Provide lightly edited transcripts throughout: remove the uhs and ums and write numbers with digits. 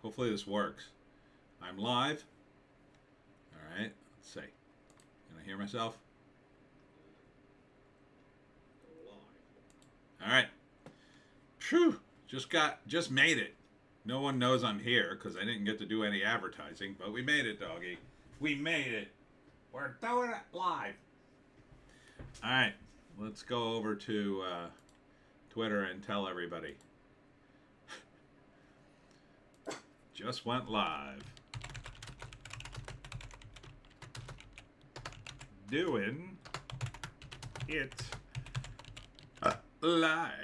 Hopefully this works. I'm live. All right. Let's see. Can I hear myself? All right. Phew. Just made it. No one knows I'm here because I didn't get to do any advertising, but we made it, doggy. We made it. We're doing it live. All right. Let's go over to Twitter and tell everybody. Just went live. Doing it live.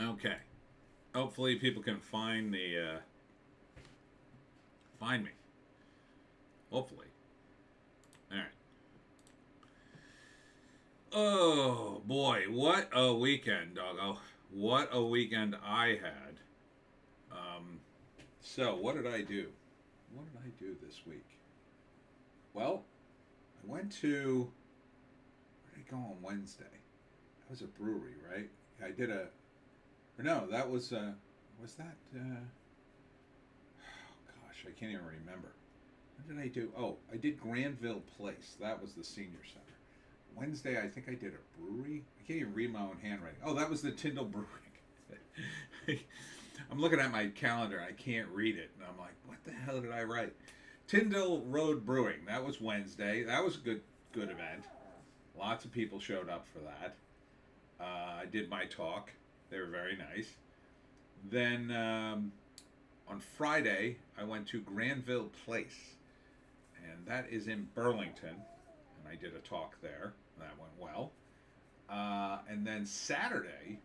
Okay. Hopefully people can find find me. Hopefully. All right. Oh boy, what a weekend, doggo. What a weekend I had. So what did I do? What did I do this week? Well, I went to, where did I go on Wednesday? That was a brewery, right? I did a, or no, that was that, oh gosh, I can't even remember. What did I do? Oh, I did Granville Place. That was the senior center. Wednesday, I think I did a brewery. I can't even read my own handwriting. Oh, that was the Tyndall Brewing. I'm looking at my calendar and I can't read it. And I'm like, what the hell did I write? Tyndall Road Brewing. That was Wednesday. That was a good event. Lots of people showed up for that. I did my talk. They were very nice. Then on Friday, I went to Granville Place. And that is in Burlington. And I did a talk there. That went well. And then Saturday,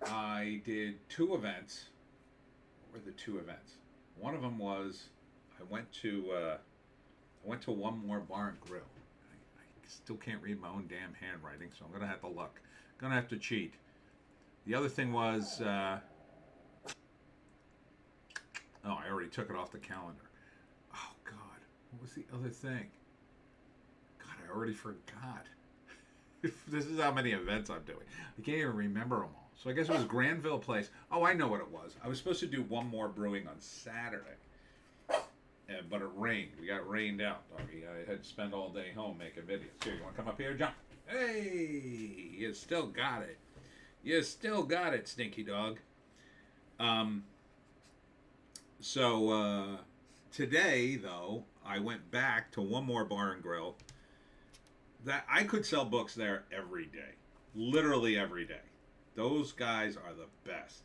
I did two events. What were the two events? One of them was I went to One More Bar and Grill. I still can't read my own damn handwriting, so I'm gonna have to look. Gonna have to cheat. The other thing was oh, I already took it off the calendar. Oh God, what was the other thing? God, I already forgot. This is how many events I'm doing. I can't even remember them all. So I guess it was Granville Place. Oh, I know what it was. I was supposed to do One More Brewing on Saturday. But it rained. We got rained out, doggy. I had to spend all day home making videos. Here, you want to come up here, John? Hey, you still got it. You still got it, stinky dog. So today, though, I went back to One More Bar and Grill. That I could sell books there every day. Literally every day. Those guys are the best.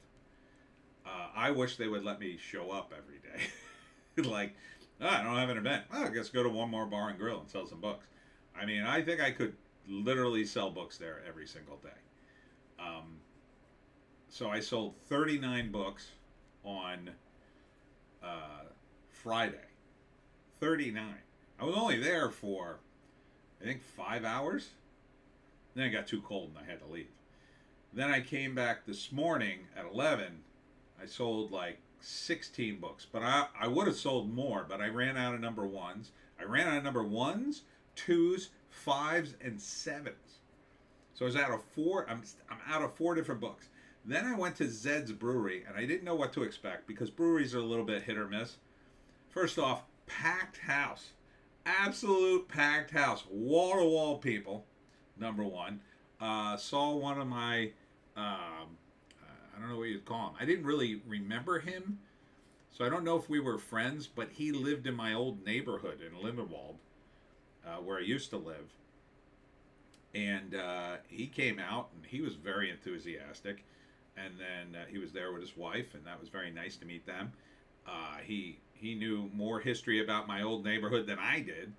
I wish they would let me show up every day. Like, oh, I don't have an event. Oh, I guess go to One More Bar and Grill and sell some books. I mean, I think I could literally sell books there every single day. So I sold 39 books on Friday. 39. I was only there for, I think, 5 hours. Then it got too cold and I had to leave. Then I came back this morning at 11. I sold like 16 books, but I would have sold more, but I ran out of number ones. I ran out of number ones, twos, fives, and sevens. So I was out of four. I'm out of 4 different books. Then I went to Zed's Brewery, and I didn't know what to expect because breweries are a little bit hit or miss. First off, packed house, absolute packed house, wall to wall people. Number one. Saw one of my, I don't know what you'd call him. I didn't really remember him, so I don't know if we were friends, but he lived in my old neighborhood in Lindenwald, where I used to live. And he came out, and he was very enthusiastic. And then he was there with his wife, and that was very nice to meet them. He knew more history about my old neighborhood than I did.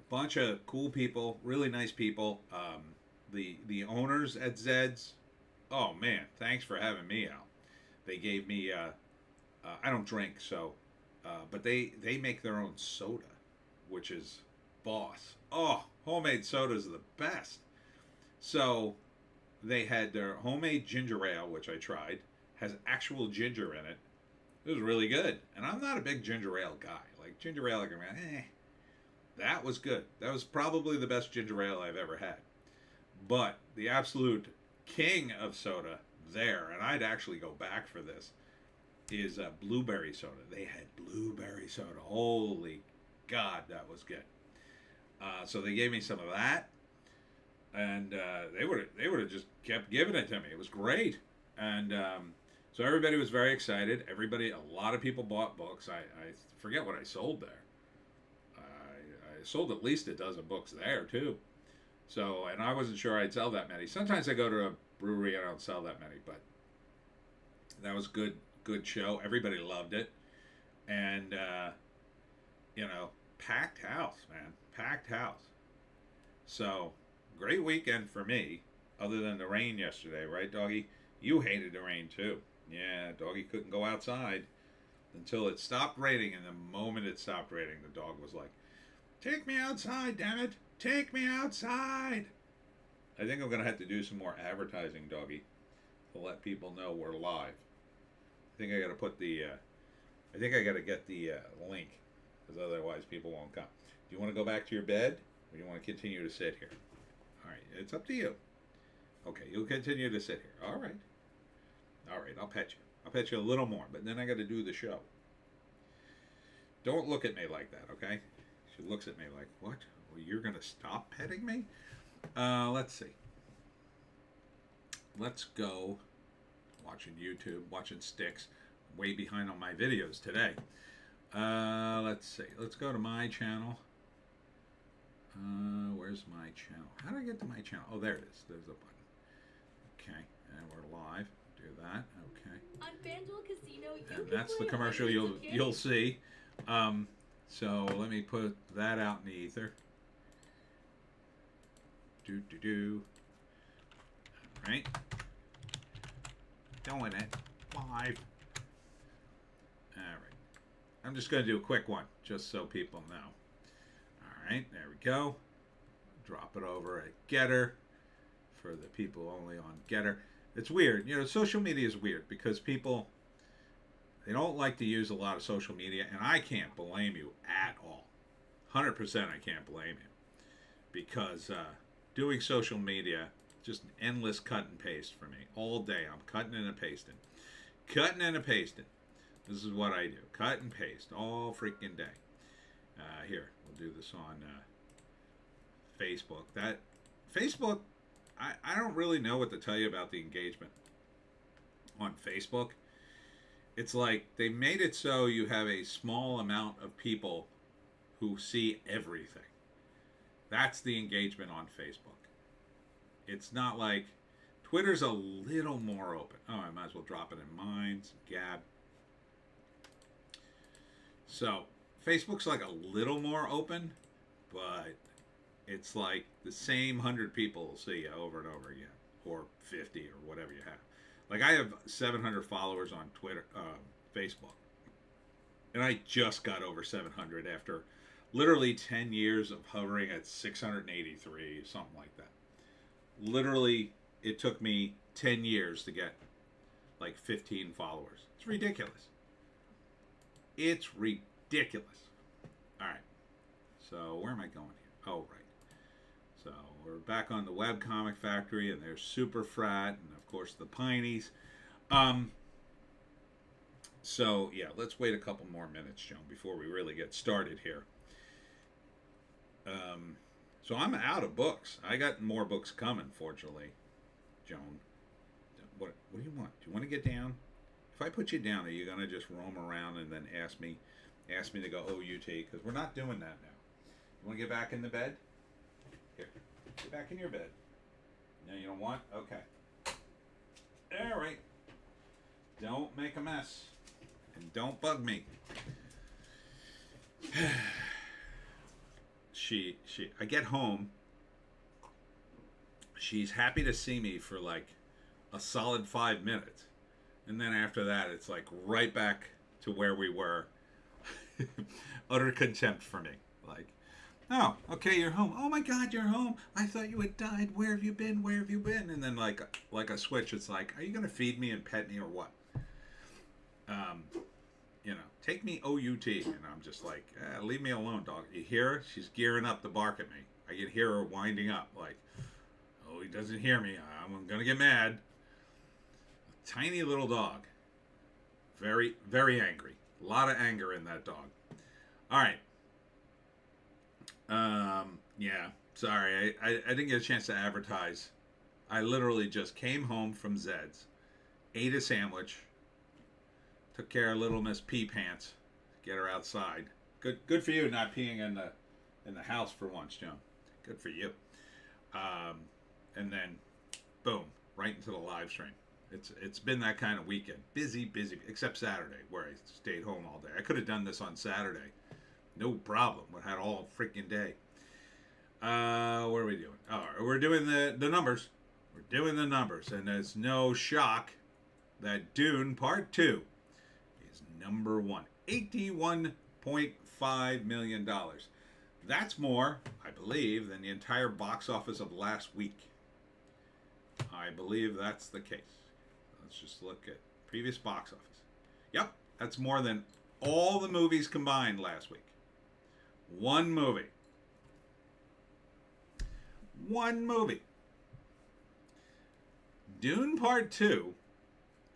Bunch of cool people, really nice people. The owners at Zed's, oh man, thanks for having me out. They gave me, I don't drink, so, but they make their own soda, which is boss. Oh, homemade sodas are the best. So they had their homemade ginger ale, which I tried, has actual ginger in it. It was really good, and I'm not a big ginger ale guy. Like ginger ale, like that was good. That was probably the best ginger ale I've ever had. But the absolute king of soda there, and I'd actually go back for this, is blueberry soda. They had blueberry soda. Holy God, that was good. So they gave me some of that, and they would have just kept giving it to me. It was great, and so everybody was very excited. A lot of people bought books. I forget what I sold there. I sold at least a dozen books there too. So, and I wasn't sure I'd sell that many. Sometimes I go to a brewery and I don't sell that many, but that was good show. Everybody loved it, and packed house, man, packed house. So, great weekend for me, other than the rain yesterday, right, doggy? You hated the rain too. Yeah, doggy couldn't go outside until it stopped raining, and the moment it stopped raining, the dog was like, "Take me outside, damn it! Take me outside!" I think I'm gonna have to do some more advertising, doggy, to let people know we're live. I think I gotta put the. I think I gotta get the link, because otherwise people won't come. Do you want to go back to your bed, or do you want to continue to sit here? All right, it's up to you. Okay, you'll continue to sit here. All right. All right, I'll pet you. I'll pet you a little more, but then I got to do the show. Don't look at me like that, okay? She looks at me like, what? Well, you're going to stop petting me? Let's see. Let's go watching YouTube, watching Sticks. Way behind on my videos today. Let's see. Let's go to my channel. Where's my channel? How do I get to my channel? Oh, there it is. There's a button. Okay, and we're live. Do that. Okay. On FanDuel Casino, you and can that's play the commercial you'll see. So let me put that out in the ether. All right. Doing it live. All right. I'm just going to do a quick one, just so people know. All right, there we go. Drop it over at Getter for the people only on Getter. It's weird. Social media is weird because people, they don't like to use a lot of social media, and I can't blame you at all. 100% I can't blame you. Because doing social media, just an endless cut and paste for me. All day I'm cutting and pasting. Cutting and pasting. This is what I do. Cut and paste all freaking day. Here, we'll do this on Facebook. Facebook, I don't really know what to tell you about the engagement on Facebook. It's like they made it so you have a small amount of people who see everything. That's the engagement on Facebook. It's not like Twitter's a little more open. Oh, I might as well drop it in Minds, Gab. So Facebook's like a little more open, but it's like the same 100 people will see you over and over again, or 50 or whatever you have. Like I have 700 followers on Twitter, Facebook, and I just got over 700 after literally 10 years of hovering at 683, something like that. Literally, it took me 10 years to get like 15 followers. It's ridiculous. It's ridiculous. All right. So where am I going here? Oh, right. So we're back on the Webcomic Factory, and there's Super Frat, and of course the Pineys. So yeah, let's wait a couple more minutes, Joan, before we really get started here. So I'm out of books. I got more books coming, fortunately, Joan. What do you want? Do you want to get down? If I put you down, are you gonna just roam around and then ask me to go OUT? Because we're not doing that now. You want to get back in the bed? Here, get back in your bed. No, you don't want? Okay. All right. Don't make a mess, and don't bug me. I get home. She's happy to see me for like a solid 5 minutes. And then after that, it's like right back to where we were. Utter contempt for me. Like, oh, okay, you're home. Oh my God, you're home. I thought you had died. Where have you been? Where have you been? And then like a switch, it's like, are you going to feed me and pet me or what? Take me OUT. And I'm just like, leave me alone, dog. You hear her? She's gearing up to bark at me. I can hear her winding up like, oh, doesn't hear me, I'm going to get mad. A tiny little dog. Very, very angry. A lot of anger in that dog. All right. Yeah, sorry. I didn't get a chance to advertise. I literally just came home from Zed's, ate a sandwich, took care of little Miss Pee Pants, get her outside. Good for you not peeing in the house for once, Joan. Good for you. And then, boom, right into the live stream. It's been that kind of weekend. Busy, except Saturday, where I stayed home all day. I could have done this on Saturday. No problem. We had all freaking day. What are we doing? Oh, we're doing the numbers. We're doing the numbers. And there's no shock that Dune Part 2 is number one. $81.5 million. That's more, I believe, than the entire box office of last week. I believe that's the case. Let's just look at previous box office. Yep, that's more than all the movies combined last week. One movie. Dune Part 2,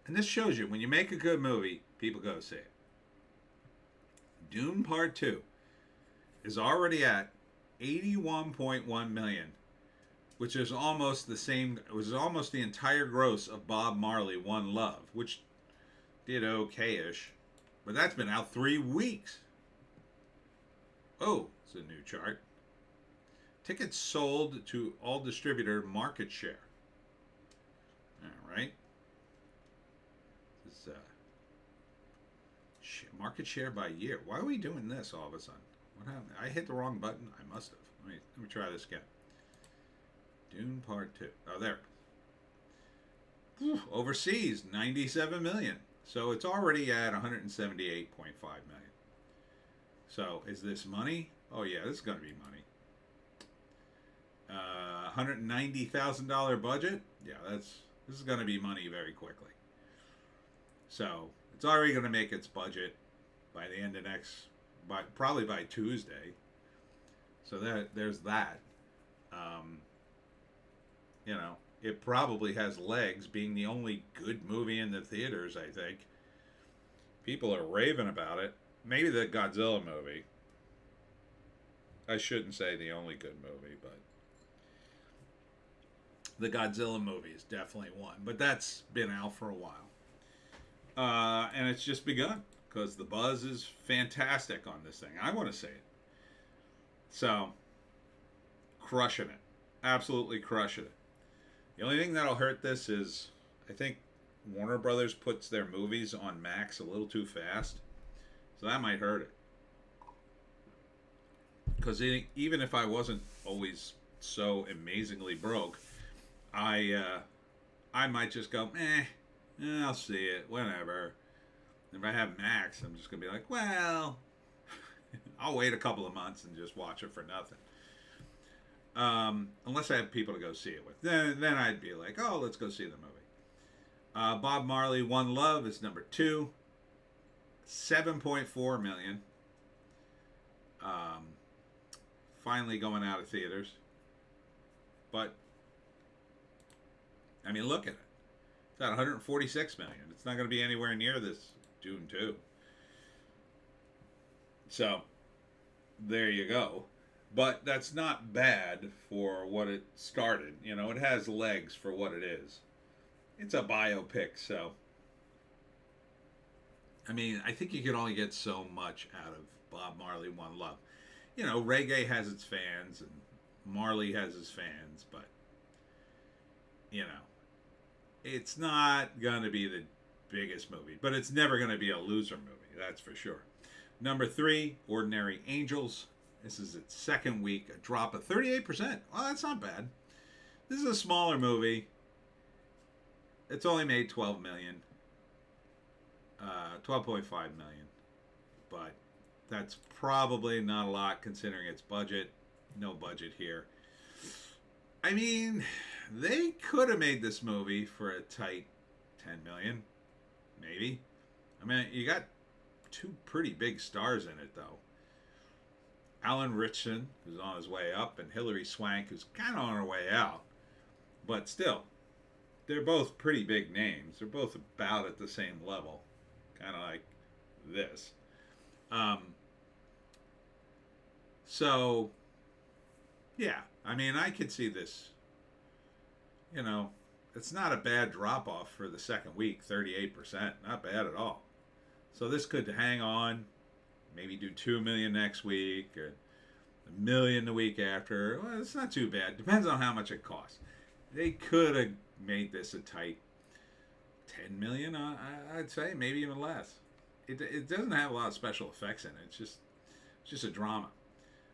and this shows you, when you make a good movie, people go see it. Dune Part 2 is already at 81.1 million, which is almost the same. It was almost the entire gross of Bob Marley One Love, which did okay-ish, but that's been out 3 weeks. Oh, it's a new chart. Tickets sold to all distributor market share. All right. This market share by year. Why are we doing this all of a sudden? What happened? I hit the wrong button. I must have. Let me try this again. Dune Part 2. Oh, there. Overseas, 97 million. So it's already at 178.5 million. So is this money? Oh yeah, this is going to be money. $190,000 budget. Yeah, this is going to be money very quickly. So it's already going to make its budget by the end of probably by Tuesday. So there's that. It probably has legs, being the only good movie in the theaters, I think. People are raving about it. Maybe the Godzilla movie. I shouldn't say the only good movie, but the Godzilla movie is definitely one. But that's been out for a while. And it's just begun, because the buzz is fantastic on this thing. I want to say it. So, crushing it. Absolutely crushing it. The only thing that'll hurt this is, I think Warner Brothers puts their movies on Max a little too fast. So that might hurt it. Because even if I wasn't always so amazingly broke, I might just go, I'll see it, whatever. If I have Max, I'm just going to be like, well, I'll wait a couple of months and just watch it for nothing. Unless I have people to go see it with. Then I'd be like, oh, let's go see the movie. Bob Marley, One Love is number 2. 7.4 million. Finally going out of theaters. But, I mean, look at it. It's at 146 million. It's not going to be anywhere near this Dune 2. So, there you go. But that's not bad for what it started. It has legs for what it is. It's a biopic, so. I mean, I think you can only get so much out of Bob Marley, One Love. Reggae has its fans, and Marley has his fans, but, it's not going to be the biggest movie. But it's never going to be a loser movie, that's for sure. Number 3, Ordinary Angels. This is its second week, a drop of 38%. Well, that's not bad. This is a smaller movie. It's only made $12 million. 12.5 million. But that's probably not a lot considering its budget. No budget here. I mean, they could have made this movie for a tight 10 million. Maybe. I mean, you got 2 pretty big stars in it, though. Alan Ritchson, who's on his way up, and Hilary Swank, who's kind of on her way out. But still, they're both pretty big names. They're both about at the same level, kind of like this. Um, so, yeah, I mean, I could see this. You know, it's not a bad drop off for the second week, 38%. Not bad at all. So this could hang on, maybe do 2 million next week, or 1 million the week after. Well, it's not too bad. Depends on how much it costs. They could have made this a tight 10 million. I'd say maybe even less. It doesn't have a lot of special effects in it. It's just a drama.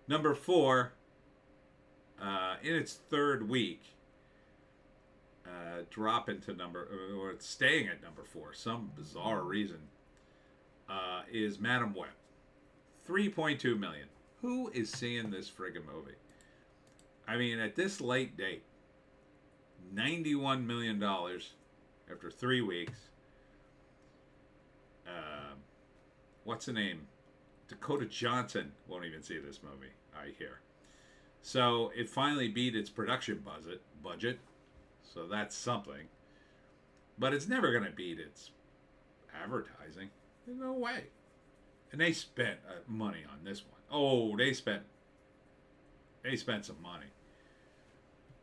Number 4, in its third week, drop into or it's staying at number 4, some bizarre reason, is Madam Web. 3.2 million. Who is seeing this friggin' movie? I mean, at this late date, $91 million after 3 weeks. What's the name? Dakota Johnson won't even see this movie, I hear. So it finally beat its production budget. So that's something. But it's never going to beat its advertising. There's no way. And they spent money on this one. Oh, they spent some money.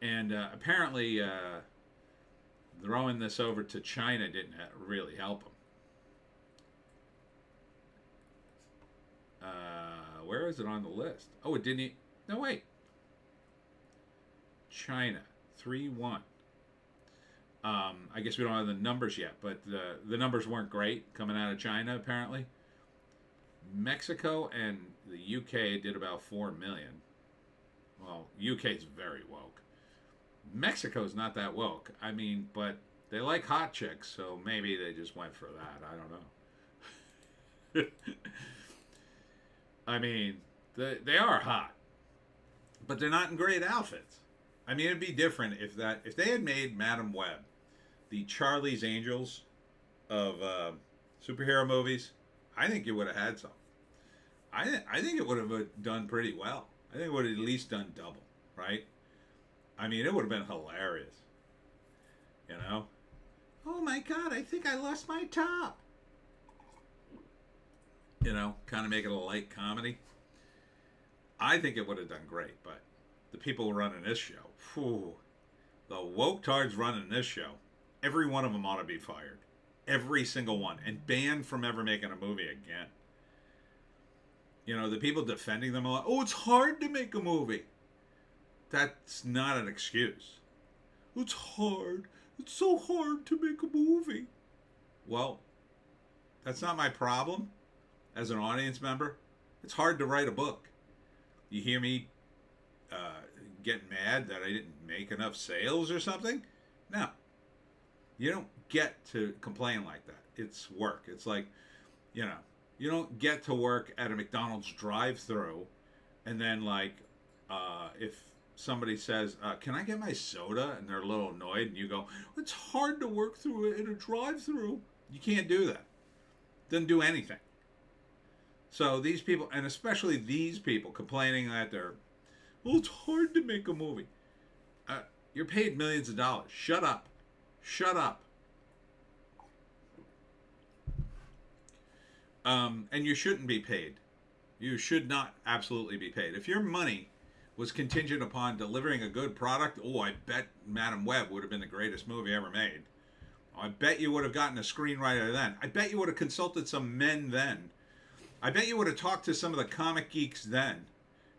And apparently throwing this over to China didn't really help them. Where is it on the list? Oh, it didn't. No, wait. China 3-1. I guess we don't have the numbers yet, but the numbers weren't great coming out of China, apparently. Mexico and the UK did about 4 million. Well, UK's very woke. Mexico's not that woke. I mean, but they like hot chicks, so maybe they just went for that. I don't know. I mean, they are hot, but they're not in great outfits. I mean, it'd be different if they had made Madam Web the Charlie's Angels of superhero movies. I think it would have had some. I think it would have done pretty well. I think it would have at least done double, right? I mean, it would have been hilarious. You know? Oh my God, I think I lost my top. You know, kind of make it a light comedy. I think it would have done great, but the people running this show, whew, the woke tards running this show, every one of them ought to be fired. Every single one. And banned from ever making a movie again. You know, the people defending them a lot. Oh, it's hard to make a movie. That's not an excuse. It's hard. It's so hard to make a movie. Well, that's not my problem as an audience member. It's hard to write a book. You hear me getting mad that I didn't make enough sales or something? No. You don't get to complain like that. It's work. It's like, you know, you don't get to work at a McDonald's drive-thru and then, like, if somebody says, can I get my soda? And they're a little annoyed, and you go, it's hard to work through it in a drive-thru. You can't do that. Doesn't do anything. So these people, and especially these people, complaining that well, it's hard to make a movie. You're paid millions of dollars. Shut up. Shut up. And you shouldn't be paid. You should not absolutely be paid. If your money was contingent upon delivering a good product, oh, I bet Madam Web would have been the greatest movie ever made. I bet you would have gotten a screenwriter then. I bet you would have consulted some men then. I bet you would have talked to some of the comic geeks then,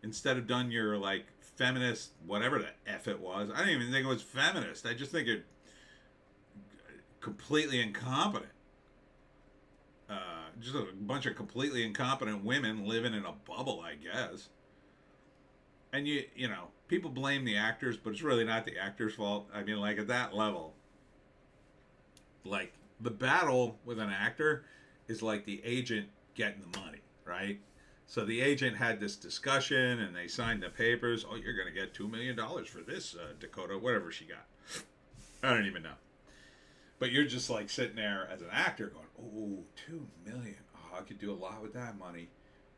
instead of done your, like, feminist, whatever the F it was. I didn't even think it was feminist. I just think it completely incompetent. Just a bunch of completely incompetent women living in a bubble, I guess. And you know, people blame the actors, but it's really not the actors' fault. I mean, like, at that level, like, the battle with an actor is like the agent getting the money, right? So the agent had this discussion, and they signed the papers. Oh, you're going to get $2 million for this, Dakota, whatever she got. I don't even know. But you're just, like, sitting there as an actor going, oh, $2 million. Oh, I could do a lot with that money.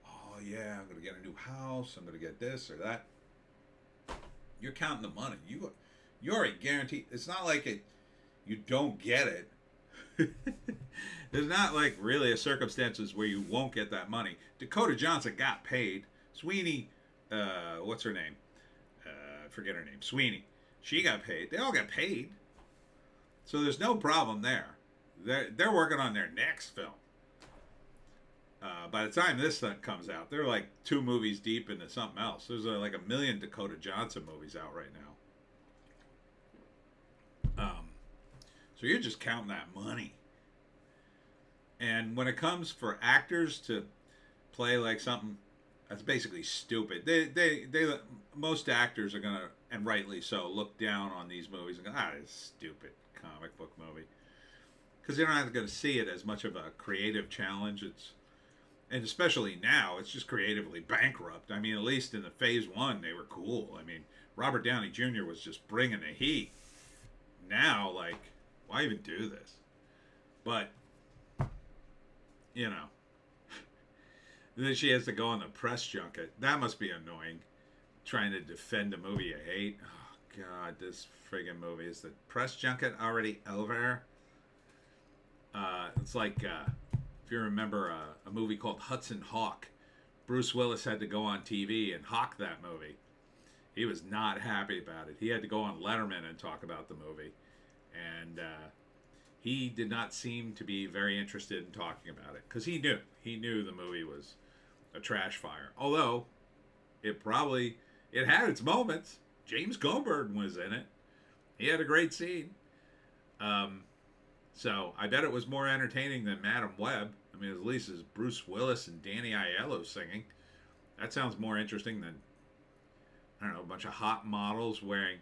Oh, yeah, I'm going to get a new house. I'm going to get this or that. You're counting the money. You're already guaranteed. It's not like it. You don't get it. There's not like really a circumstances where you won't get that money. Dakota Johnson got paid. Sweeney, what's her name? I forget her name. Sweeney. She got paid. They all got paid. So there's no problem there. They're working on their next film. By the time this comes out, they're like 2 movies deep into something else. There's like 1 million Dakota Johnson movies out right now. So you're just counting that money. And when it comes for actors to play like something that's basically stupid, they most actors are gonna, and rightly so, look down on these movies and go, this is a stupid comic book movie, because they're not going to see it as much of a creative challenge. And especially now, it's just creatively bankrupt. I mean, at least in the phase 1, they were cool. I mean, Robert Downey Jr. was just bringing the heat. Now, like, why even do this? But, you know, then she has to go on the press junket. That must be annoying, trying to defend a movie you hate. Oh, God, this friggin' movie. Is the press junket already over? It's like, if you remember a movie called Hudson Hawk, Bruce Willis had to go on TV and hawk that movie. He was not happy about it. He had to go on Letterman and talk about the movie. And he did not seem to be very interested in talking about it, because he knew the movie was a trash fire. Although it had its moments. James Coburn was in it. He had a great scene. So I bet it was more entertaining than Madam Web. I mean, at least it's Bruce Willis and Danny Aiello singing. That sounds more interesting than, I don't know, a bunch of hot models wearing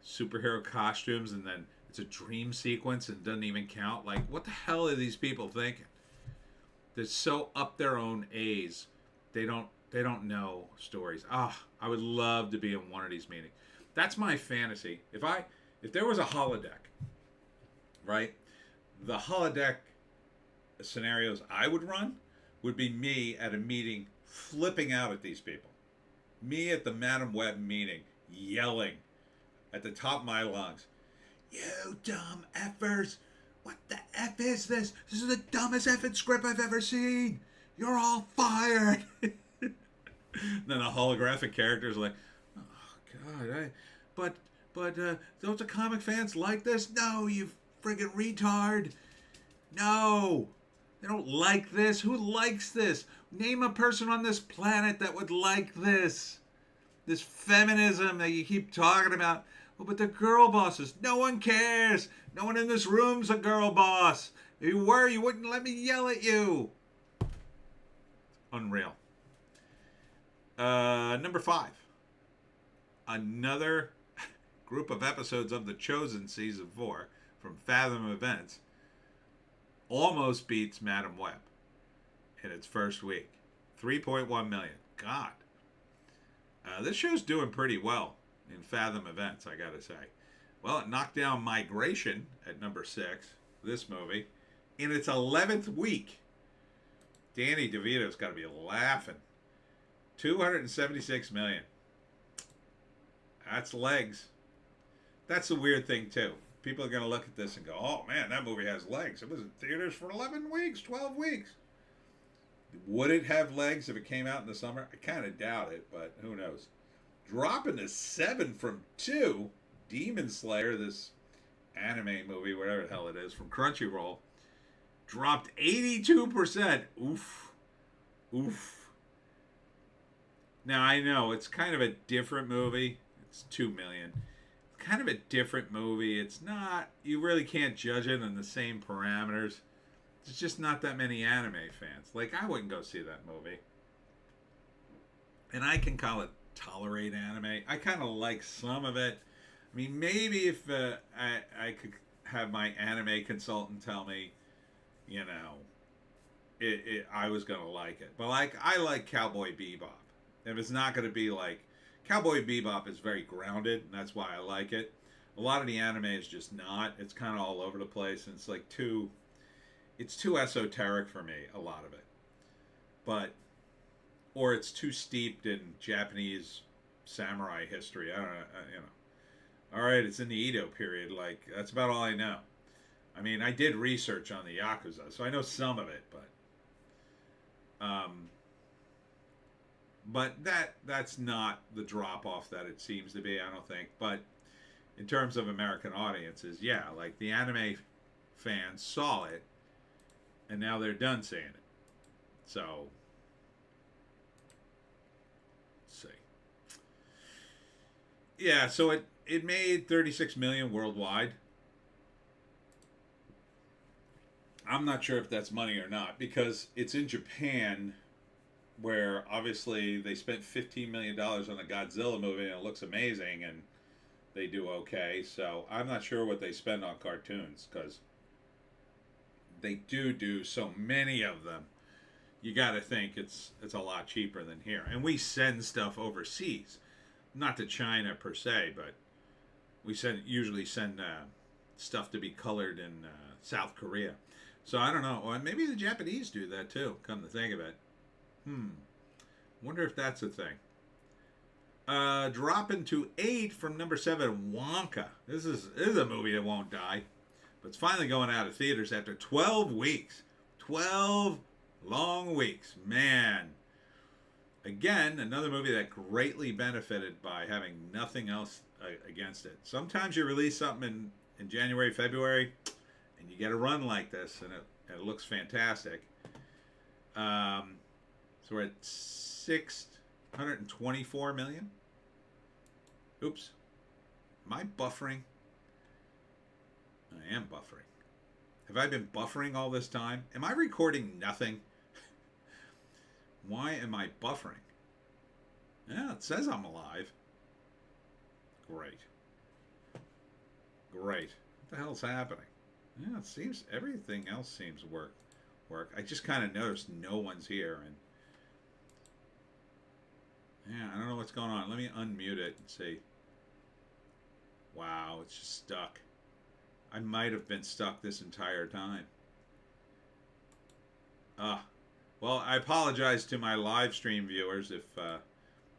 superhero costumes, and then it's a dream sequence and doesn't even count. Like, what the hell are these people thinking? They're so up their own A's. They don't know stories. I would love to be in one of these meetings. That's my fantasy. If there was a holodeck, right? The holodeck scenarios I would run would be me at a meeting flipping out at these people. Me at the Madam Web meeting yelling at the top of my lungs, "You dumb effers! What the F is this? This is the dumbest effing script I've ever seen! You're all fired!" Then the holographic characters are like, "Oh, God, but don't the comic fans like this? No, you friggin' retard. No, they don't like this. Who likes this? Name a person on this planet that would like this. This feminism that you keep talking about. Oh, but the girl bosses. No one cares. No one in this room's a girl boss. If you were, you wouldn't let me yell at you." Unreal. Number 5. Another group of episodes of The Chosen Season 4 from Fathom Events almost beats Madam Web in its first week. 3.1 million. God. This show's doing pretty well in Fathom Events, I gotta say. Well, it knocked down Migration at number 6, this movie, in its 11th week. Danny DeVito's got to be laughing. 276 million. That's legs. That's the weird thing, too. People are going to look at this and go, "Oh, man, that movie has legs. It was in theaters for 11 weeks, 12 weeks. Would it have legs if it came out in the summer? I kind of doubt it, but who knows. Dropping to 7 from 2, Demon Slayer, this anime movie, whatever the hell it is, from Crunchyroll, dropped 82%. Oof. Oof. Now, I know it's kind of a different movie. It's 2 million. It's kind of a different movie. It's not, you really can't judge it on the same parameters. There's just not that many anime fans. Like, I wouldn't go see that movie. And I can call it tolerate anime. I kind of like some of it. I mean, maybe if I could have my anime consultant tell me, you know, I was going to like it. But, like, I like Cowboy Bebop. If it's not going to be like, Cowboy Bebop is very grounded, and that's why I like it. A lot of the anime is just not. It's kind of all over the place, and it's like it's too esoteric for me, a lot of it. But, or it's too steeped in Japanese samurai history. I don't know, you know. All right, it's in the Edo period. Like, that's about all I know. I mean, I did research on the Yakuza, so I know some of it, um, but that's not the drop off that it seems to be. I don't think. But in terms of American audiences, yeah, like the anime fans saw it, and now they're done seeing it. So, let's see. Yeah, so it made 36 million worldwide. I'm not sure if that's money or not because it's in Japan where obviously they spent $15 million on a Godzilla movie and it looks amazing and they do okay. So I'm not sure what they spend on cartoons because they do so many of them. You got to think it's a lot cheaper than here. And we send stuff overseas, not to China per se, but we usually send stuff to be colored in South Korea. So I don't know. Well, maybe the Japanese do that too. Come to think of it, wonder if that's a thing. Dropping to 8 from number 7, Wonka. This is a movie that won't die, but it's finally going out of theaters after 12 weeks. 12 long weeks, man. Again, another movie that greatly benefited by having nothing else against it. Sometimes you release something in January, February, and you get a run like this, and it looks fantastic. So we're at 624 million. Oops. Am I buffering? I am buffering. Have I been buffering all this time? Am I recording nothing? Why am I buffering? Yeah, it says I'm alive. Great. What the hell's happening? Yeah, it seems everything else seems to work. I just kind of noticed no one's here, and yeah, I don't know what's going on. Let me unmute it and see. Wow, it's just stuck. I might have been stuck this entire time. Well, I apologize to my live stream viewers if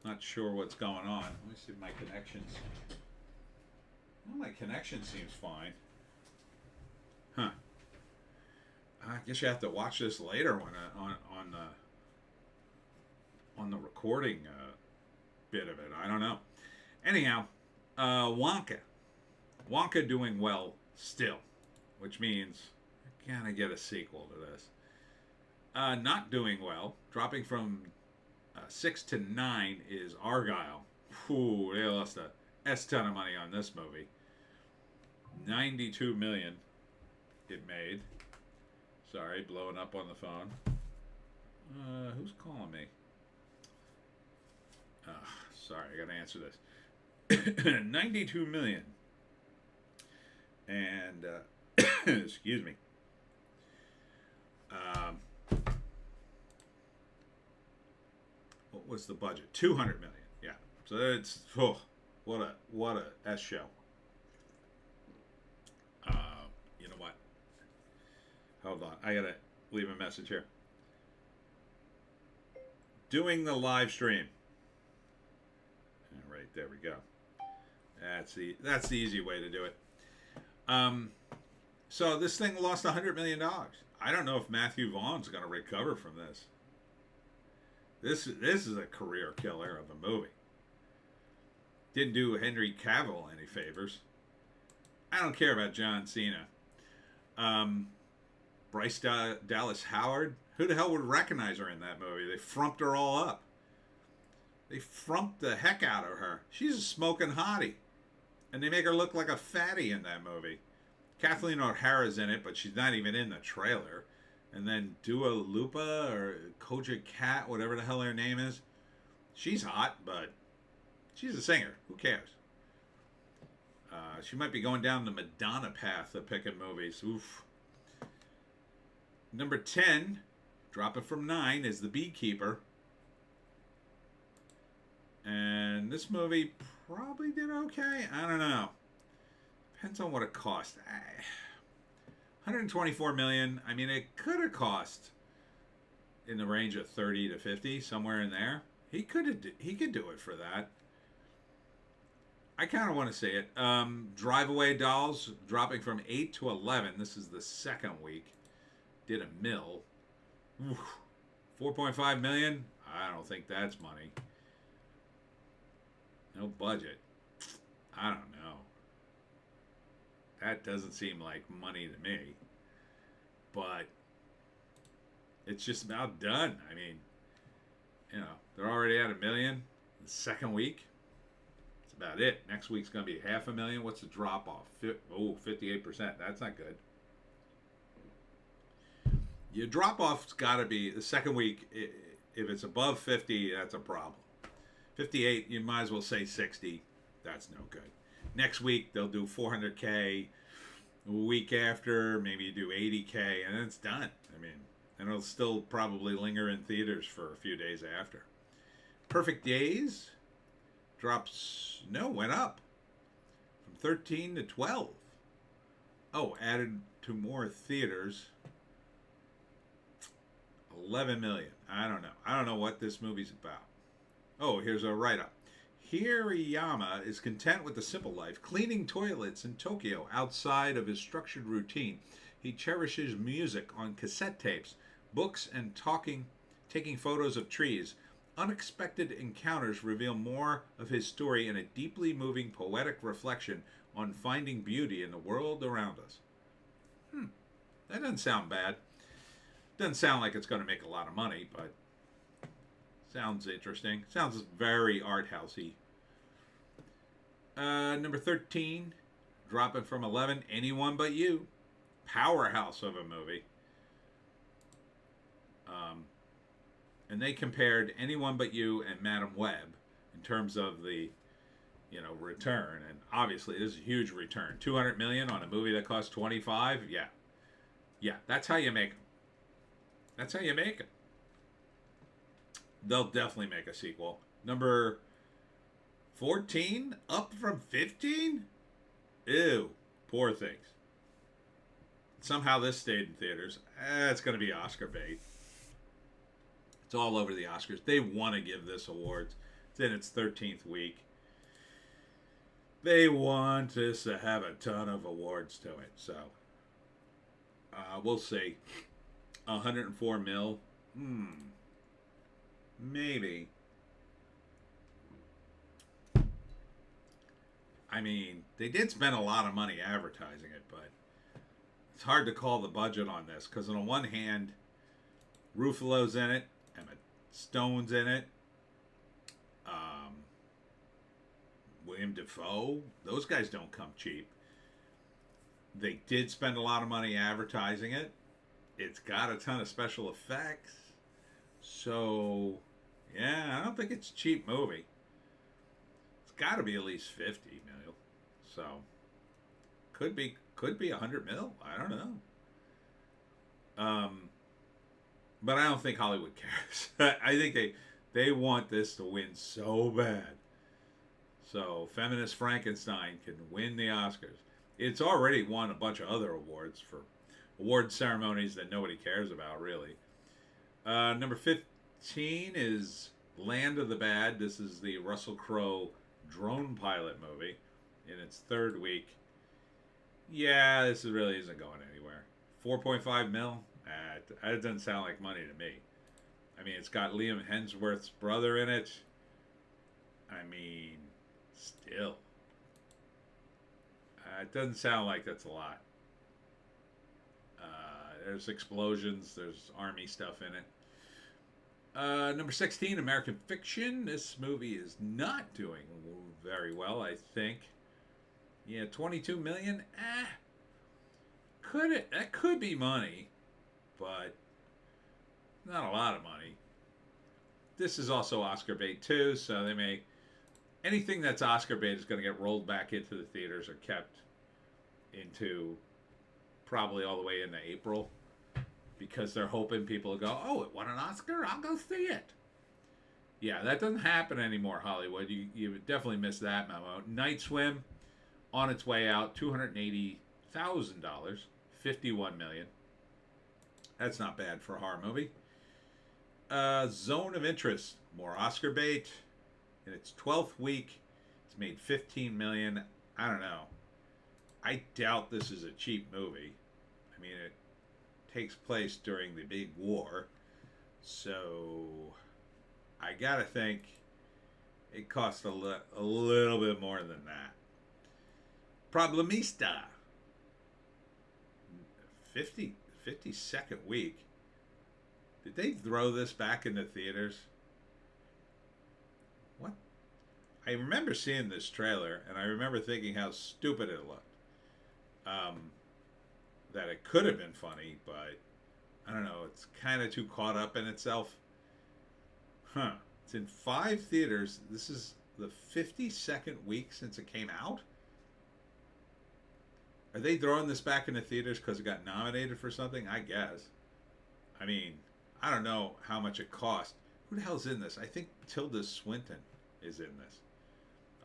not sure what's going on. Let me see if my connections. Well, my connection seems fine. Huh. I guess you have to watch this later when on the recording bit of it. I don't know. Anyhow, Wonka doing well still, which means can I get a sequel to this? Not doing well, dropping from 6 to 9 is Argyle. Ooh, they lost a ton of money on this movie. 92 million it made. Sorry, blowing up on the phone. Who's calling me? Sorry, I gotta answer this. 92 million. And, excuse me. What was the budget? 200 million. Yeah. So it's, what a S show. You know what? Hold on. I gotta leave a message here. Doing the live stream. All right, there we go. That's the easy way to do it. So this thing lost $100 million. I don't know if Matthew Vaughn's going to recover from this. This is a career killer of a movie. Didn't do Henry Cavill any favors. I don't care about John Cena. Bryce Dallas Howard. Who the hell would recognize her in that movie? They frumped her all up. They frumped the heck out of her. She's a smoking hottie. And they make her look like a fatty in that movie. Kathleen O'Hara's in it, but she's not even in the trailer. And then Dua Lipa or Koja Cat, whatever the hell her name is. She's hot, but she's a singer. Who cares? She might be going down the Madonna path of picking movies. Oof. Number 10, dropping from 9, is The Beekeeper. And this movie probably did okay. I don't know. Depends on what it cost. 124 million. I mean, it could have cost in the range of 30 to 50, somewhere in there. He could do it for that. I kind of want to see it. Drive Away Dolls dropping from 8 to 11. This is the second week. Did a mill. Oof. 4.5 million. I don't think that's money. No budget. I don't know. That doesn't seem like money to me. But it's just about done. I mean, you know, they're already at 1 million. The second week. That's about it. Next week's going to be 500,000. What's the drop off? 58%. That's not good. Your drop off's got to be the second week. If it's above 50, that's a problem. 58, you might as well say 60. That's no good. Next week, they'll do 400K. A week after, maybe you do 80K, and then it's done. I mean, and it'll still probably linger in theaters for a few days after. Perfect Days went up from 13 to 12. Oh, added to more theaters. 11 million. I don't know. I don't know what this movie's about. Oh, here's a write-up. Hirayama is content with the simple life, cleaning toilets in Tokyo outside of his structured routine. He cherishes music on cassette tapes, books, and taking photos of trees. Unexpected encounters reveal more of his story in a deeply moving poetic reflection on finding beauty in the world around us. That doesn't sound bad. Doesn't sound like it's going to make a lot of money, but sounds interesting. Sounds very art housey. Number 13, dropping from 11, Anyone But You. Powerhouse of a movie. And they compared Anyone But You and Madam Web in terms of the, return. And obviously, this is a huge return. 200 million on a movie that cost 25. Yeah, that's how you make them. That's how you make it. They'll definitely make a sequel. Number 14, up from 15? Ew, Poor Things. Somehow this stayed in theaters. It's going to be Oscar bait. It's all over the Oscars. They want to give this awards. It's in its 13th week. They want this to have a ton of awards to it. So, we'll see. 104 mil. Maybe. I mean, they did spend a lot of money advertising it, but it's hard to call the budget on this because on the one hand, Ruffalo's in it, Emma Stone's in it, William Dafoe. Those guys don't come cheap. They did spend a lot of money advertising it. It's got a ton of special effects. So, yeah, I don't think it's a cheap movie. It's got to be at least 50 million. So, could be 100 mil. I don't know. But I don't think Hollywood cares. I think they want this to win so bad. So, Feminist Frankenstein can win the Oscars. It's already won a bunch of other awards for award ceremonies that nobody cares about, really. Number 15 is Land of the Bad. This is the Russell Crowe drone pilot movie in its third week. Yeah, this really isn't going anywhere. 4.5 mil? That doesn't sound like money to me. I mean, it's got Liam Hemsworth's brother in it. I mean, still. It doesn't sound like that's a lot. There's explosions. There's army stuff in it. Number 16, American Fiction. This movie is not doing very well, I think. Yeah, 22 million. That could be money, but not a lot of money. This is also Oscar bait too, so they may anything that's Oscar bait is going to get rolled back into the theaters or kept into probably all the way into April because they're hoping people will go, oh, it won an Oscar? I'll go see it. Yeah, that doesn't happen anymore, Hollywood. You definitely missed that memo. Night Swim, on its way out, $280,000, $51 million. That's not bad for a horror movie. Zone of Interest, more Oscar bait. In its 12th week, it's made 15 million. I don't know. I doubt this is a cheap movie. I mean, it takes place during the big war. So I gotta think it cost a little bit more than that. Problemista. 52nd week. Did they throw this back into theaters? What? I remember seeing this trailer, and I remember thinking how stupid it looked. That it could have been funny, but I don't know. It's kind of too caught up in itself. Huh. It's in 5 theaters. This is the 52nd week since it came out? Are they throwing this back into theaters because it got nominated for something? I guess. I mean, I don't know how much it cost. Who the hell's in this? I think Tilda Swinton is in this.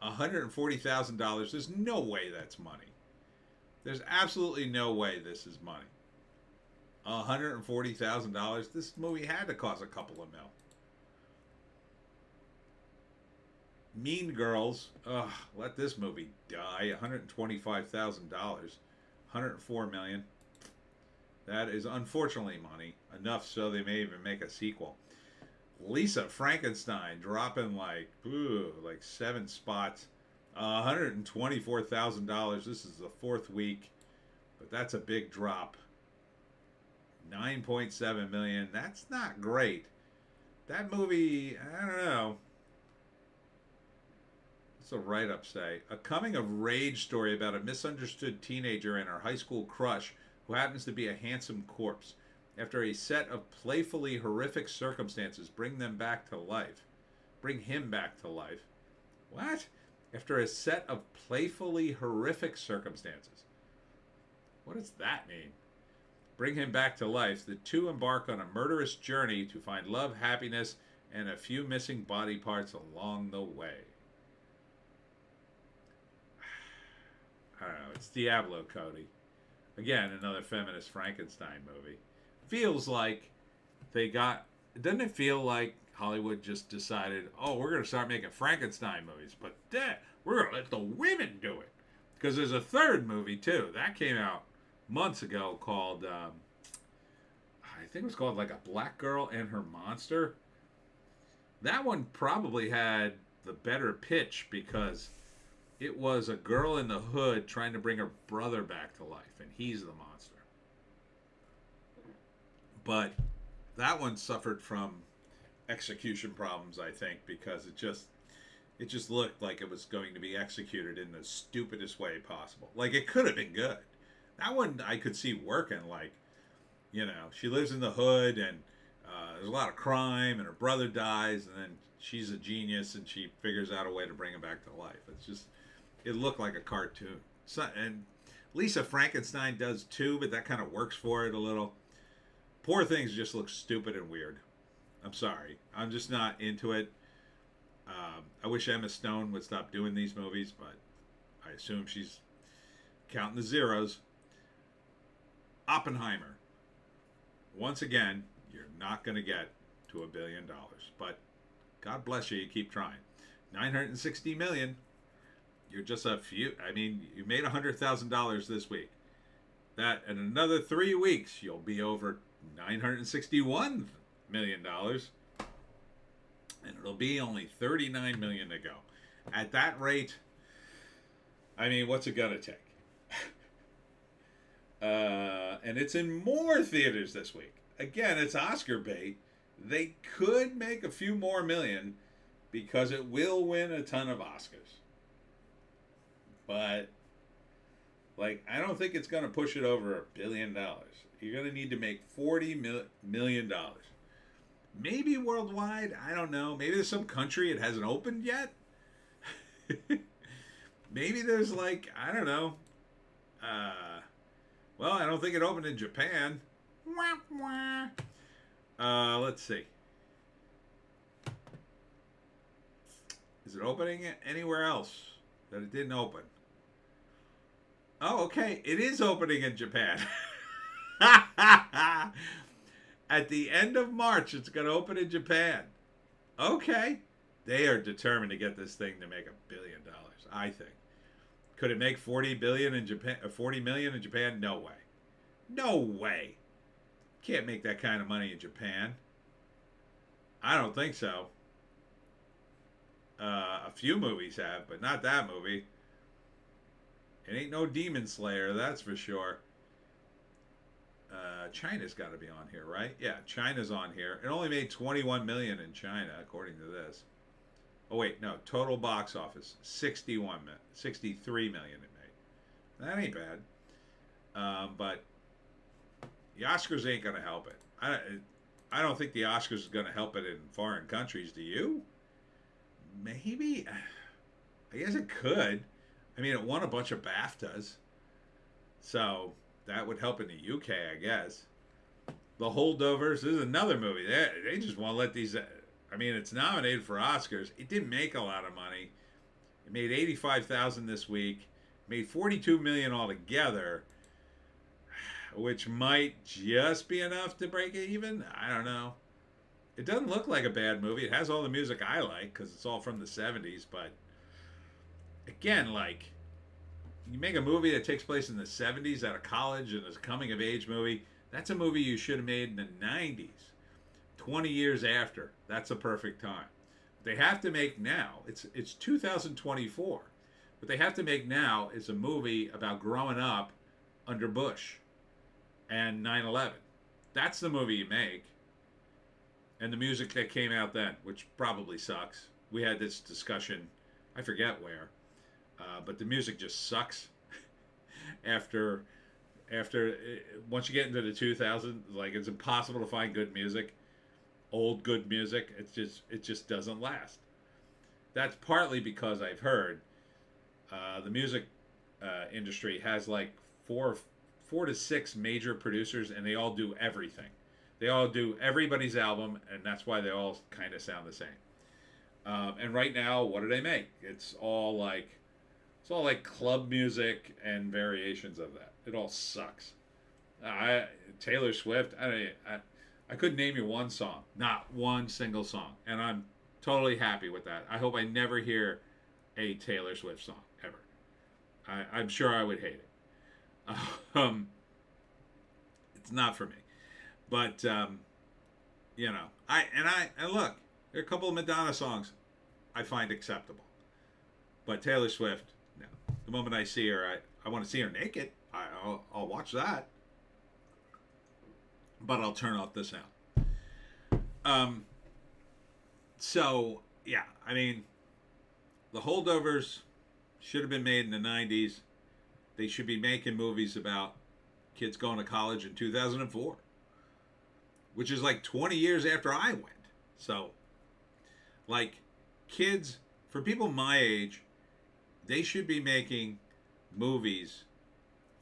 $140,000. There's no way that's money. There's absolutely no way this is money. $140,000. This movie had to cost a couple of mil. Mean Girls. Ugh, let this movie die. $125,000. $104 million. That is unfortunately money. Enough so they may even make a sequel. Lisa Frankenstein dropping like 7 spots. $124,000. This is the 4th week, but that's a big drop. 9.7 million. That's not great. That movie, I don't know. What's the write-up say? A coming-of-rage story about a misunderstood teenager and her high school crush who happens to be a handsome corpse. After a set of playfully horrific circumstances bring him back to life. What? After a set of playfully horrific circumstances. What does that mean? Bring him back to life. The two embark on a murderous journey to find love, happiness, and a few missing body parts along the way. I don't know. It's Diablo Cody. Again, another feminist Frankenstein movie. Feels like they got... Doesn't it feel like Hollywood just decided, oh, we're going to start making Frankenstein movies, but we're going to let the women do it. Because there's a 3rd movie, too. That came out months ago called, I think it was called like A Black Girl and Her Monster. That one probably had the better pitch because it was a girl in the hood trying to bring her brother back to life, and he's the monster. But that one suffered from execution problems, I think, because it just looked like it was going to be executed in the stupidest way possible. Like, it could have been good. That one I could see working, like, she lives in the hood and there's a lot of crime and her brother dies and then she's a genius and she figures out a way to bring him back to life. It looked like a cartoon. And Lisa Frankenstein does too, but that kind of works for it a little. Poor Things just looks stupid and weird. I'm sorry. I'm just not into it. I wish Emma Stone would stop doing these movies, but I assume she's counting the zeros. Oppenheimer. Once again, you're not going to get to $1 billion, but God bless you, you keep trying. $960 million. You're just a few. I mean, you made $100,000 this week. That in another 3 weeks, you'll be over $961 million. And it'll be only $39 million to go. At that rate, I mean, what's it gonna take? And it's in more theaters this week. Again, it's Oscar bait. They could make a few more million because it will win a ton of Oscars. But, I don't think it's going to push it over $1 billion. You're going to need to make $40 million. Maybe worldwide. I don't know. Maybe there's some country it hasn't opened yet. Maybe there's I don't know. Well, I don't think it opened in Japan. Let's see. Is it opening anywhere else that it didn't open? Oh, okay. It is opening in Japan. At the end of March, it's going to open in Japan. Okay. They are determined to get this thing to make $1 billion. I think. Could it make 40 billion in Japan? 40 million in Japan? No way. No way. Can't make that kind of money in Japan. I don't think so. A few movies have, but not that movie. It ain't no Demon Slayer, that's for sure. China's got to be on here, right? Yeah, China's on here. It only made 21 million in China, according to this. Oh wait, no. Total box office 63 million it made. That ain't bad. But the Oscars ain't gonna help it. I don't think the Oscars is gonna help it in foreign countries. Do you? Maybe. I guess it could. I mean, it won a bunch of BAFTAs, so that would help in the UK, I guess. The Holdovers. This is another movie. They just want to let these. I mean, it's nominated for Oscars. It didn't make a lot of money. It made 85,000 this week. Made 42 million altogether, which might just be enough to break it even. I don't know. It doesn't look like a bad movie. It has all the music I like because it's all from the 70s. But again, like, you make a movie that takes place in the 70s at a college and is a coming of age movie. That's a movie you should have made in the 90s. 20 years after. That's a perfect time. They have to make now. It's 2024. What they have to make now is a movie about growing up under Bush and 9/11. That's the movie you make. And the music that came out then, which probably sucks. We had this discussion, I forget where, but the music just sucks. after once you get into the 2000s, like, it's impossible to find good music. Old good music, it just doesn't last. That's partly because I've heard the music industry has like four to six major producers, and they all do everything. They all do everybody's album, and that's why they all kind of sound the same. And right now, what do they make? It's all like club music and variations of that. It all sucks. Taylor Swift. I couldn't name you one song, not one single song, and I'm totally happy with that. I hope I never hear a Taylor Swift song ever. I'm sure I would hate it. It's not for me, but you know, and look, there are a couple of Madonna songs I find acceptable, but Taylor Swift, no. The moment I see her, I want to see her naked. I'll watch that. But I'll turn off the sound. So, yeah, I mean, The Holdovers should have been made in the 90s. They should be making movies about kids going to college in 2004, which is like 20 years after I went. So, like, kids, for people my age, they should be making movies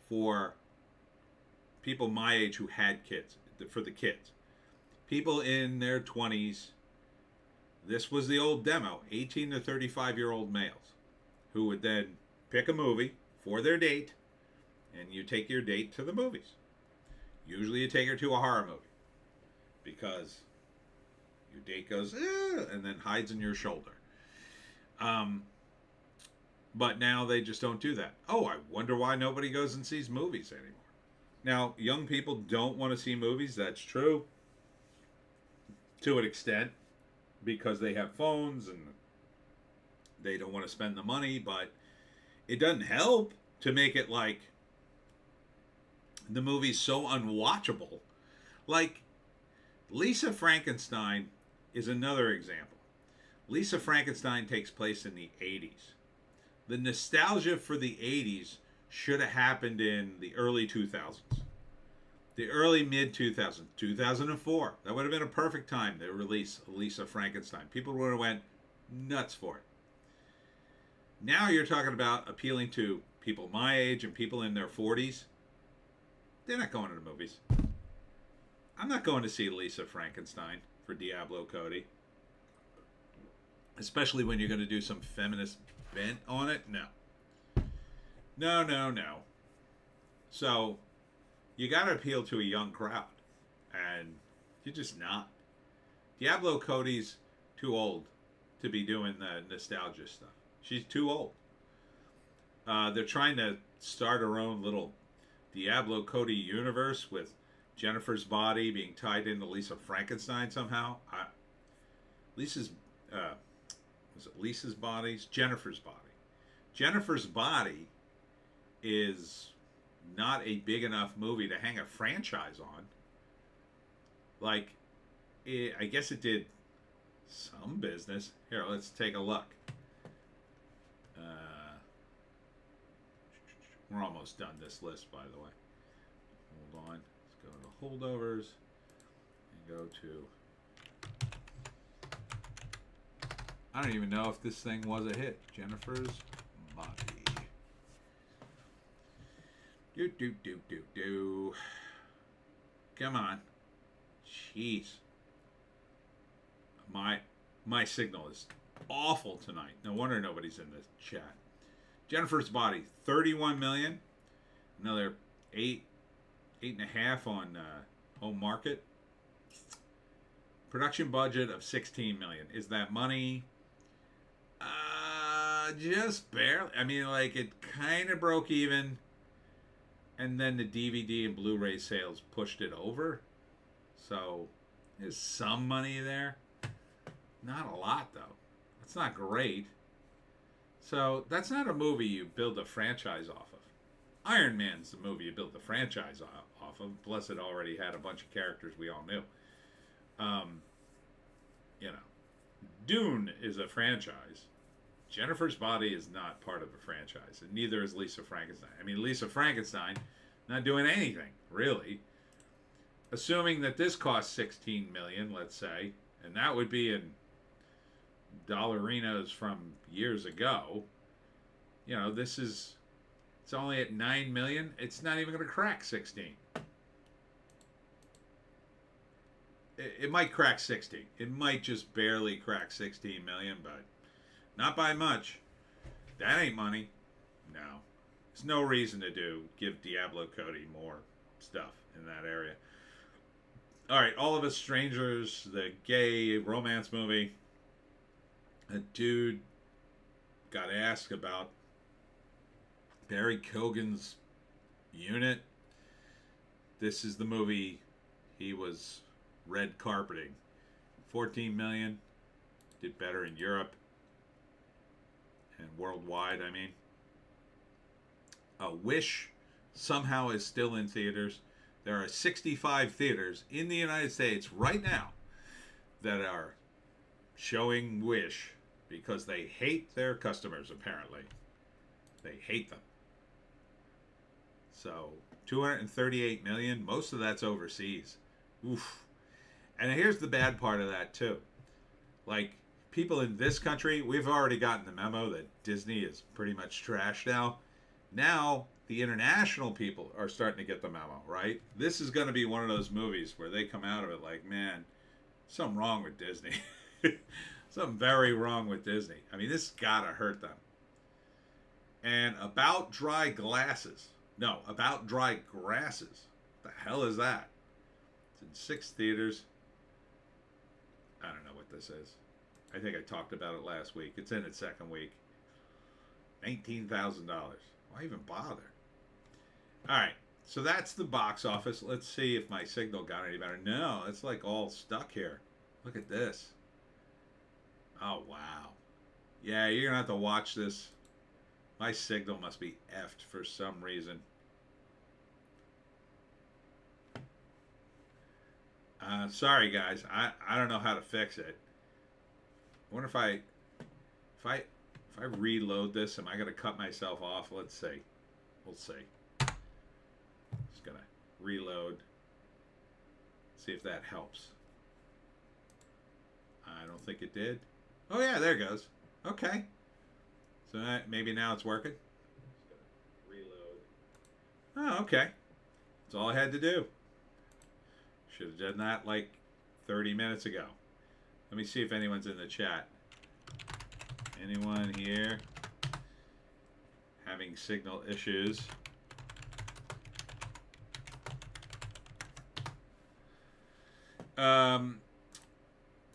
for people my age who had kids. For the kids, people in their 20s. This was the old demo. 18 to 35-year-old males who would then pick a movie for their date, and you take your date to the movies. Usually you take her to a horror movie because your date goes and then hides in your shoulder. But now they just don't do that. Oh, I wonder why nobody goes and sees movies anymore. Now, young people don't want to see movies. That's true. To an extent. Because they have phones and they don't want to spend the money. But it doesn't help to make it like the movie's so unwatchable. Like, Lisa Frankenstein is another example. Lisa Frankenstein takes place in the 80s. The nostalgia for the 80s should have happened in the early 2000s. The early mid-2000s. 2004. That would have been a perfect time to release Lisa Frankenstein. People would have went nuts for it. Now you're talking about appealing to people my age and people in their 40s. They're not going to the movies. I'm not going to see Lisa Frankenstein for Diablo Cody. Especially when you're going to do some feminist bent on it. No. No. So, you got to appeal to a young crowd. And you're just not. Diablo Cody's too old to be doing the nostalgia stuff. She's too old. They're trying to start her own little Diablo Cody universe with Jennifer's body being tied into Lisa Frankenstein somehow. Lisa's was it Lisa's body? Jennifer's body. Jennifer's body is not a big enough movie to hang a franchise on. Like, I guess it did some business. Here, let's take a look. We're almost done this list, by the way. Hold on. Let's go to holdovers and go to... I don't even know if this thing was a hit. Jennifer's body. Do. Come on. Jeez. My signal is awful tonight. No wonder nobody's in the chat. Jennifer's Body, 31 million. Another 8.5 on home market. Production budget of 16 million. Is that money? Just barely. I mean, like, it kind of broke even, and then the DVD and Blu-ray sales pushed it over. So there's some money there. Not a lot, though. It's not great. So that's not a movie you build a franchise off of. Iron Man's the movie you build the franchise off of. Plus, it already had a bunch of characters we all knew. Dune is a franchise. Jennifer's Body is not part of a franchise, and neither is Lisa Frankenstein. I mean, Lisa Frankenstein not doing anything, really. Assuming that this cost $16 million, let's say, and that would be in dollarinos from years ago. It's only at $9 million. It's not even going to crack 16. It might crack 60. It might just barely crack 16 million, but not by much. That ain't money. No. There's no reason to give Diablo Cody more stuff in that area. All right, All of Us Strangers, the gay romance movie. A dude got asked about Barry Keoghan's unit. This is the movie he was red carpeting. 14 million. Did better in Europe and worldwide, I mean. Wish somehow is still in theaters. There are 65 theaters in the United States right now that are showing Wish because they hate their customers, apparently. They hate them. So, 238 million, most of that's overseas. Oof. And here's the bad part of that, too. Like, people in this country, we've already gotten the memo that Disney is pretty much trash now. Now, the international people are starting to get the memo, right? This is going to be one of those movies where they come out of it like, man, something wrong with Disney. Something very wrong with Disney. I mean, this has got to hurt them. And About Dry Grasses. What the hell is that? It's in 6 theaters. I don't know what this is. I think I talked about it last week. It's in its second week. $19,000. Why even bother? All right. So that's the box office. Let's see if my signal got any better. No, it's like all stuck here. Look at this. Oh, wow. Yeah, you're going to have to watch this. My signal must be effed for some reason. Sorry, guys. I don't know how to fix it. I wonder if I reload this, am I going to cut myself off? Let's see. We'll see. Just going to reload. See if that helps. I don't think it did. Oh, yeah, there it goes. Okay. So maybe now it's working. Just going to reload. Oh, okay. That's all I had to do. Should have done that like 30 minutes ago. Let me see if anyone's in the chat. Anyone here having signal issues?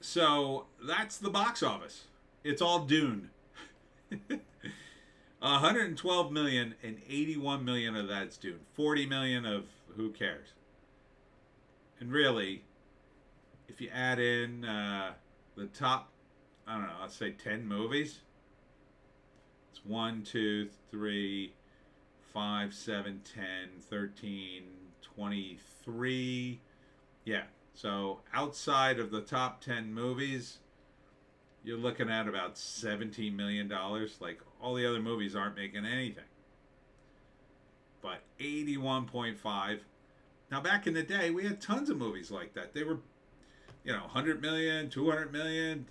So that's the box office. It's all Dune. 112 million and 81 million of that's Dune. 40 million of who cares. And really, if you add in the top, I don't know, let's say 10 movies. It's 1, 2, 3, 5, 7, 10, 13, 23. Yeah. So outside of the top 10 movies, you're looking at about $17 million. Like, all the other movies aren't making anything. But 81.5. Now, back in the day, we had tons of movies like that. They were, 100 million, 200 million,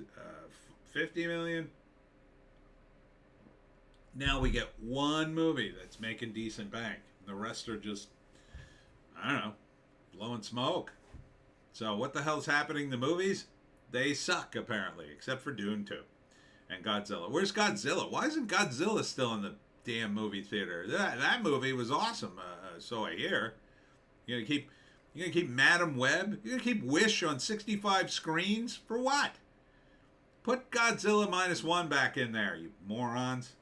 50 million. Now we get one movie that's making decent bank. The rest are just, I don't know, blowing smoke. So what the hell's happening to movies? They suck, apparently, except for Dune 2 and Godzilla. Where's Godzilla? Why isn't Godzilla still in the damn movie theater? That movie was awesome, so I hear. You're gonna keep Madam Web? You're gonna keep Wish on 65 screens? For what? Put Godzilla -1 back in there, you morons.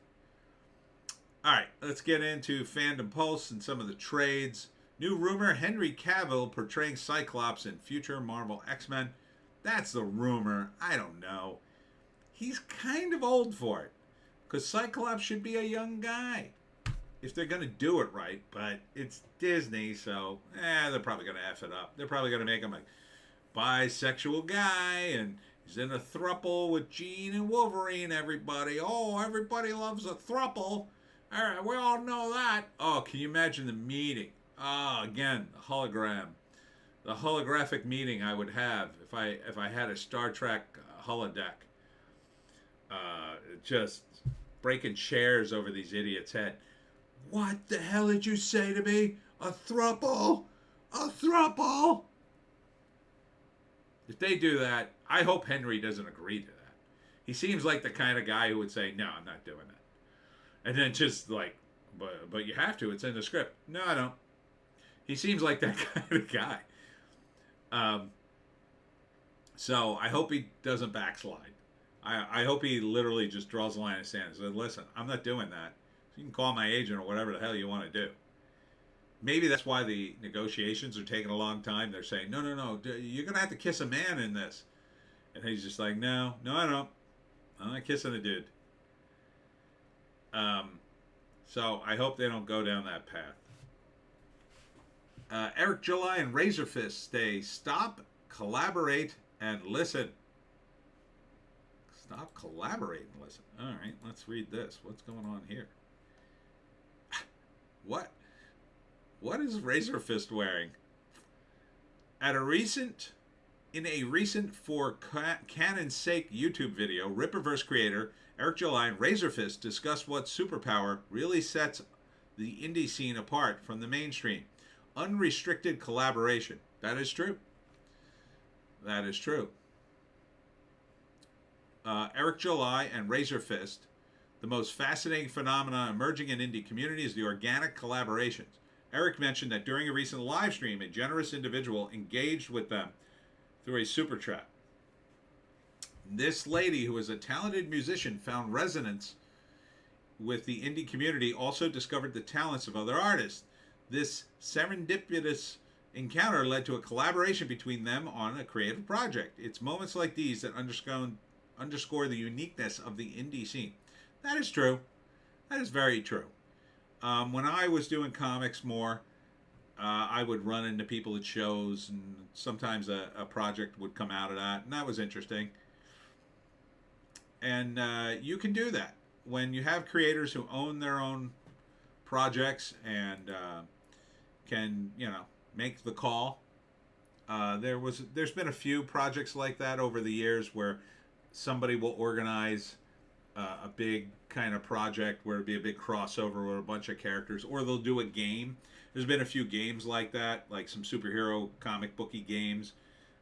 Alright, let's get into Fandom Pulse and some of the trades. New rumor, Henry Cavill portraying Cyclops in future Marvel X-Men. That's the rumor. I don't know. He's kind of old for it. Because Cyclops should be a young guy. If they're going to do it right. But it's Disney, so they're probably going to F it up. They're probably going to make him a bisexual guy. And he's in a throuple with Jean and Wolverine, everybody. Oh, everybody loves a throuple. All right, we all know that. Oh, can you imagine the meeting? Again, the hologram. The holographic meeting I would have if I had a Star Trek holodeck. Just breaking chairs over these idiots' head. What the hell did you say to me? A throuple? A throuple? If they do that, I hope Henry doesn't agree to that. He seems like the kind of guy who would say, no, I'm not doing that. And then just like, but you have to. It's in the script. No, I don't. He seems like that kind of guy. So I hope he doesn't backslide. I hope he literally just draws a line in the sand and says, listen, I'm not doing that. You can call my agent or whatever the hell you want to do. Maybe that's why the negotiations are taking a long time. They're saying, no, you're going to have to kiss a man in this. And he's just like, no, I don't. I'm not kissing a dude. So I hope they don't go down that path. Eric July and Razorfist say, stop, collaborate, and listen. Stop, collaborate, and listen. All right, let's read this. What's going on here? What is Razorfist wearing? In a recent For Canon's Sake YouTube video, Rippaverse creator Eric July and Razorfist discussed what superpower really sets the indie scene apart from the mainstream. Unrestricted collaboration. That is true. That is true. Eric July and Razorfist, the most fascinating phenomena emerging in indie community is the organic collaborations. Eric mentioned that during a recent live stream, a generous individual engaged with them through a super chat. This lady, who is a talented musician, found resonance with the indie community, also discovered the talents of other artists. This serendipitous encounter led to a collaboration between them on a creative project. It's moments like these that underscore the uniqueness of the indie scene. That is true. That is very true. When I was doing comics more, I would run into people at shows, and sometimes a project would come out of that, and that was interesting. And you can do that. When you have creators who own their own projects and can, make the call. There's been a few projects like that over the years where somebody will organize a big kind of project where it'd be a big crossover with a bunch of characters, or they'll do a game. There's been a few games like that, like some superhero comic booky games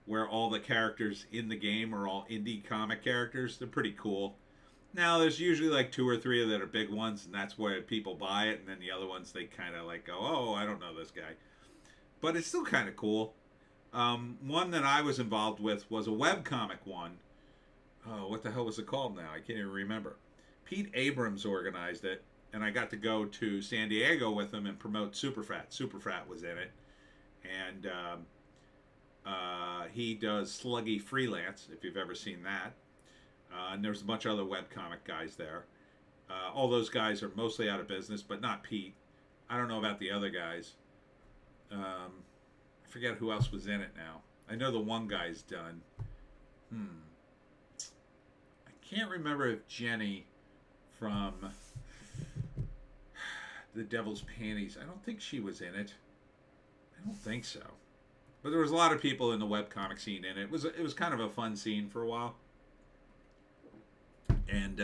where all the characters in the game are all indie comic characters. They're pretty cool. Now, there's usually like 2 or 3 that are big ones, and that's where people buy it, and then the other ones, they kind of like go, oh, I don't know this guy. But it's still kind of cool. One that I was involved with was a webcomic one, Oh, what the hell was it called now? I can't even remember. Pete Abrams organized it, and I got to go to San Diego with him and promote Superfrat. Superfrat was in it, and he does Sluggy Freelance, if you've ever seen that. And there's a bunch of other webcomic guys there. All those guys are mostly out of business, but not Pete. I don't know about the other guys. I forget who else was in it now. I know the one guy's done. I can't remember if Jenny from The Devil's Panties, I don't think she was in it. I don't think so. But there was a lot of people in the webcomic scene in it. It was kind of a fun scene for a while. And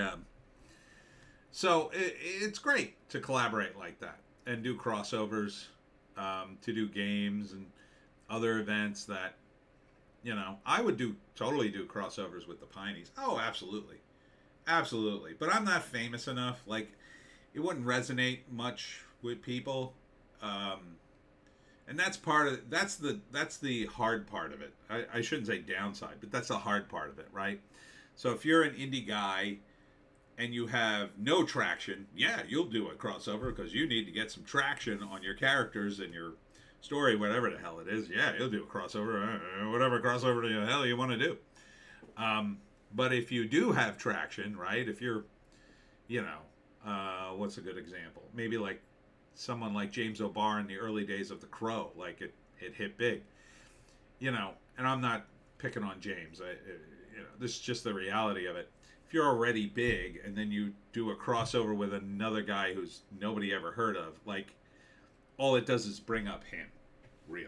so it's great to collaborate like that and do crossovers, to do games and other events that, I would totally do crossovers with the Pineys. Oh, absolutely. Absolutely. But I'm not famous enough. Like, it wouldn't resonate much with people. And that's that's the hard part of it. I shouldn't say downside, but that's the hard part of it, right? So if you're an indie guy and you have no traction, yeah, you'll do a crossover because you need to get some traction on your characters and your story, whatever the hell it is. Yeah, you'll do a crossover, whatever crossover the hell you want to do. But if you do have traction, right? If you're, what's a good example? Maybe like someone like James O'Barr in the early days of The Crow, like it hit big, and I'm not picking on James. This is just the reality of it. If you're already big and then you do a crossover with another guy who's nobody ever heard of, like, all it does is bring up him, really.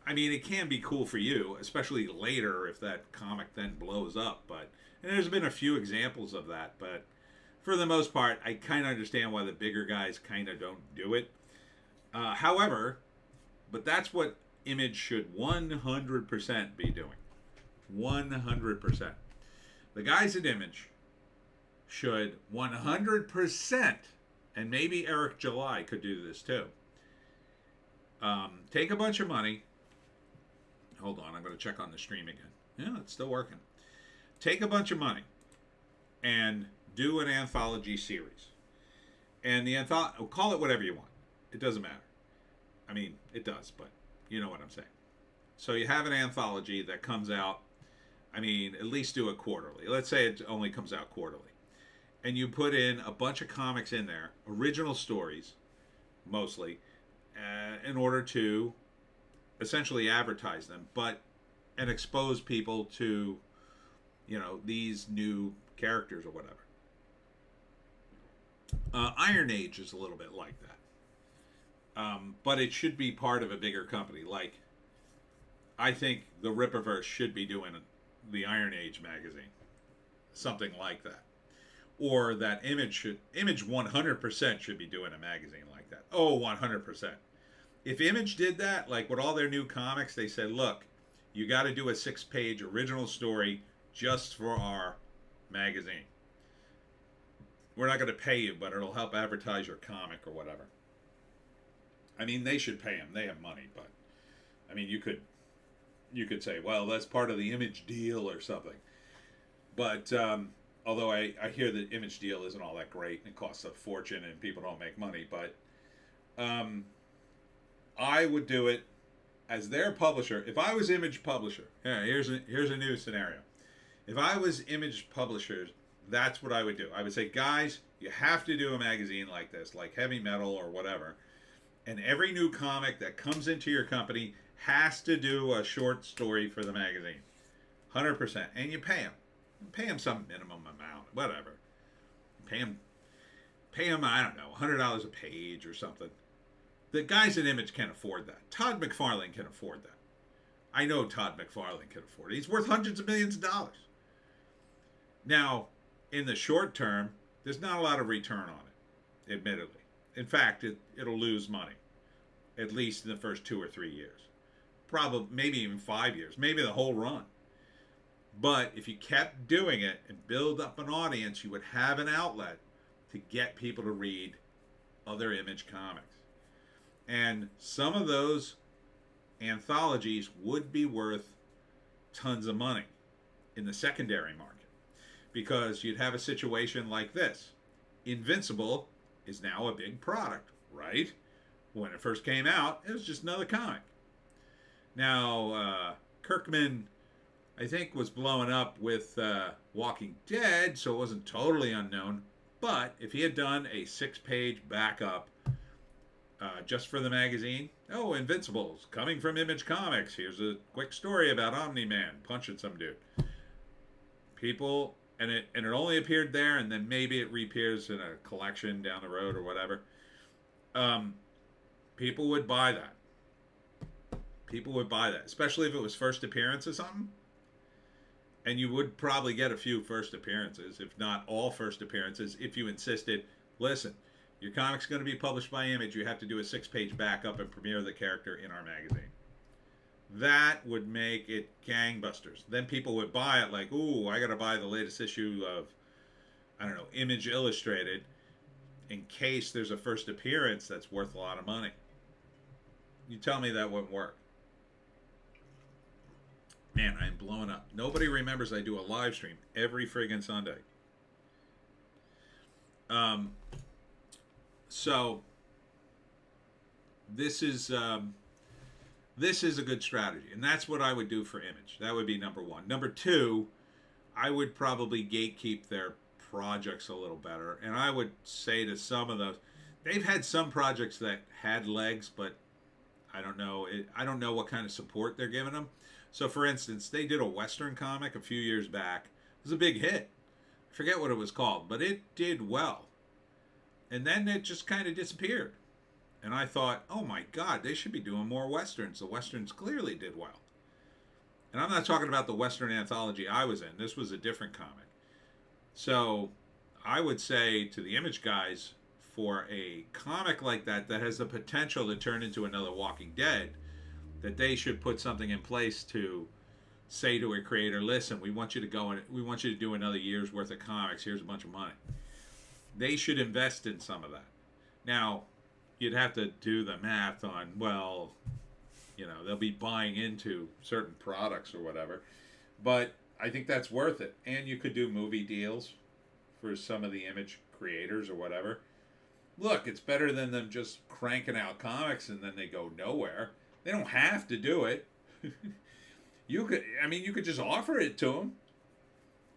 I mean, it can be cool for you, especially later if that comic then blows up. And there's been a few examples of that, but for the most part, I kind of understand why the bigger guys kind of don't do it. However, but that's what Image should 100% be doing. 100%. The guys at Image should 100%, and maybe Eric July could do this too, take a bunch of money. Hold on, I'm going to check on the stream again. Yeah, it's still working. Take a bunch of money and do an anthology series. And the call it whatever you want. It doesn't matter. I mean, it does, but you know what I'm saying. So you have an anthology that comes out, at least do it quarterly. Let's say it only comes out quarterly. And you put in a bunch of comics in there, original stories, mostly, in order to essentially advertise them, and expose people to, these new characters or whatever. Iron Age is a little bit like that. But it should be part of a bigger company. Like, I think the Rippaverse should be doing the Iron Age magazine. Something like that. Or that Image 100% should be doing a magazine like that. Oh, 100%. If Image did that, like with all their new comics, they said, look, you got to do a 6-page original story just for our magazine. We're not going to pay you, but it'll help advertise your comic or whatever. They should pay them. They have money, but you could say, well, that's part of the Image deal or something. But although I hear the Image deal isn't all that great and it costs a fortune and people don't make money, but I would do it as their publisher. If I was Image publisher, here's a new scenario. If I was Image publishers, that's what I would do. I would say, guys, you have to do a magazine like this, like Heavy Metal or whatever. And every new comic that comes into your company has to do a short story for the magazine. 100%. And you pay them. Pay them some minimum amount, whatever. Pay them, I don't know, $100 a page or something. The guys at Image can afford that. Todd McFarlane can afford that. I know Todd McFarlane can afford it. He's worth hundreds of millions of dollars. Now, in the short term, there's not a lot of return on it, admittedly. In fact, it'll lose money, at least in the first 2 or 3 years. Probably, maybe even 5 years, maybe the whole run. But if you kept doing it and build up an audience, you would have an outlet to get people to read other Image comics. And some of those anthologies would be worth tons of money in the secondary market. because you'd have a situation like this. Invincible is now a big product, right? When it first came out, it was just another comic. Now, Kirkman, I think, was blowing up with Walking Dead, so it wasn't totally unknown. But if he had done a 6-page backup just for the magazine, oh, Invincibles, coming from Image Comics. Here's a quick story about Omni-Man punching some dude. People, and it only appeared there, and then maybe it reappears in a collection down the road or whatever. People would buy that. People would buy that, especially if it was first appearance or something. And you would probably get a few first appearances, if not all first appearances, if you insisted, listen, your comic's going to be published by Image, you have to do a 6-page backup and premiere the character in our magazine. That would make it gangbusters. Then people would buy it like, ooh, I got to buy the latest issue of, I don't know, Image Illustrated in case there's a first appearance that's worth a lot of money. You tell me that wouldn't work. Man, I'm blowing up. Nobody remembers I do a live stream every friggin' Sunday. So this is a good strategy, and that's what I would do for Image. That would be number one. Number two, I would probably gatekeep their projects a little better, and I would say to some of those, they've had some projects that had legs, but I don't know. I don't know what kind of support they're giving them. So, for instance, they did a Western comic a few years back. It was a big hit. I forget what it was called, but it did well. And then it just kind of disappeared. And I thought, oh my God, they should be doing more Westerns. The Westerns clearly did well. And I'm not talking about the Western anthology I was in. This was a different comic. So I would say to the Image guys, for a comic like that that has the potential to turn into another Walking Dead, that they should put something in place to say to a creator, listen, we want you to go and we want you to do another year's worth of comics. Here's a bunch of money. They should invest in some of that. Now, you'd have to do the math on, well, you know, they'll be buying into certain products or whatever. But I think that's worth it. And you could do movie deals for some of the Image creators or whatever. Look, it's better than them just cranking out comics and then they go nowhere. They don't have to do it. You could just offer it to them.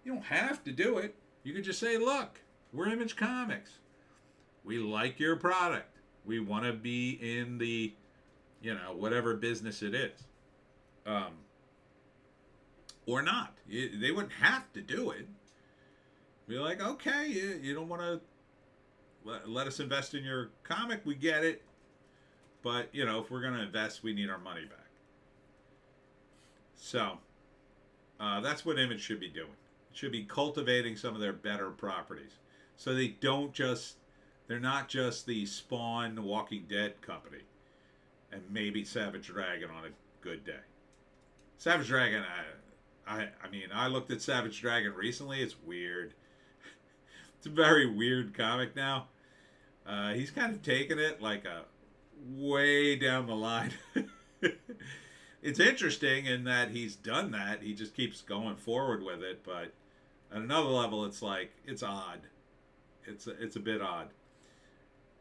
You don't have to do it. You could just say, look, we're Image Comics. We like your product. We want to be in the, whatever business it is. Or not. They wouldn't have to do it. Be like, okay, you don't want to let us invest in your comic. We get it. But, if we're going to invest, we need our money back. So, that's what Image should be doing. It should be cultivating some of their better properties. So they're not just the Spawn Walking Dead company. And maybe Savage Dragon on a good day. Savage Dragon, I looked at Savage Dragon recently. It's weird. It's a very weird comic now. He's kind of taken it like a way down the line. It's interesting in that he's done that. He just keeps going forward with it, but at another level, it's like, it's odd. It's a bit odd.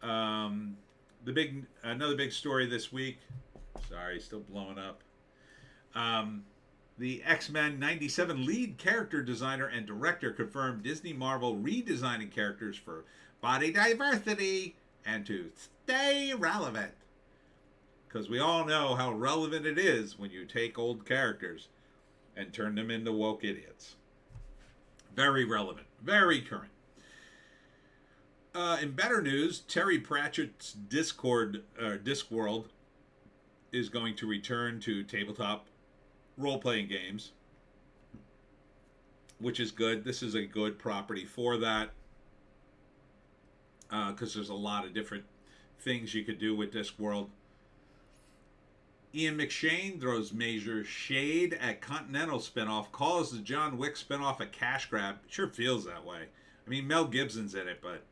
Another big story this week. Sorry, still blowing up. The X-Men 97 lead character designer and director confirmed Disney Marvel redesigning characters for body diversity and to stay relevant. Because we all know how relevant it is when you take old characters and turn them into woke idiots. Very relevant. Very current. In better news, Terry Pratchett's Discworld is going to return to tabletop role-playing games, which is good. This is a good property for that, because there's a lot of different things you could do with Discworld. Ian McShane throws major shade at Continental spinoff, calls the John Wick spinoff a cash grab. It sure feels that way. I mean, Mel Gibson's in it, but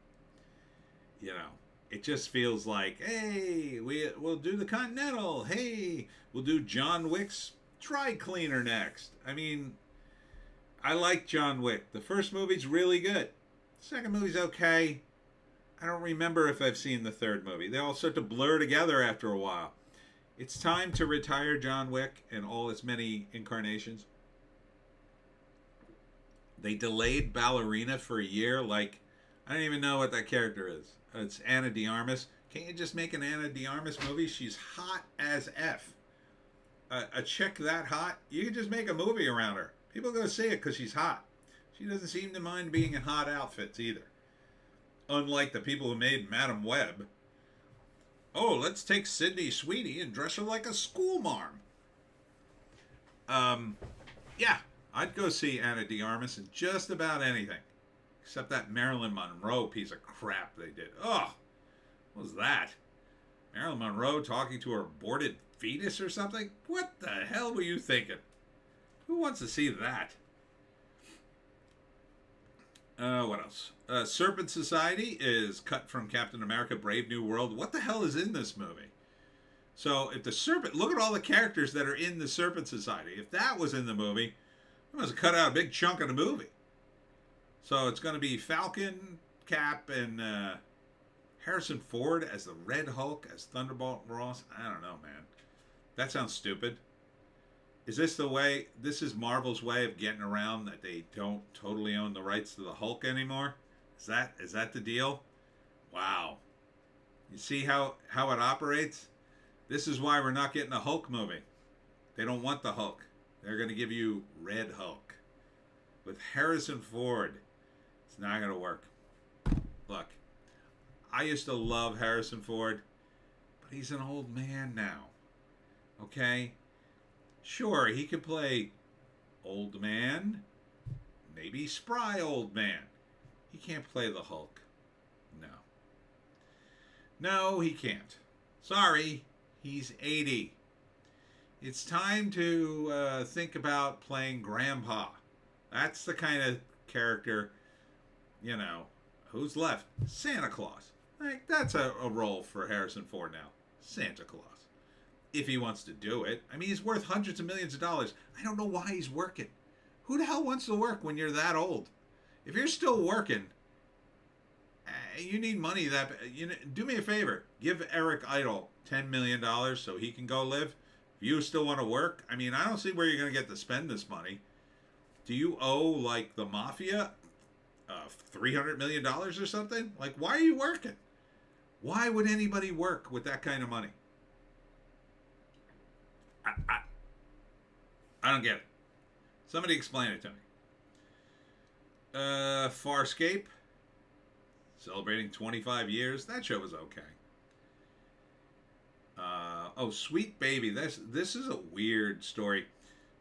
it just feels like, hey, we'll do the Continental. Hey, we'll do John Wick's dry cleaner next. I mean, I like John Wick. The first movie's really good. The second movie's okay. I don't remember if I've seen the third movie. They all start to blur together after a while. It's time to retire John Wick and all its many incarnations. They delayed Ballerina for a year. Like, I don't even know what that character is. It's Anna de Armas. Can't you just make an Anna de Armas movie? She's hot as F. A chick that hot, you can just make a movie around her. People go see it because she's hot. She doesn't seem to mind being in hot outfits either. Unlike the people who made Madam Web. Oh, let's take Sydney Sweeney and dress her like a schoolmarm. Yeah, I'd go see Anna de Armas in just about anything. Except that Marilyn Monroe piece of crap they did. Oh, what was that? Marilyn Monroe talking to her aborted fetus or something? What the hell were you thinking? Who wants to see that? What else? Serpent Society is cut from Captain America Brave New World. What the hell is in this movie? So if the Serpent... Look at all the characters that are in the Serpent Society. If that was in the movie, they must have cut out a big chunk of the movie. So it's going to be Falcon, Cap, and Harrison Ford as the Red Hulk, as Thunderbolt Ross. I don't know, man. That sounds stupid. Is this the way? This is Marvel's way of getting around that they don't totally own the rights to the Hulk anymore? Is that the deal? Wow. You see how it operates? This is why we're not getting a Hulk movie. They don't want the Hulk. They're going to give you Red Hulk with Harrison Ford. It's not going to work. Look, I used to love Harrison Ford, but he's an old man now. Okay? Sure, he could play old man, maybe spry old man. He can't play the Hulk. No. No, he can't. Sorry, he's 80. It's time to think about playing Grandpa. That's the kind of character, you know, who's left? Santa Claus. Like, that's a role for Harrison Ford now. Santa Claus. If he wants to do it. I mean, he's worth hundreds of millions of dollars. I don't know why he's working. Who the hell wants to work when you're that old? If you're still working, you need money. Do me a favor. Give Eric Idle $10 million so he can go live. If you still want to work, I mean, I don't see where you're going to get to spend this money. Do you owe, like, the mafia $300 million or something? Like, why are you working? Why would anybody work with that kind of money? I don't get it. Somebody explain it to me. Farscape, celebrating 25 years. That show was okay. Sweet Baby. This is a weird story.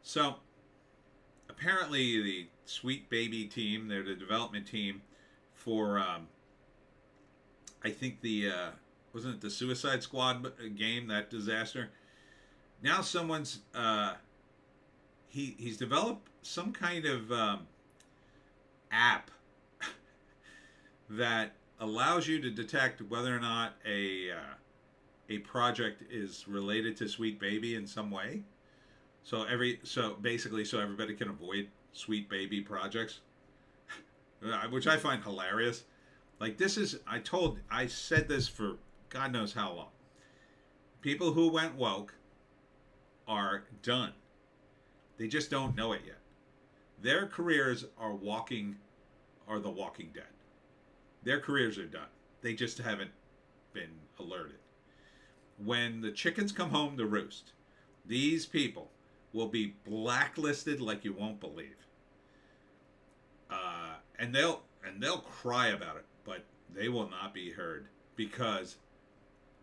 So, apparently the Sweet Baby team, they're the development team for, I think wasn't it the Suicide Squad game, that disaster? Now someone's, he's developed some kind of app that allows you to detect whether or not a project is related to Sweet Baby in some way. So basically everybody can avoid Sweet Baby projects, which I find hilarious. Like, I said this for God knows how long. People who went woke are done. They just don't know it yet. Their careers are the Walking Dead. Their careers are done. They just haven't been alerted. When the chickens come home to roost, these people will be blacklisted like you won't believe. And they'll cry about it, but they will not be heard, because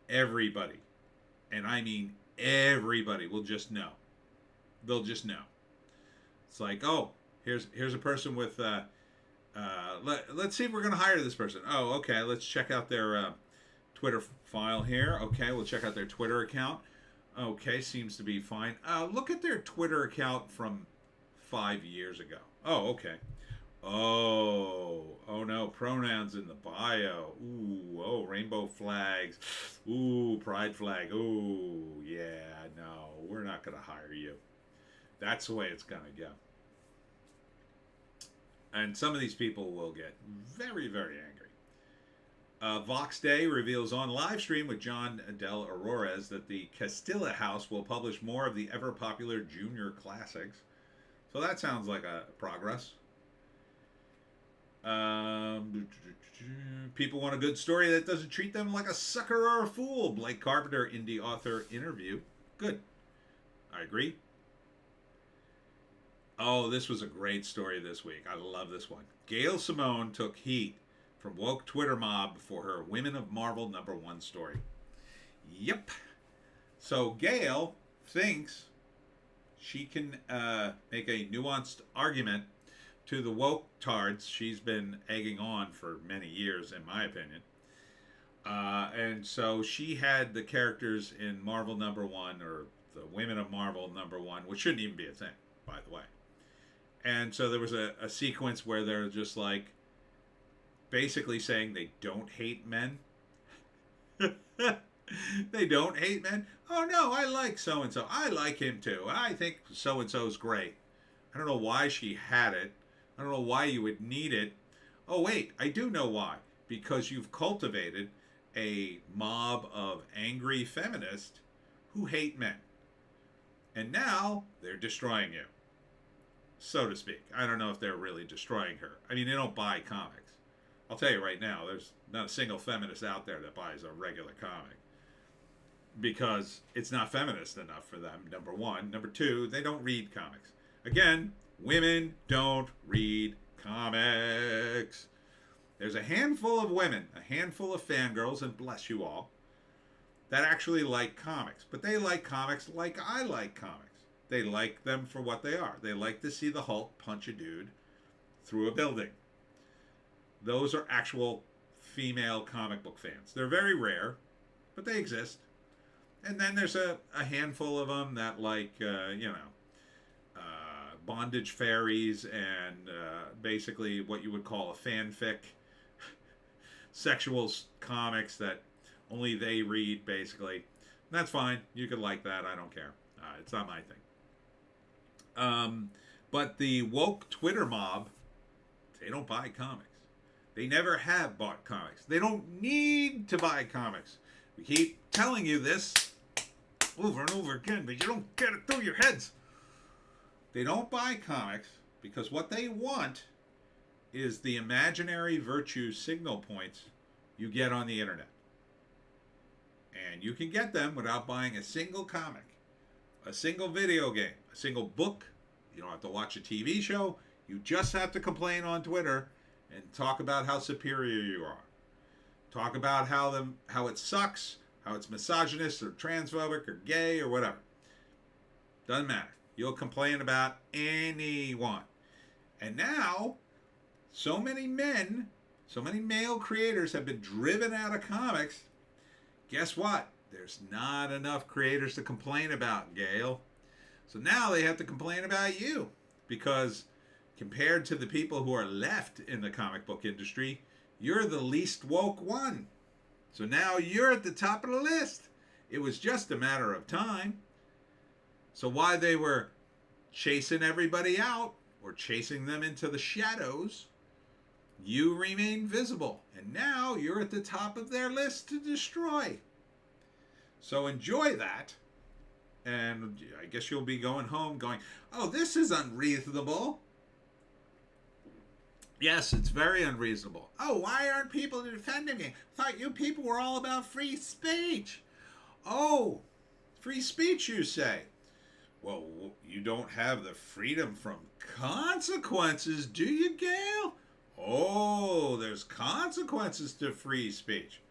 everybody, and I mean everybody, will just know. They'll just know. It's like, oh, here's a person with let's see if we're going to hire this person. Oh, okay, let's check out their Twitter file here. Okay, we'll check out their Twitter account. Okay, seems to be fine. Look at their Twitter account from 5 years ago. Oh, okay. Oh no, pronouns in the bio. Ooh, oh, rainbow flags. Ooh, pride flag. Ooh, yeah, no, we're not going to hire you. That's the way it's going to go. And some of these people will get very, very angry. Vox Day reveals on live stream with John Del Aurores that the Castilla House will publish more of the ever-popular junior classics. So that sounds like a progress. People want a good story that doesn't treat them like a sucker or a fool. Blake Carpenter, indie author interview. Good. I agree. Oh, this was a great story this week. I love this one. Gail Simone took heat from woke Twitter mob for her Women of Marvel #1 story. Yep. So Gail thinks she can make a nuanced argument to the woke tards she's been egging on for many years, in my opinion. And so she had the characters in Marvel #1, or the Women of Marvel #1, which shouldn't even be a thing, by the way. And so there was a sequence where they're just like basically saying they don't hate men. They don't hate men. Oh no, I like so and so. I like him too. I think so and so's great. I don't know why she had it. I don't know why you would need it. Oh wait, I do know why. Because you've cultivated a mob of angry feminists who hate men. And now they're destroying you, so to speak. I don't know if they're really destroying her. I mean, they don't buy comics. I'll tell you right now, there's not a single feminist out there that buys a regular comic. Because it's not feminist enough for them, #1. #2, they don't read comics. Again, women don't read comics. There's a handful of women, a handful of fangirls, and bless you all, that actually like comics. But they like comics like I like comics. They like them for what they are. They like to see the Hulk punch a dude through a building. Those are actual female comic book fans. They're very rare, but they exist. And then there's a handful of them that like, bondage fairies and basically what you would call a fanfic sexual comics that only they read, basically. And that's fine. You could like that. I don't care. It's not my thing. But the woke Twitter mob, they don't buy comics. They never have bought comics. They don't need to buy comics. We keep telling you this over and over again, but you don't get it through your heads. They don't buy comics because what they want is the imaginary virtue signal points you get on the internet. And you can get them without buying a single comic, a single video game, a single book. You don't have to watch a TV show. You just have to complain on Twitter and talk about how superior you are. Talk about how it sucks, how it's misogynist or transphobic or gay or whatever. Doesn't matter. You'll complain about anyone. And now, so many men, so many male creators have been driven out of comics. Guess what? There's not enough creators to complain about, Gail. So now they have to complain about you. Because compared to the people who are left in the comic book industry, you're the least woke one. So now you're at the top of the list. It was just a matter of time. So while they were chasing everybody out or chasing them into the shadows, you remain visible. And now you're at the top of their list to destroy. So enjoy that. And I guess you'll be going home going, oh, this is unreasonable. Yes, it's very unreasonable. Oh, why aren't people defending me? I thought you people were all about free speech. Oh, free speech, you say? Well, you don't have the freedom from consequences, do you, Gail? Oh, there's consequences to free speech.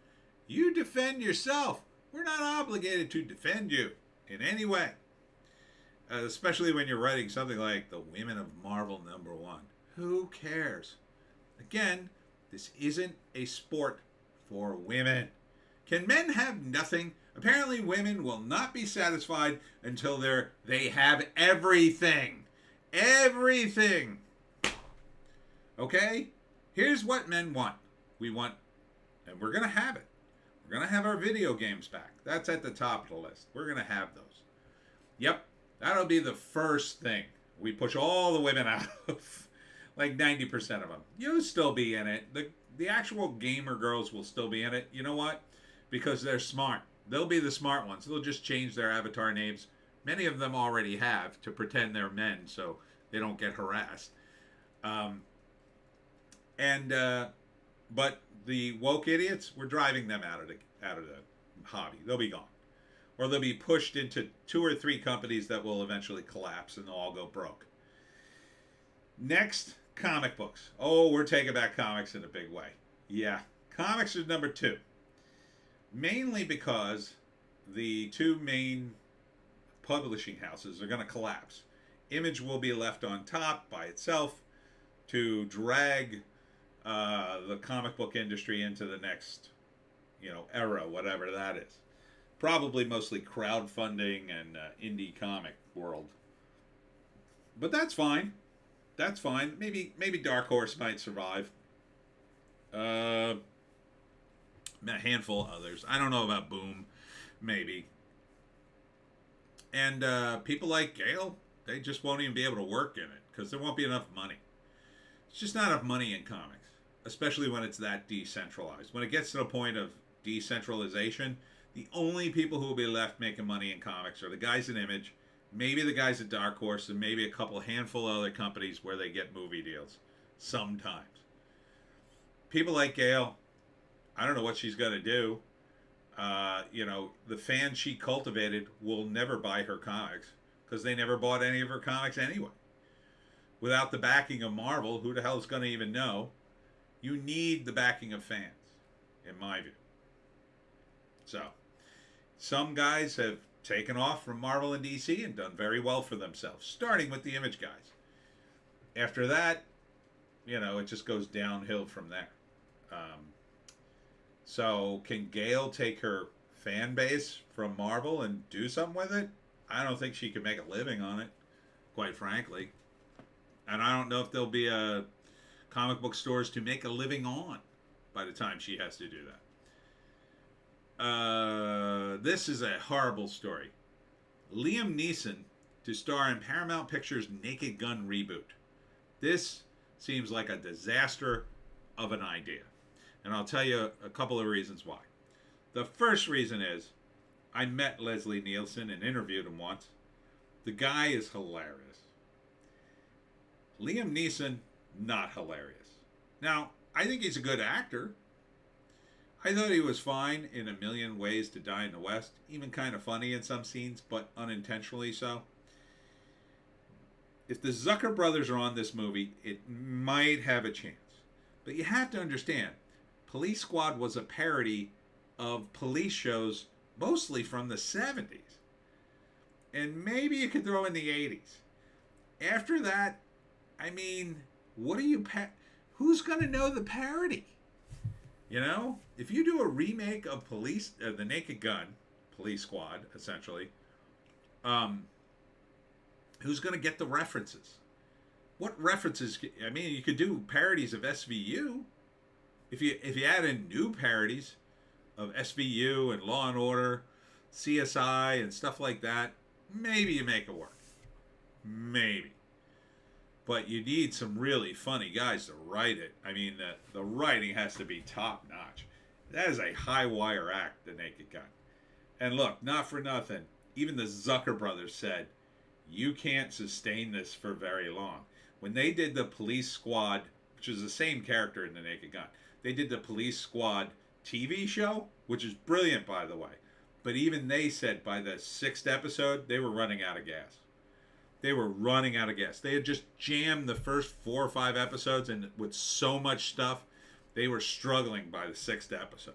You defend yourself. We're not obligated to defend you in any way. Especially when you're writing something like The Women of Marvel #1. Who cares? Again, this isn't a sport for women. Can men have nothing? Apparently women will not be satisfied until they have everything. Everything. Okay? Here's what men want. We want, and we're going to have it. We're going to have our video games back. That's at the top of the list. We're going to have those. Yep. That'll be the first thing we push all the women out of. like 90% of them. You'll still be in it. The actual gamer girls will still be in it. You know what? Because they're smart. They'll be the smart ones. They'll just change their avatar names. Many of them already have to pretend they're men so they don't get harassed. But the woke idiots, we're driving them out of the hobby. They'll be gone, or they'll be pushed into 2 or 3 companies that will eventually collapse and they'll all go broke. Next, comic books. Oh, we're taking back comics in a big way. Yeah, comics is number 2, mainly because the 2 main publishing houses are going to collapse. Image will be left on top by itself to drag the comic book industry into the next, era, whatever that is. Probably mostly crowdfunding and indie comic world. But that's fine. That's fine. Maybe Dark Horse might survive. A handful of others. I don't know about Boom. Maybe. And people like Gale, they just won't even be able to work in it because there won't be enough money. It's just not enough money in comics, especially when it's that decentralized. When it gets to the point of decentralization, the only people who will be left making money in comics are the guys in Image, maybe the guys at Dark Horse, and maybe a handful of other companies where they get movie deals sometimes. People like Gale, I don't know what she's going to do. The fans she cultivated will never buy her comics because they never bought any of her comics anyway. Without the backing of Marvel, who the hell is going to even know? You need the backing of fans, in my view. So, some guys have taken off from Marvel and DC and done very well for themselves, starting with the Image guys. After that, it just goes downhill from there. So, can Gale take her fan base from Marvel and do something with it? I don't think she can make a living on it, quite frankly. And I don't know if there'll be comic book stores to make a living on by the time she has to do that. This is a horrible story. Liam Neeson to star in Paramount Pictures' Naked Gun reboot. This seems like a disaster of an idea. And I'll tell you a couple of reasons why. The first reason is I met Leslie Nielsen and interviewed him once. The guy is hilarious. Liam Neeson, not hilarious. Now, I think he's a good actor. I thought he was fine in A Million Ways to Die in the West. Even kind of funny in some scenes, but unintentionally so. If the Zucker brothers are on this movie, it might have a chance. But you have to understand, Police Squad was a parody of police shows mostly from the 70s. And maybe you could throw in the 80s. After that, what do you... who's going to know the parody? If you do a remake of The Naked Gun, Police Squad, essentially, who's going to get the references? What references? You could do parodies of SVU. If you add in new parodies of SVU and Law and Order, CSI, and stuff like that, maybe you make it work. Maybe. But you need some really funny guys to write it. The writing has to be top notch. That is a high wire act, The Naked Gun. And look, not for nothing, even the Zucker brothers said, you can't sustain this for very long. When they did the Police Squad, which is the same character in The Naked Gun, they did the Police Squad TV show, which is brilliant, by the way. But even they said by the 6th episode, they were running out of gas. They were running out of gas. They had just jammed the first 4 or 5 episodes, and with so much stuff, they were struggling by the 6th episode.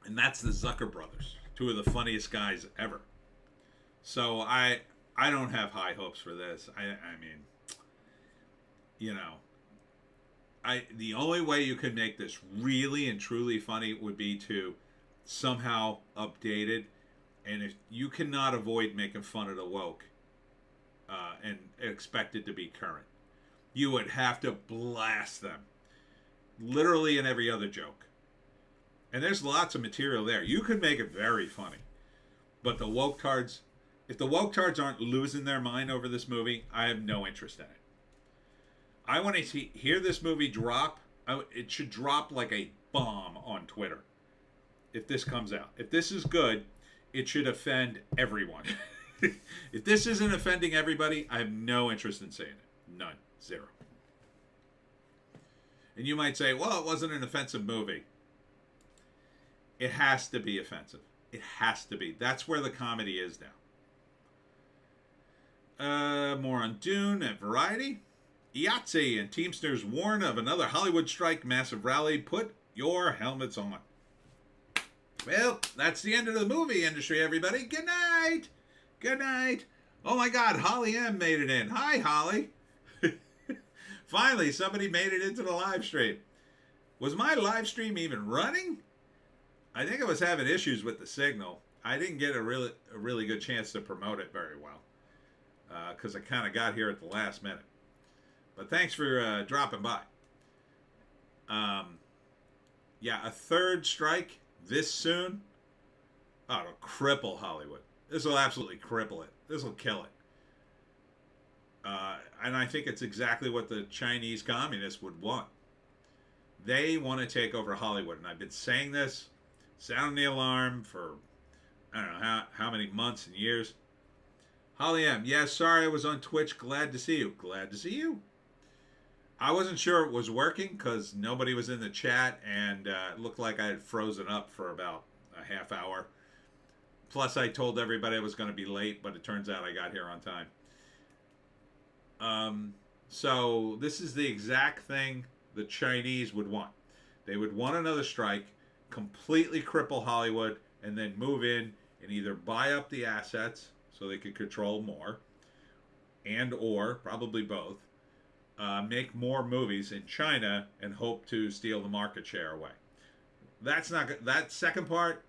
And that's the Zucker brothers, 2 of the funniest guys ever. So I don't have high hopes for this. The only way you could make this really and truly funny would be to somehow update it. And if you cannot avoid making fun of the woke and expect it to be current, you would have to blast them. Literally in every other joke. And there's lots of material there. You could make it very funny. But the woke tards, If the woke tards aren't losing their mind over this movie, I have no interest in it. I want to hear this movie drop. It should drop like a bomb on Twitter if this comes out. If this is good, it should offend everyone. If this isn't offending everybody, I have no interest in seeing it. None. Zero. And you might say, well, it wasn't an offensive movie. It has to be offensive. It has to be. That's where the comedy is now. More on Dune at Variety. Odysee and Teamsters warn of another Hollywood strike, massive rally. Put your helmets on. Well, that's the end of the movie industry, everybody. Good night. Good night. Oh my God, Holly M made it in. Hi, Holly. Finally, somebody made it into the live stream. Was my live stream even running? I think I was having issues with the signal. I didn't get a really good chance to promote it very well because I kind of got here at the last minute. But thanks for dropping by. Yeah, a third strike this soon. Oh, it'll cripple Hollywood. This will absolutely cripple it. This will kill it. And I think it's exactly what the Chinese communists would want. They want to take over Hollywood. And I've been saying this, sounding the alarm for, I don't know how many months and years. Holly M, yes, sorry I was on Twitch. Glad to see you. Glad to see you. I wasn't sure it was working because nobody was in the chat, and it looked like I had frozen up for about a half hour. Plus, I told everybody I was going to be late, but it turns out I got here on time. So this is the exact thing the Chinese would want. They would want another strike, completely cripple Hollywood, and then move in and either buy up the assets so they could control more, and or probably both, make more movies in China and hope to steal the market share away. That's not that second part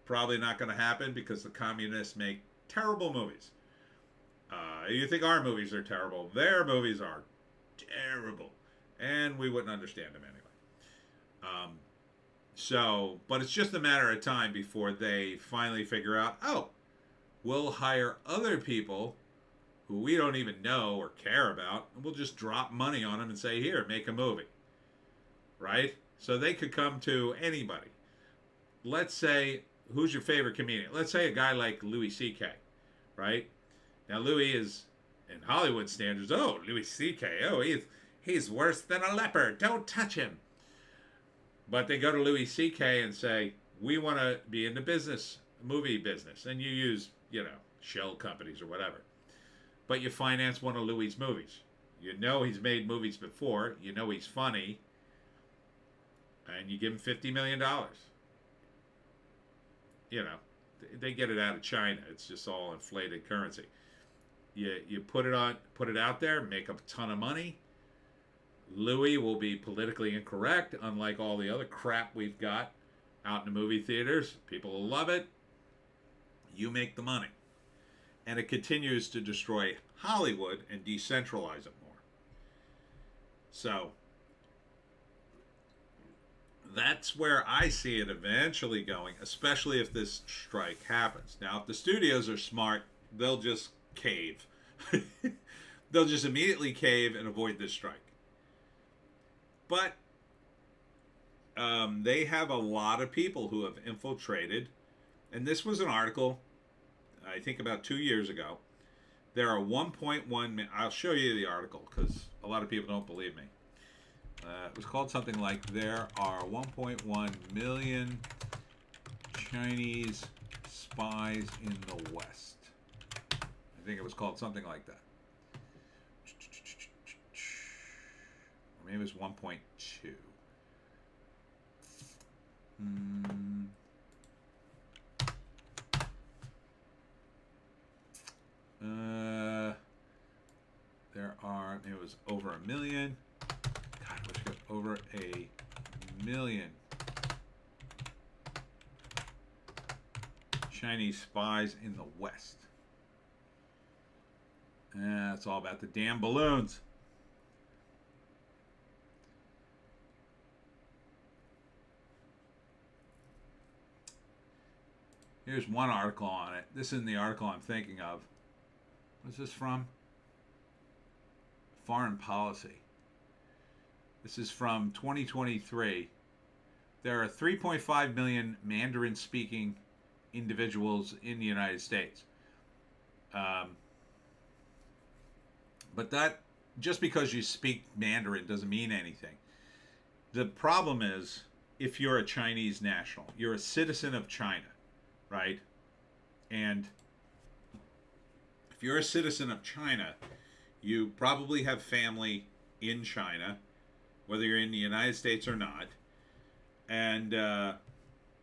probably not going to happen because the communists make terrible movies. You think our movies are terrible? Their movies are terrible, and we wouldn't understand them anyway. But it's just a matter of time before they finally figure out, oh, we'll hire other people who we don't even know or care about, and we'll just drop money on them and say, here, make a movie. Right? So they could come to anybody. Let's say, who's your favorite comedian? Let's say a guy like Louis C.K., right? Now, Louis is, in Hollywood standards, oh, Louis C.K., oh, he's worse than a leopard. Don't touch him. But they go to Louis C.K. and say, we want to be in the business, movie business. And you use, shell companies or whatever. But you finance one of Louis' movies. You know he's made movies before. You know he's funny. And you give him $50 million. They get it out of China. It's just all inflated currency. You put it out there, make a ton of money. Louis will be politically incorrect, unlike all the other crap we've got out in the movie theaters. People will love it. You make the money. And it continues to destroy Hollywood and decentralize it more. So that's where I see it eventually going, especially if this strike happens. Now, if the studios are smart, they'll just cave. They'll just immediately cave and avoid this strike. But they have a lot of people who have infiltrated. And this was an article, I think about 2 years ago. There are 1.1, I'll show you the article because a lot of people don't believe me. It was called something like, there are 1.1 million Chinese spies in the West. I think it was called something like that. Or maybe it was 1.2. There are, maybe it was over a million. God, I wish I got over a million Chinese spies in the West. It's all about the damn balloons. Here's one article on it. This isn't the article I'm thinking of. What's this from? Foreign Policy. This is from 2023. There are 3.5 million Mandarin speaking individuals in the United States. But that, just because you speak Mandarin doesn't mean anything. The problem is, if you're a Chinese national, you're a citizen of China, right? And if you're a citizen of China, you probably have family in China, whether you're in the United States or not. And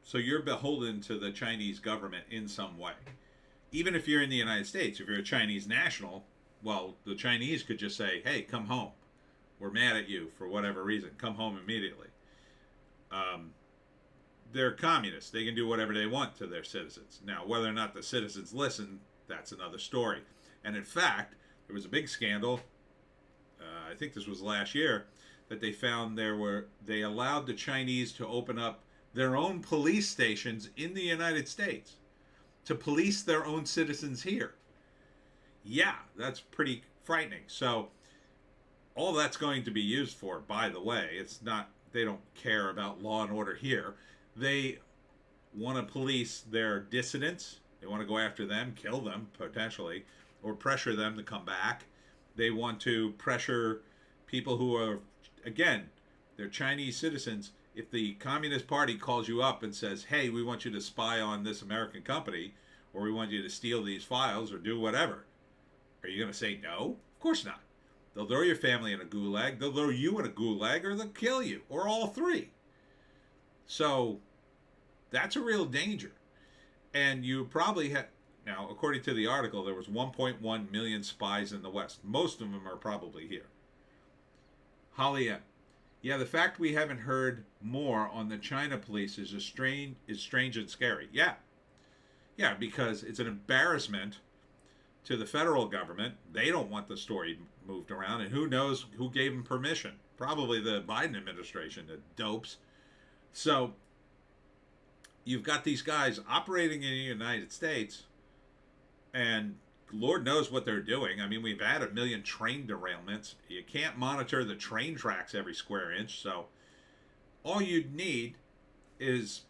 so you're beholden to the Chinese government in some way. Even if you're in the United States, if you're a Chinese national, well, the Chinese could just say, hey, come home. We're mad at you for whatever reason. Come home immediately. They're communists. They can do whatever they want to their citizens. Now, whether or not the citizens listen, that's another story. And in fact, there was a big scandal, I think this was last year, that they found they allowed the Chinese to open up their own police stations in the United States to police their own citizens here. Yeah, that's pretty frightening. So all that's going to be used for, by the way, it's not, they don't care about law and order here. They want to police their dissidents. They want to go after them, kill them potentially, or pressure them to come back. They want to pressure people who are, again, they're Chinese citizens. If the Communist Party calls you up and says, hey, we want you to spy on this American company, or we want you to steal these files or do whatever, are you going to say no? Of course not. They'll throw your family in a gulag, they'll throw you in a gulag, or they'll kill you, or all three. So that's a real danger. And you probably had, now, according to the article, there was 1.1 million spies in the West. Most of them are probably here. Holly M. Yeah, the fact we haven't heard more on the China police is strange and scary. Yeah. Yeah, because it's an embarrassment to the federal government. They don't want the story moved around, and who knows who gave them permission. Probably the Biden administration, the dopes. So you've got these guys operating in the United States, and Lord knows what they're doing. I mean, we've had 1 million train derailments. You can't monitor the train tracks every square inch. So all you'd need is,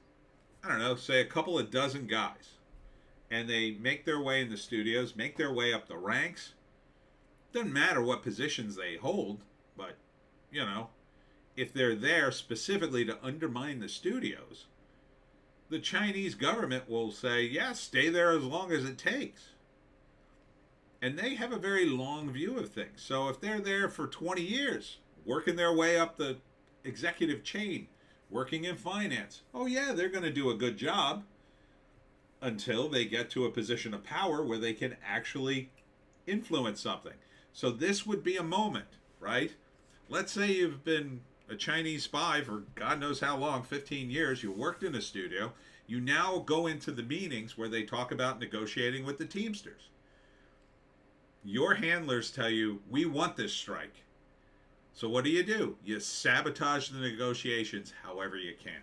I don't know, say a couple of dozen guys. And they make their way in the studios, make their way up the ranks. Doesn't matter what positions they hold, but, you know, if they're there specifically to undermine the studios, the Chinese government will say, yeah, stay there as long as it takes. And they have a very long view of things. So if they're there for 20 years, working their way up the executive chain, working in finance, oh yeah, they're going to do a good job until they get to a position of power where they can actually influence something. So this would be a moment, right? Let's say you've been a Chinese spy for God knows how long, 15 years, you worked in a studio, you now go into the meetings where they talk about negotiating with the Teamsters. Your handlers tell you, we want this strike. So what do? You sabotage the negotiations however you can.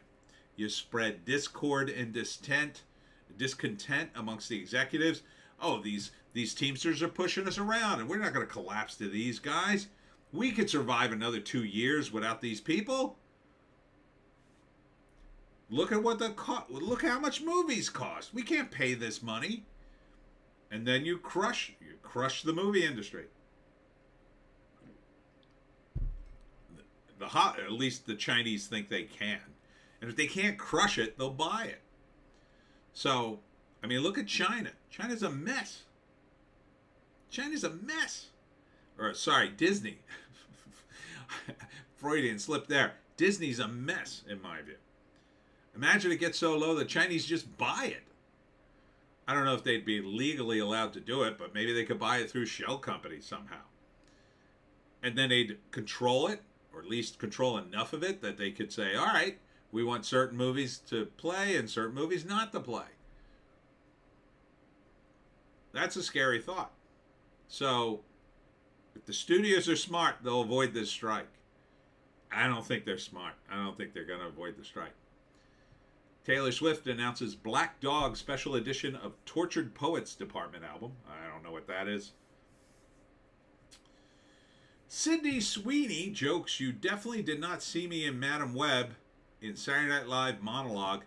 You spread discord and discontent amongst the executives. Oh, these Teamsters are pushing us around, and we're not going to collapse to these guys. We could survive another 2 years without these people. Look at look how much movies cost. We can't pay this money. And then you crush the movie industry. At least the Chinese think they can. And if they can't crush it, they'll buy it. So, I mean, look at China. China's a mess. China's a mess. Or, sorry, Disney. Freudian slip there. Disney's a mess, in my view. Imagine it gets so low the Chinese just buy it. I don't know if they'd be legally allowed to do it, but maybe they could buy it through shell companies somehow. And then they'd control it, or at least control enough of it that they could say, all right, we want certain movies to play and certain movies not to play. That's a scary thought. So, if the studios are smart, they'll avoid this strike. I don't think they're smart. I don't think they're going to avoid the strike. Taylor Swift announces Black Dog special edition of Tortured Poets Department album. I don't know what that is. Sydney Sweeney jokes you definitely did not see me in Madam Web in Saturday Night Live monologue,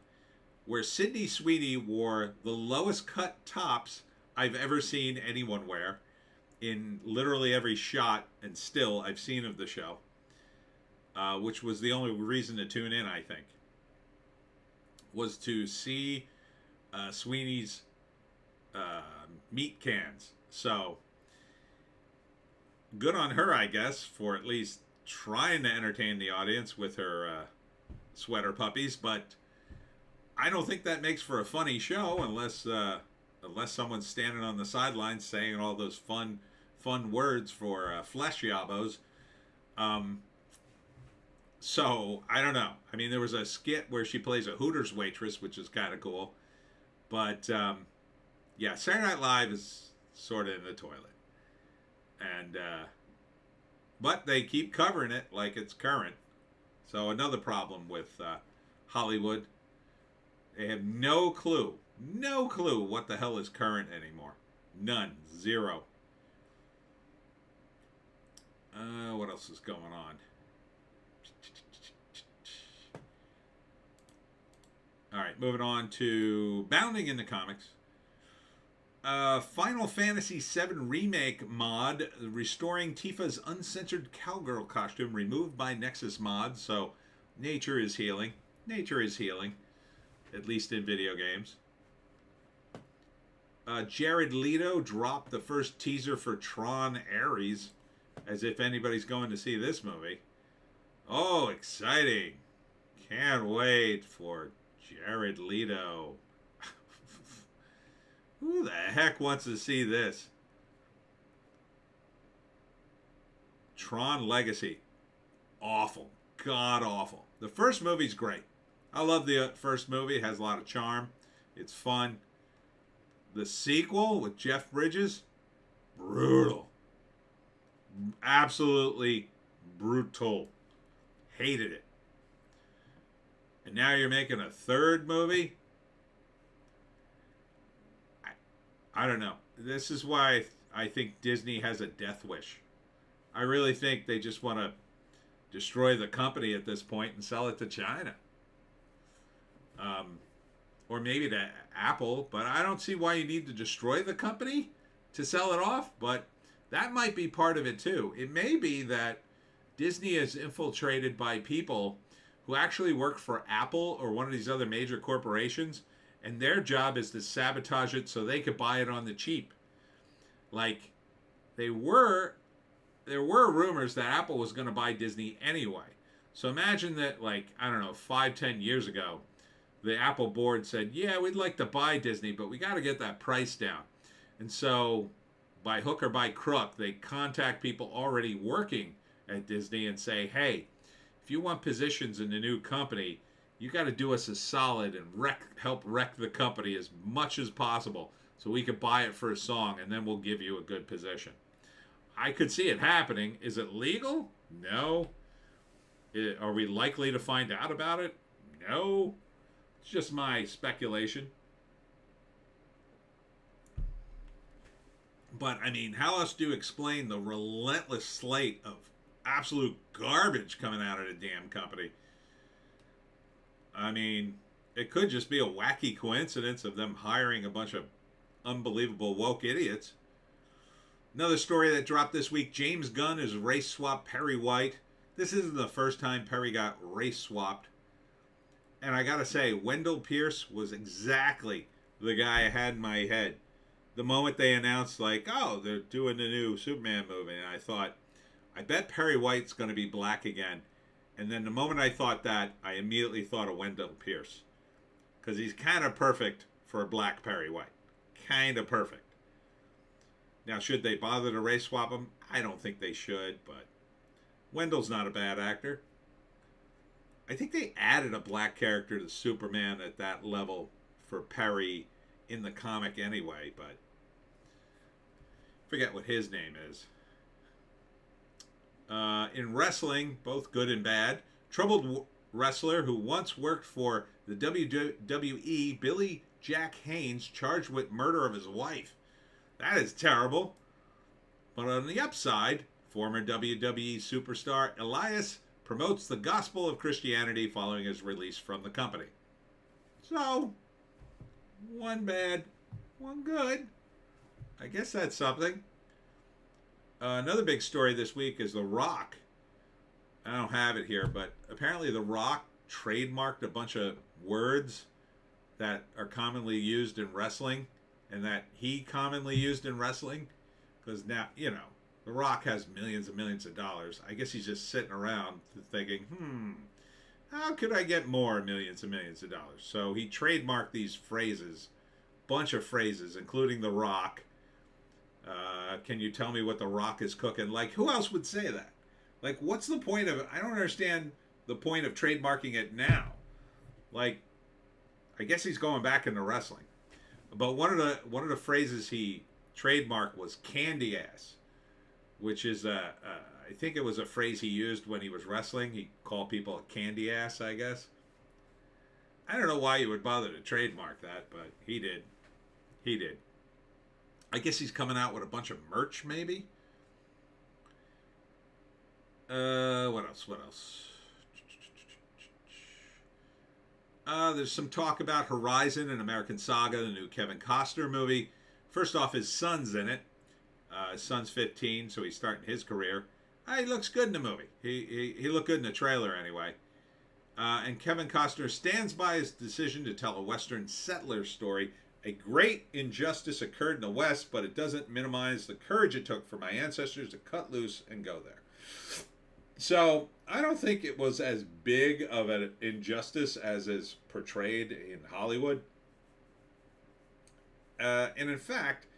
where Sydney Sweeney wore the lowest cut tops I've ever seen anyone wear in literally every shot and still I've seen of the show, which was the only reason to tune in, I think, was to see Sweeney's meat cans. So good on her, I guess, for at least trying to entertain the audience with her sweater puppies. But I don't think that makes for a funny show unless someone's standing on the sidelines saying all those fun words for flesh yabos. So I don't know. I mean, there was a skit where she plays a Hooters waitress, which is kind of cool. But yeah, Saturday Night Live is sort of in the toilet. And but they keep covering it like it's current. So another problem with Hollywood. They have no clue what the hell is current anymore. None. Zero. What else is going on? All right, moving on to Bounding in the Comics. Final Fantasy VII Remake mod restoring Tifa's uncensored cowgirl costume removed by Nexus mod. So nature is healing. Nature is healing, at least in video games. Jared Leto dropped the first teaser for Tron Ares, as if anybody's going to see this movie. Oh, exciting. Can't wait for Jared Leto. Who the heck wants to see this? Tron Legacy. Awful. God awful. The first movie's great. I love the first movie. It has a lot of charm. It's fun. The sequel with Jeff Bridges, brutal. Absolutely brutal. Hated it. And now you're making a third movie? I don't know. This is why I think Disney has a death wish. I really think they just want to destroy the company at this point and sell it to China. Or maybe to Apple, but I don't see why you need to destroy the company to sell it off, but that might be part of it too. It may be that Disney is infiltrated by people who actually work for Apple or one of these other major corporations, and their job is to sabotage it so they could buy it on the cheap. Like, there were rumors that Apple was going to buy Disney anyway. So imagine that, like, I don't know, 5-10 years ago, the Apple board said, yeah, we'd like to buy Disney, but we got to get that price down. And so, by hook or by crook, they contact people already working at Disney and say, hey, if you want positions in the new company, you got to do us a solid and help wreck the company as much as possible so we could buy it for a song, and then we'll give you a good position. I could see it happening. Is it legal? No. Are we likely to find out about it? No. It's just my speculation. But, I mean, how else do you explain the relentless slate of absolute garbage coming out of the damn company? I mean, it could just be a wacky coincidence of them hiring a bunch of unbelievable woke idiots. Another story that dropped this week, James Gunn is race swapped Perry White. This isn't the first time Perry got race swapped. And I gotta say, Wendell Pierce was exactly the guy I had in my head. The moment they announced, like, oh, they're doing the new Superman movie, and I thought, I bet Perry White's going to be black again. And then the moment I thought that, I immediately thought of Wendell Pierce. Because he's kind of perfect for a black Perry White. Kind of perfect. Now, should they bother to race swap him? I don't think they should, but Wendell's not a bad actor. I think they added a black character to Superman at that level for Perry in the comic anyway, but forget what his name is. In wrestling, both good and bad, troubled wrestler who once worked for The WWE Billy Jack Haynes charged with murder of his wife. That is terrible. But on the upside, former WWE superstar Elias promotes the gospel of Christianity following his release from the company. So, one bad, one good. I guess that's something. Another big story this week is The Rock. I don't have it here, but apparently The Rock trademarked a bunch of words that are commonly used in wrestling and that he commonly used in wrestling. Because now, The Rock has millions and millions of dollars. I guess he's just sitting around thinking, how could I get more millions and millions of dollars? So he trademarked these phrases, bunch of phrases, including The Rock. Can you tell me what The Rock is cooking? Like, who else would say that? Like, what's the point of it? I don't understand the point of trademarking it now. Like, I guess he's going back into wrestling. But one of the phrases he trademarked was candy ass, which is I think it was a phrase he used when he was wrestling. He called people a candy ass, I guess. I don't know why you would bother to trademark that, but he did. He did. I guess he's coming out with a bunch of merch, maybe. What else? There's some talk about Horizon and American Saga, the new Kevin Costner movie. First off, his son's in it. His son's 15, so he's starting his career. He looks good in the movie. He looked good in the trailer anyway. And Kevin Costner stands by his decision to tell a Western settler story. A great injustice occurred in the West, but it doesn't minimize the courage it took for my ancestors to cut loose and go there. So I don't think it was as big of an injustice as is portrayed in Hollywood. And in fact,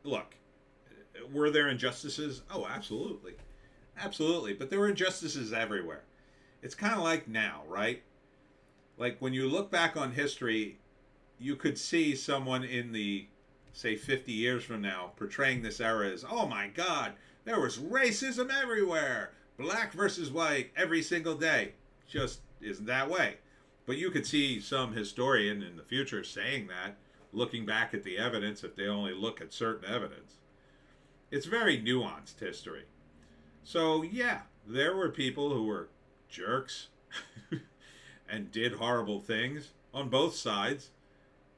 look, were there injustices? Oh, absolutely. Absolutely. But there were injustices everywhere. It's kind of like now, right? Like when you look back on history, you could see someone in the, say, 50 years from now portraying this era as, oh my God, there was racism everywhere. Black versus white every single day. Just isn't that way. But you could see some historian in the future saying that, looking back at the evidence if they only look at certain evidence. It's very nuanced history. So, yeah, there were people who were jerks and did horrible things on both sides.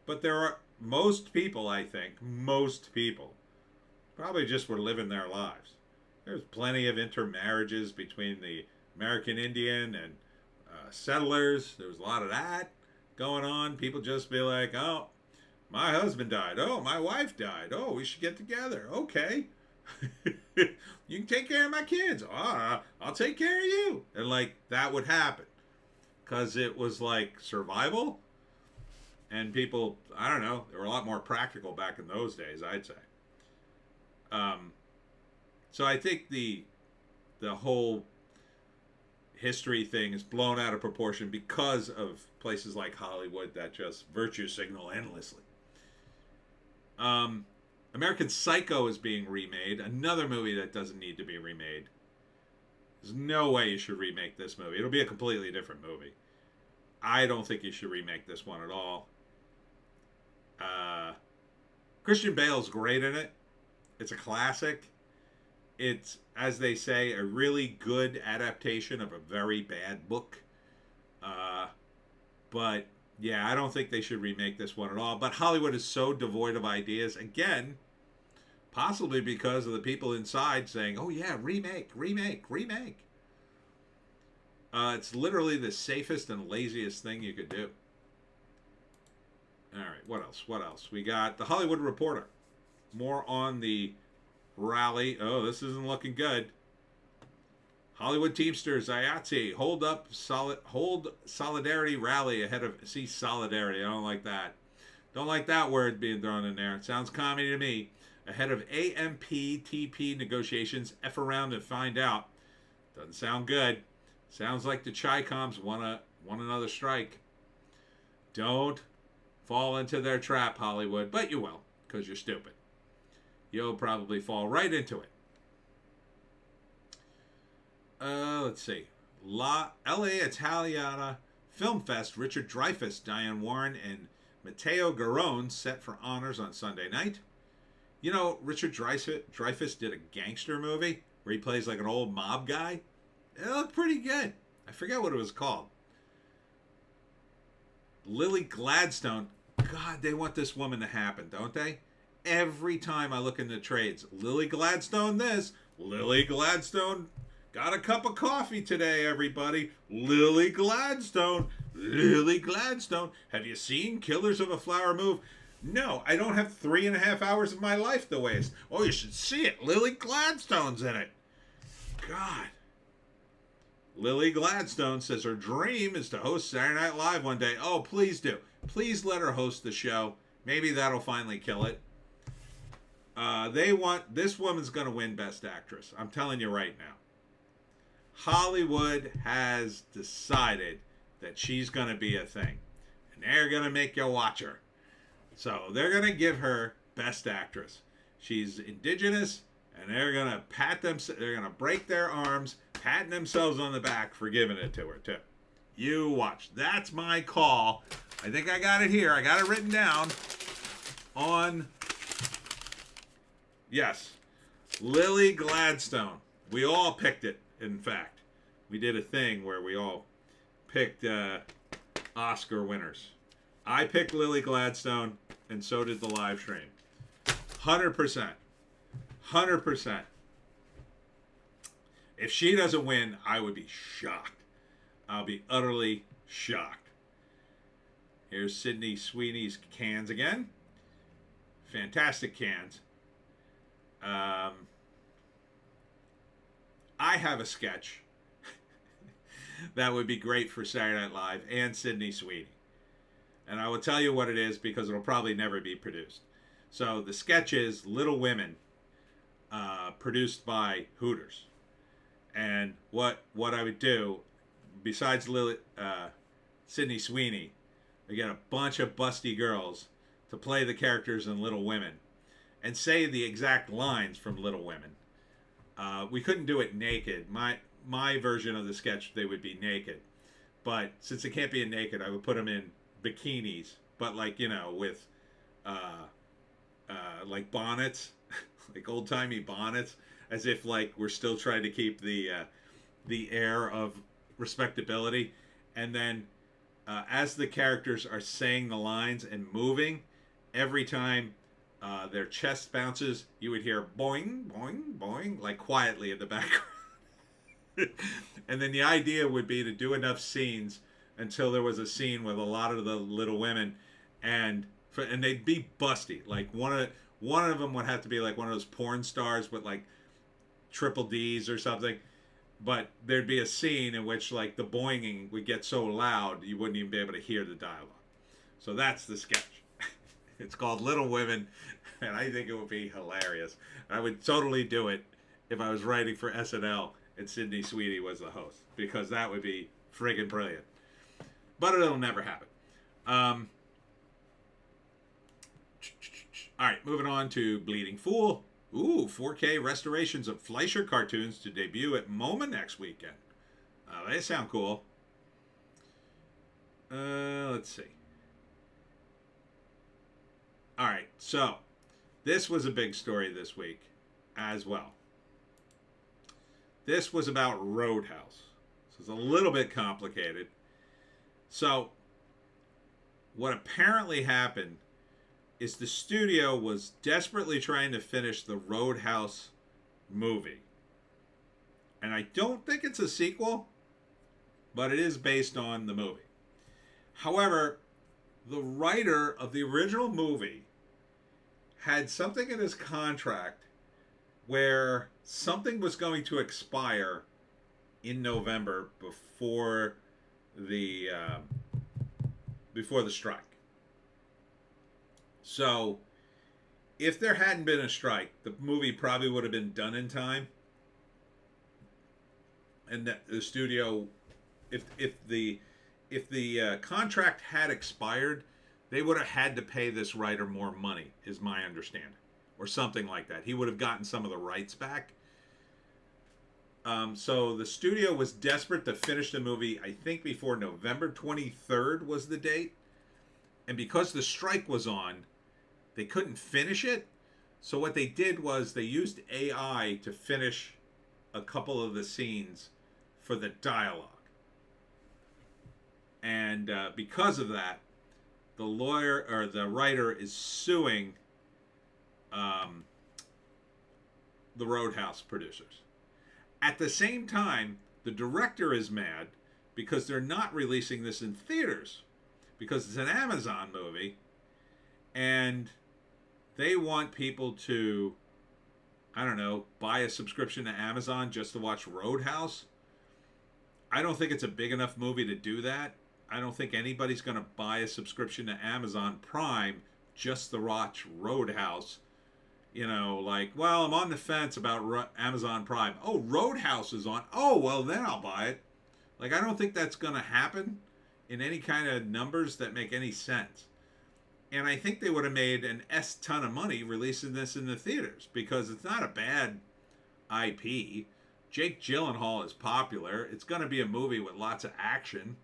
But there are most people, I think, probably just were living their lives. There's plenty of intermarriages between the American Indian and settlers. There was a lot of that going on. People just be like, oh, my husband died. Oh, my wife died. Oh, we should get together. Okay. You can take care of my kids. Oh, I'll take care of you. And that would happen. Because it was survival. And people, I don't know, they were a lot more practical back in those days, I'd say. So I think the whole history thing is blown out of proportion because of places like Hollywood that just virtue signal endlessly. American Psycho is being remade, another movie that doesn't need to be remade. There's no way you should remake this movie. It'll be a completely different movie. I don't think you should remake this one at all. Christian Bale's great in it. It's a classic. It's, as they say, a really good adaptation of a very bad book. But, yeah, I don't think they should remake this one at all. But Hollywood is so devoid of ideas. Again, possibly because of the people inside saying, oh, yeah, remake. It's literally the safest and laziest thing you could do. All right, what else? We got The Hollywood Reporter. More on the rally. Oh, this isn't looking good. Hollywood Teamsters, IATSE, hold solidarity rally ahead of... See, solidarity, I don't like that. Don't like that word being thrown in there. It sounds commie to me. Ahead of AMPTP negotiations, F around and find out. Doesn't sound good. Sounds like the Chi-Coms want another strike. Don't fall into their trap, Hollywood. But you will, because you're stupid. You'll probably fall right into it. Let's see. LA Italiana Film Fest, Richard Dreyfuss, Diane Warren, and Matteo Garrone set for honors on Sunday night. You know, Richard Dreyfuss did a gangster movie where he plays like an old mob guy. It looked pretty good. I forget what it was called. Lily Gladstone. God, they want this woman to happen, don't they? Every time I look in the trades, Lily Gladstone this, Lily Gladstone got a cup of coffee today, everybody. Lily Gladstone. Lily Gladstone. Have you seen Killers of a Flower Moon? No, I don't have 3.5 hours of my life to waste. Oh, you should see it. Lily Gladstone's in it. God. Lily Gladstone says her dream is to host Saturday Night Live one day. Oh, please do. Please let her host the show. Maybe that'll finally kill it. This woman's going to win Best Actress. I'm telling you right now. Hollywood has decided that she's going to be a thing. And they're going to make you watch her. So they're going to give her Best Actress. She's indigenous, and they're going to they're going to break their arms, patting themselves on the back for giving it to her, too. You watch. That's my call. I think I got it here. I got it written down on... Yes. Lily Gladstone. We all picked it, in fact. We did a thing where we all picked Oscar winners. I picked Lily Gladstone, and so did the live stream. 100%. 100%. If she doesn't win, I would be shocked. I'll be utterly shocked. Here's Sydney Sweeney's cans again. Fantastic cans. I have a sketch that would be great for Saturday Night Live and Sydney Sweeney. And I will tell you what it is because it'll probably never be produced. So the sketch is Little Women, produced by Hooters. And what I would do, besides Sydney Sweeney, I get a bunch of busty girls to play the characters in Little Women and say the exact lines from Little Women. We couldn't do it naked. My version of the sketch, they would be naked. But since it can't be naked, I would put them in bikinis. But like, you know, with like bonnets, like old-timey bonnets, as if like we're still trying to keep the air of respectability. And then as the characters are saying the lines and moving, every time their chest bounces, you would hear boing, boing, boing, like quietly in the background. And then the idea would be to do enough scenes until there was a scene with a lot of the Little Women, and they'd be busty. Like one of them would have to be like one of those porn stars with like triple D's or something. But there'd be a scene in which like the boinging would get so loud you wouldn't even be able to hear the dialogue. So that's the sketch. It's called Little Women, and I think it would be hilarious. I would totally do it if I was writing for SNL and Sydney Sweeney was the host, because that would be friggin' brilliant. But it'll never happen. All right, moving on to Bleeding Fool. Ooh, 4K restorations of Fleischer cartoons to debut at MoMA next weekend. They sound cool. Let's see. All right, so this was a big story this week as well. This was about Roadhouse. So it's a little bit complicated. So what apparently happened is the studio was desperately trying to finish the Roadhouse movie. And I don't think it's a sequel, but it is based on the movie. However, the writer of the original movie had something in his contract where something was going to expire in November before the strike. So if there hadn't been a strike, the movie probably would have been done in time. And that the studio, if the contract had expired, they would have had to pay this writer more money, is my understanding, or something like that. He would have gotten some of the rights back. So the studio was desperate to finish the movie, I think before November 23rd was the date. And because the strike was on, they couldn't finish it. So what they did was they used AI to finish a couple of the scenes for the dialogue. And because of that, the lawyer or the writer is suing the Roadhouse producers. At the same time, the director is mad because they're not releasing this in theaters because it's an Amazon movie, and they want people to, I don't know, buy a subscription to Amazon just to watch Roadhouse. I don't think it's a big enough movie to do that. I don't think anybody's going to buy a subscription to Amazon Prime just to watch Roadhouse. You know, like, well, I'm on the fence about Amazon Prime. Oh, Roadhouse is on. Oh, well, then I'll buy it. Like, I don't think that's going to happen in any kind of numbers that make any sense. And I think they would have made an ton of money releasing this in the theaters because it's not a bad IP. Jake Gyllenhaal is popular. It's going to be a movie with lots of action.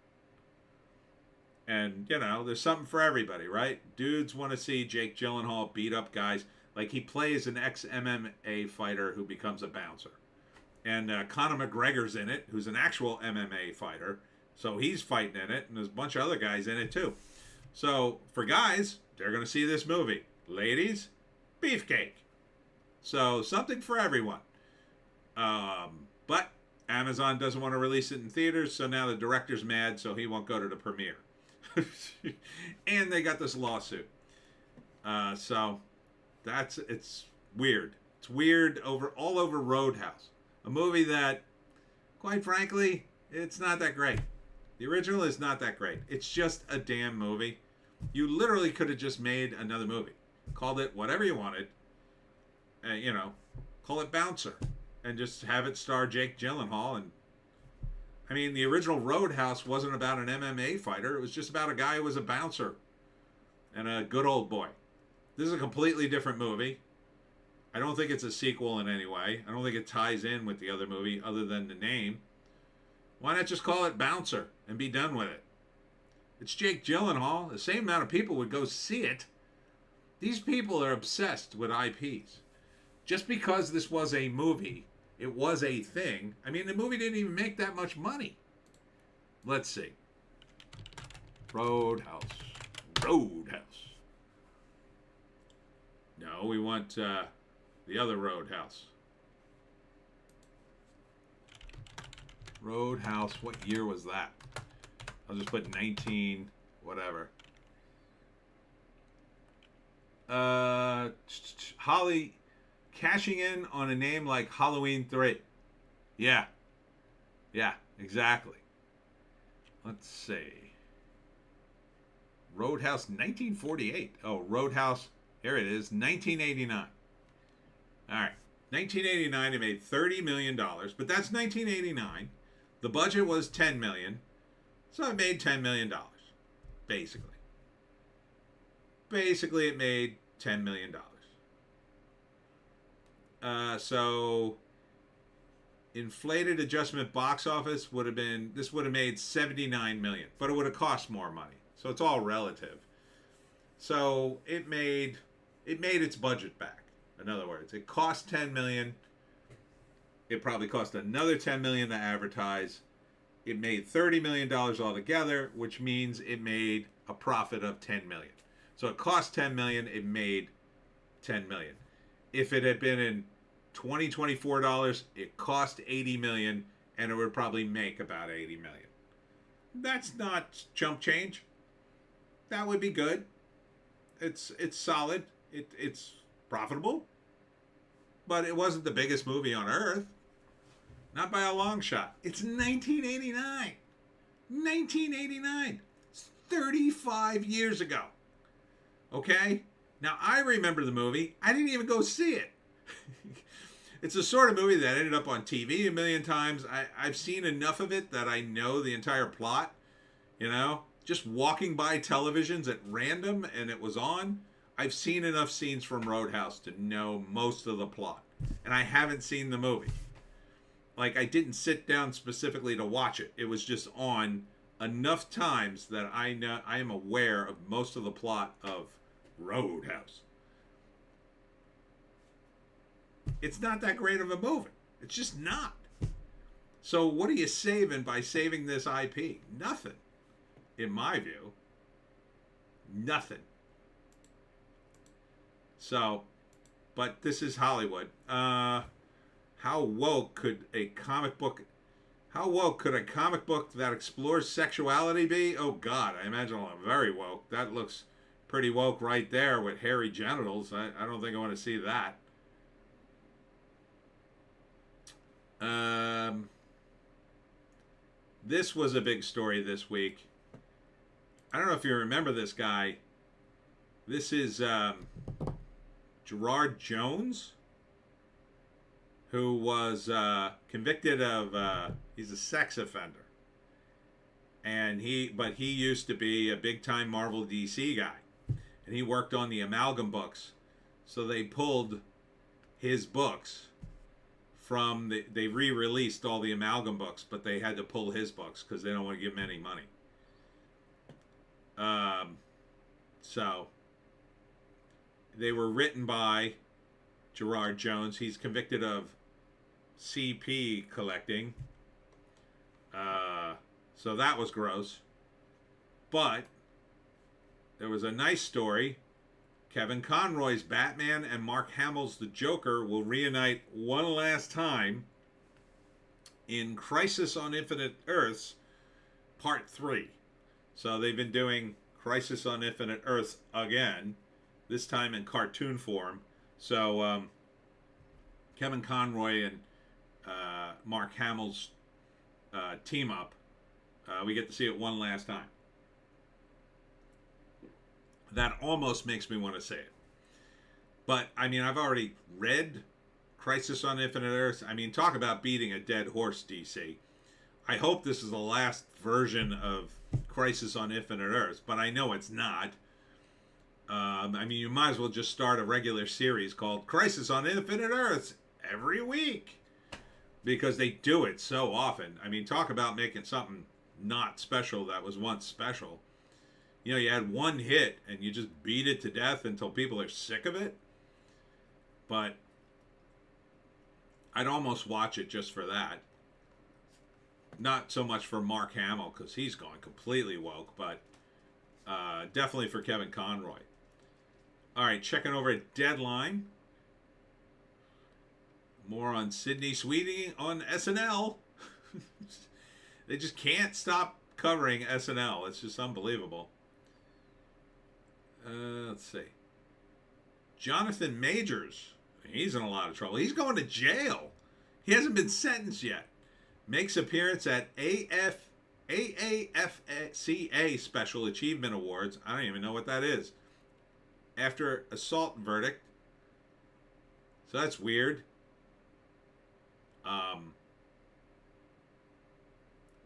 And, you know, there's something for everybody, right? Dudes want to see Jake Gyllenhaal beat up guys. Like, he plays an ex-MMA fighter who becomes a bouncer. And Conor McGregor's in it, who's an actual MMA fighter. So he's fighting in it, and there's a bunch of other guys in it, too. So, for guys, they're going to see this movie. Ladies, beefcake. So, something for everyone. But Amazon doesn't want to release it in theaters, so now the director's mad, so he won't go to the premiere. And they got this lawsuit. So it's weird. It's weird all over Roadhouse. A movie that, quite frankly, it's not that great. The original is not that great. It's just a damn movie. You literally could have just made another movie. Called it whatever you wanted. You know, call it Bouncer. And just have it star Jake Gyllenhaal. And I mean, the original Roadhouse wasn't about an MMA fighter. It was just about a guy who was a bouncer and a good old boy. This is a completely different movie. I don't think it's a sequel in any way. I don't think it ties in with the other movie other than the name. Why not just call it Bouncer and be done with it? It's Jake Gyllenhaal. The same amount of people would go see it. These people are obsessed with IPs. Just because this was a movie, it was a thing. I mean, the movie didn't even make that much money. Let's see. Roadhouse. No, we want the other Roadhouse. Roadhouse, what year was that? I'll just put 19, whatever. Holly, cashing in on a name like Halloween 3. Yeah, exactly. Let's see. Roadhouse 1948. Oh, Roadhouse, here it is, 1989. All right, 1989, it made $30 million, but that's 1989. The budget was $10 million, so it made $10 million, basically. Basically, it made $10 million. So inflated adjustment box office would have been, this would have made $79 million, but it would have cost more money. So it's all relative. So it made its budget back. In other words, it cost $10 million. It probably cost another $10 million to advertise. It made $30 million altogether, which means it made a profit of $10 million. So it cost $10 million. It made $10 million. If it had been in 2024 dollars, it cost $80 million, and it would probably make about $80 million. That's not chump change. That would be good. It's solid. It's profitable. But it wasn't the biggest movie on earth. Not by a long shot. It's 1989. 1989. It's 35 years ago. Okay? Now, I remember the movie. I didn't even go see it. It's the sort of movie that ended up on TV a million times. I've seen enough of it that I know the entire plot. You know? Just walking by televisions at random and it was on. I've seen enough scenes from Roadhouse to know most of the plot. And I haven't seen the movie. like I didn't sit down specifically to watch it. It was just on enough times that I know I am aware of most of the plot of Roadhouse. It's not that great of a movie. It's just not. So what are you saving by saving this IP? Nothing. In my view. Nothing. So, but this is Hollywood. How woke could a comic book that explores sexuality be? Oh God, I imagine I'm very woke. That looks pretty woke right there with hairy genitals. I don't think I want to see that. This was a big story this week. I don't know if you remember this guy. This is Gerard Jones, who was convicted of he's a sex offender, and he used to be a big time Marvel DC guy, and he worked on the Amalgam books, so they pulled his books from they re-released all the Amalgam books, but they had to pull his books because they don't want to give him any money. So they were written by Gerard Jones. He's convicted of CP collecting. So that was gross. But there was a nice story. Kevin Conroy's Batman and Mark Hamill's The Joker will reunite one last time in Crisis on Infinite Earths Part 3. So they've been doing Crisis on Infinite Earths again, this time in cartoon form. So Kevin Conroy and Mark Hamill's team up. We get to see it one last time. That almost makes me want to say it. But, I mean, I've already read Crisis on Infinite Earths. I mean, talk about beating a dead horse, DC. I hope this is the last version of Crisis on Infinite Earths, but I know it's not. I mean, you might as well just start a regular series called Crisis on Infinite Earths every week, because they do it so often. I mean, talk about making something not special that was once special. You know, you had one hit and you just beat it to death until people are sick of it. But I'd almost watch it just for that. Not so much for Mark Hamill, because he's gone completely woke, but definitely for Kevin Conroy. All right, checking over at Deadline. More on Sydney Sweeney on SNL. They just can't stop covering SNL. It's just unbelievable. Let's see. Jonathan Majors. He's in a lot of trouble. He's going to jail. He hasn't been sentenced yet. Makes appearance at AAFCA Special Achievement Awards. I don't even know what that is. After assault verdict. So that's weird.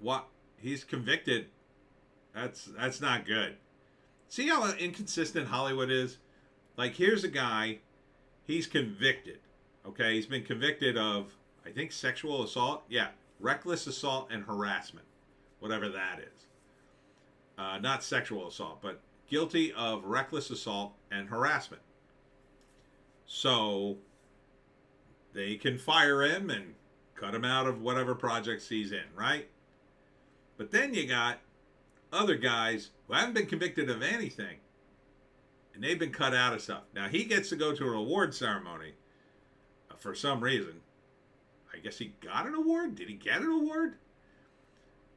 What? He's convicted. That's not good. See how inconsistent Hollywood is? Like, here's a guy, he's convicted. Okay, he's been convicted of, I think, sexual assault. Yeah, reckless assault and harassment, whatever that is. Not sexual assault, but guilty of reckless assault and harassment. So they can fire him and cut him out of whatever projects he's in, right? But then you got other guys who haven't been convicted of anything, and they've been cut out of stuff. Now, he gets to go to an award ceremony for some reason. I guess he got an award? Did he get an award?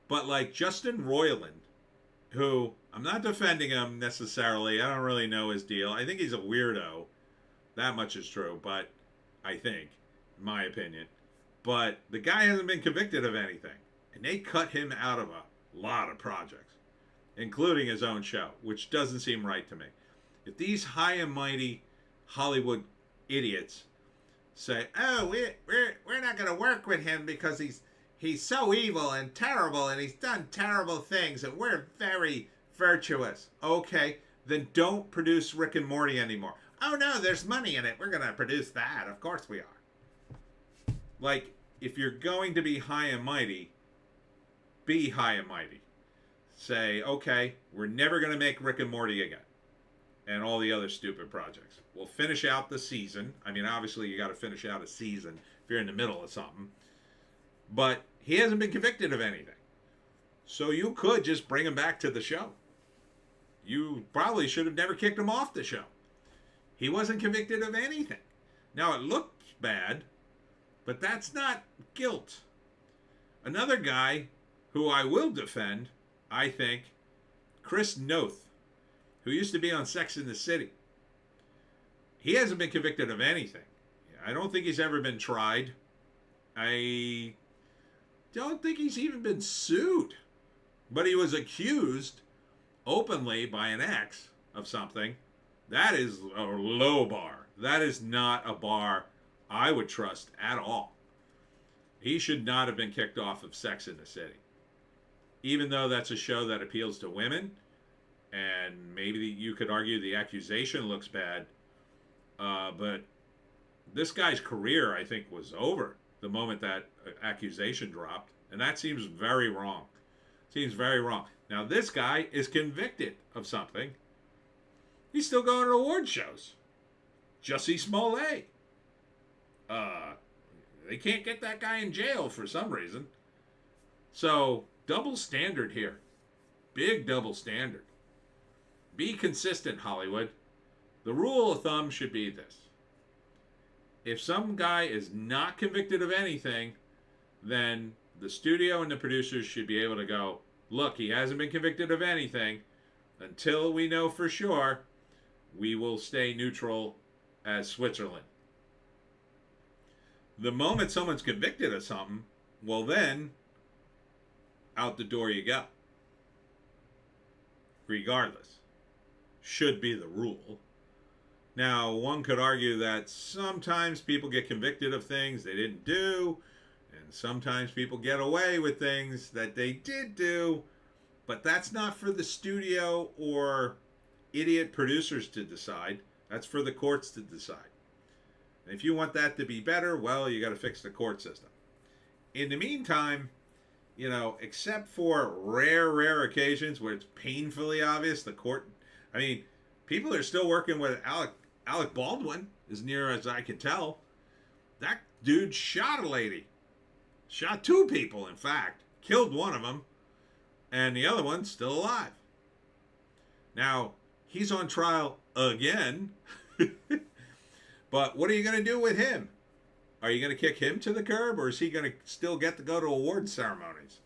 But like Justin Roiland, who, I'm not defending him necessarily. I don't really know his deal. I think he's a weirdo. That much is true, but I think, in my opinion. But the guy hasn't been convicted of anything. And they cut him out of a lot of projects, including his own show, which doesn't seem right to me. If these high and mighty Hollywood idiots say, "Oh, we're not going to work with him because he's so evil and terrible and he's done terrible things and we're very virtuous," okay, then don't produce Rick and Morty anymore. "Oh no, there's money in it. We're going to produce that. Of course we are." Like, if you're going to be high and mighty, be high and mighty. Say, okay, we're never going to make Rick and Morty again. And all the other stupid projects. We'll finish out the season. I mean, obviously, you got to finish out a season if you're in the middle of something. But he hasn't been convicted of anything. So you could just bring him back to the show. You probably should have never kicked him off the show. He wasn't convicted of anything. Now, it looks bad, but that's not guilt. Another guy who I will defend, I think, Chris Noth, who used to be on Sex and the City. He hasn't been convicted of anything. I don't think he's ever been tried. I don't think he's even been sued. But he was accused openly by an ex of something. That is a low bar. That is not a bar I would trust at all. He should not have been kicked off of Sex and the City. Even though that's a show that appeals to women, and maybe you could argue the accusation looks bad, but this guy's career, I think, was over the moment that accusation dropped, and that seems very wrong. Seems very wrong. Now, this guy is convicted of something. He's still going to award shows. Jussie Smollett. They can't get that guy in jail for some reason. So, double standard here. Big double standard. Be consistent, Hollywood. The rule of thumb should be this. If some guy is not convicted of anything, then the studio and the producers should be able to go, look, he hasn't been convicted of anything. Until we know for sure, we will stay neutral as Switzerland. The moment someone's convicted of something, well then, out the door you go. Regardless. Should be the rule. Now, one could argue that sometimes people get convicted of things they didn't do, and sometimes people get away with things that they did do, but that's not for the studio or idiot producers to decide. That's for the courts to decide. And if you want that to be better, well, you got to fix the court system. In the meantime, you know, except for rare occasions where it's painfully obvious, the court, I mean, people are still working with Alec Baldwin, as near as I can tell. That dude shot a lady. Shot two people, in fact. Killed one of them. And the other one's still alive. Now, he's on trial again. But what are you going to do with him? Are you going to kick him to the curb, or is he going to still get to go to award ceremonies?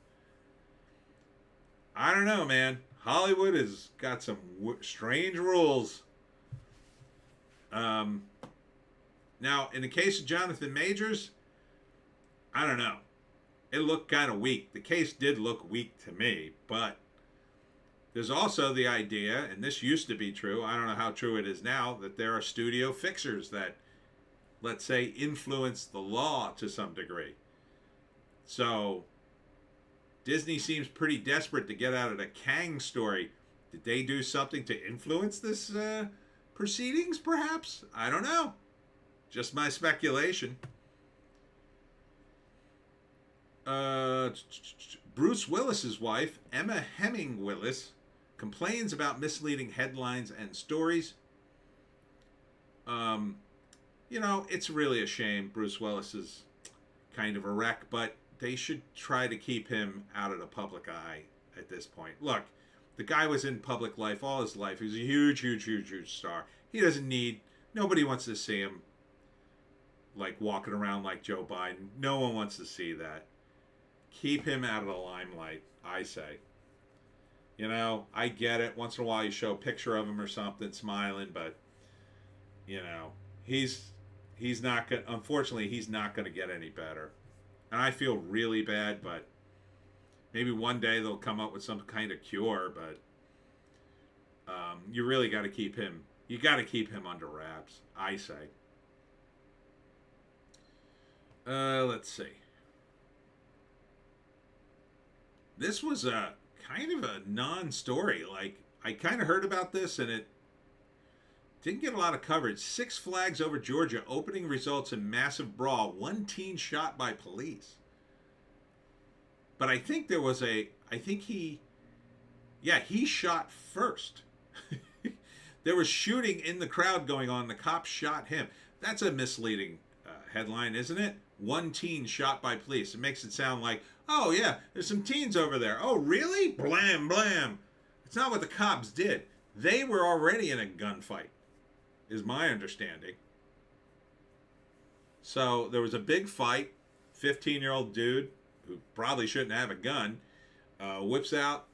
I don't know, man. Hollywood has got some strange rules. Now, in the case of Jonathan Majors, I don't know. It looked kind of weak. The case did look weak to me, but there's also the idea, and this used to be true, I don't know how true it is now, that there are studio fixers that, let's say, influence the law to some degree. So, Disney seems pretty desperate to get out of the Kang story. Did they do something to influence this proceedings, perhaps? I don't know. Just my speculation. Bruce Willis's wife, Emma Hemming Willis, complains about misleading headlines and stories. You know, it's really a shame. Bruce Willis is kind of a wreck, but they should try to keep him out of the public eye at this point. Look, the guy was in public life all his life. He was a huge star. He doesn't need, nobody wants to see him like walking around like Joe Biden. No one wants to see that. Keep him out of the limelight, I say. You know, I get it. Once in a while you show a picture of him or something smiling, but, you know, he's not going to, unfortunately, he's not going to get any better. And I feel really bad, but maybe one day they'll come up with some kind of cure, but you really got to keep him, you got to keep him under wraps, I say. Let's see. This was a kind of a non-story. Like, I kind of heard about this, and it Didn't get a lot of coverage. Six Flags over Georgia. Opening results in massive brawl. One teen shot by police. But I think there was a... I think he shot first. There was shooting in the crowd going on. The cops shot him. That's a misleading headline, isn't it? One teen shot by police. It makes it sound like, oh yeah, there's some teens over there. Oh really? Blam, blam. It's not what the cops did. They were already in a gunfight, is my understanding. So there was a big fight. 15-year-old dude who probably shouldn't have a gun whips out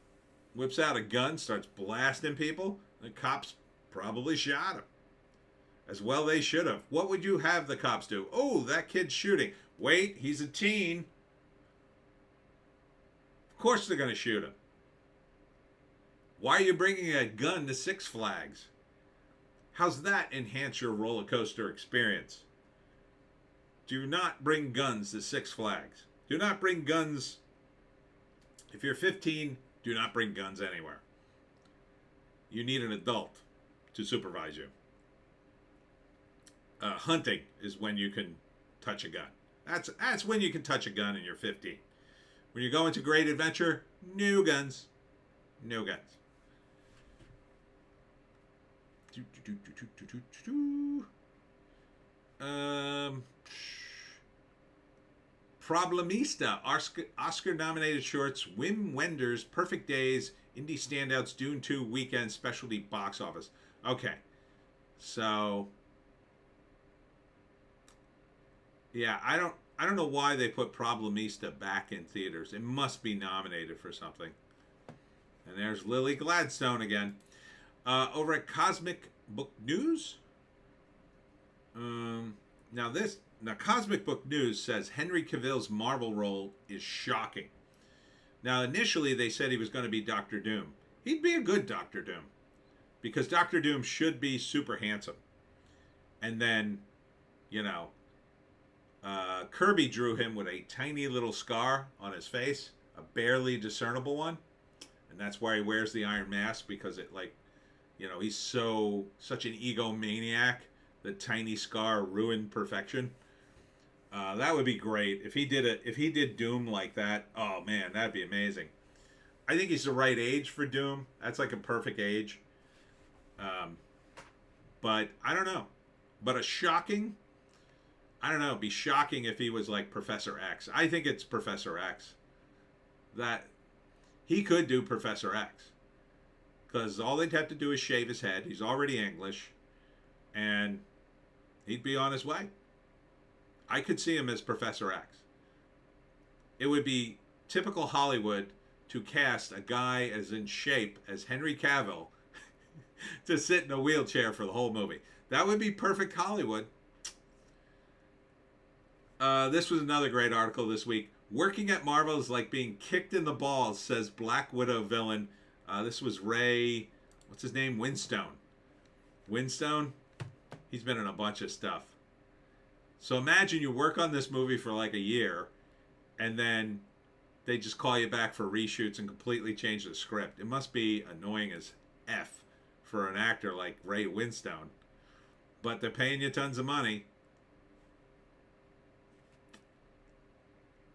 a gun, starts blasting people. The cops probably shot him. As well they should have. What would you have the cops do? Oh, that kid's shooting. Wait, he's a teen. Of course they're going to shoot him. Why are you bringing a gun to Six Flags? How's that enhance your roller coaster experience? Do not bring guns to Six Flags. Do not bring guns. If you're 15, do not bring guns anywhere. You need an adult to supervise you. Hunting is when you can touch a gun. That's when you can touch a gun and you're 15. When you're going to great adventure, no guns. No guns. Problemista, Oscar-nominated shorts, Wim Wenders, Perfect Days, Indie Standouts, Dune 2 Weekend Specialty Box Office. Okay, so yeah, I don't know why they put Problemista back in theaters. It must be nominated for something. And there's Lily Gladstone again. Over at Cosmic Book News. Now Cosmic Book News says Henry Cavill's Marvel role is shocking. Now, initially they said he was going to be Doctor Doom. He'd be a good Doctor Doom. Because Doctor Doom should be super handsome. And then, Kirby drew him with a tiny little scar on his face. A barely discernible one. And that's why he wears the Iron Mask, because it he's such an egomaniac. The tiny scar ruined perfection. That would be great if he did Doom like that. Oh man, that'd be amazing. I think he's the right age for Doom. That's like a perfect age. But I don't know. But it'd be shocking if he was like Professor X. I think it's Professor X. That he could do Professor X. Because all they'd have to do is shave his head. He's already English. And he'd be on his way. I could see him as Professor X. It would be typical Hollywood to cast a guy as in shape as Henry Cavill to sit in a wheelchair for the whole movie. That would be perfect Hollywood. This was another great article this week. Working at Marvel is like being kicked in the balls, says Black Widow villain. This was Ray, what's his name? Winstone. Winstone? He's been in a bunch of stuff. So imagine you work on this movie for like a year, and then they just call you back for reshoots and completely change the script. It must be annoying as F for an actor like Ray Winstone. But they're paying you tons of money.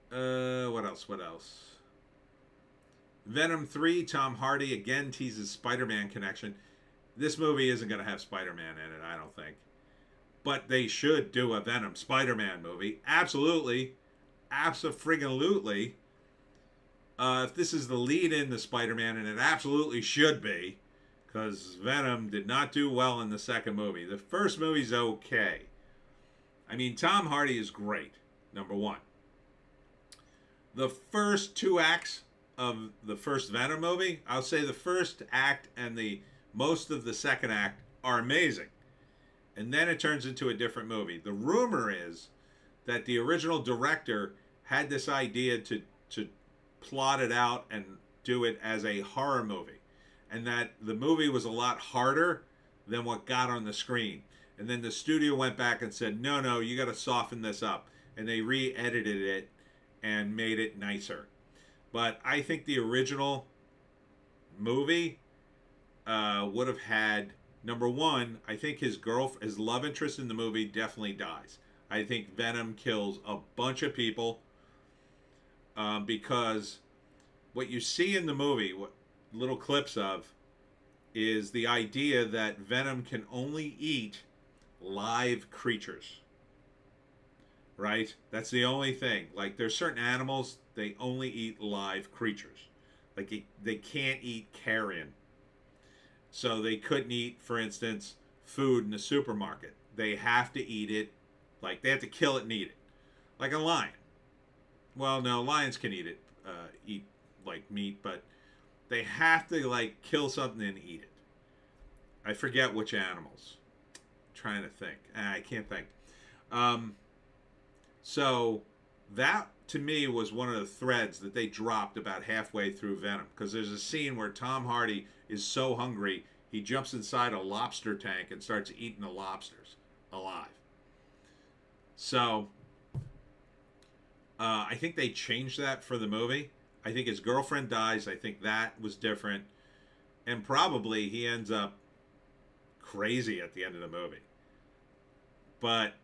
What else? Venom 3, Tom Hardy again teases Spider-Man connection. This movie isn't going to have Spider-Man in it, I don't think. But they should do a Venom Spider-Man movie. Absolutely. Abso-friggin-lutely. If this is the lead in to Spider-Man, and it absolutely should be, because Venom did not do well in the second movie. The first movie's okay. I mean, Tom Hardy is great, number one. The first two acts of the first Venom movie, I'll say the first act and the most of the second act are amazing. And then it turns into a different movie. The rumor is that the original director had this idea to plot it out and do it as a horror movie. And that the movie was a lot harder than what got on the screen. And then the studio went back and said, no, you got to soften this up. And they re-edited it and made it nicer. But I think the original movie would have had Number one, I think his love interest in the movie definitely dies. I think Venom kills a bunch of people because what you see in the movie, what little clips of, is the idea that Venom can only eat live creatures. Right? That's the only thing. Like, there's certain animals, they only eat live creatures. Like, they can't eat carrion. So they couldn't eat, for instance, food in the supermarket. They have to eat it, like, they have to kill it and eat it. Like a lion. Well, no, lions can eat it, eat, like, meat, but they have to, like, kill something and eat it. I forget which animals. I'm trying to think. I can't think. So that to me was one of the threads that they dropped about halfway through Venom, because there's a scene where Tom Hardy is so hungry he jumps inside a lobster tank and starts eating the lobsters alive. So I think they changed that for the movie. I think his girlfriend dies. I think that was different, and probably he ends up crazy at the end of the movie. But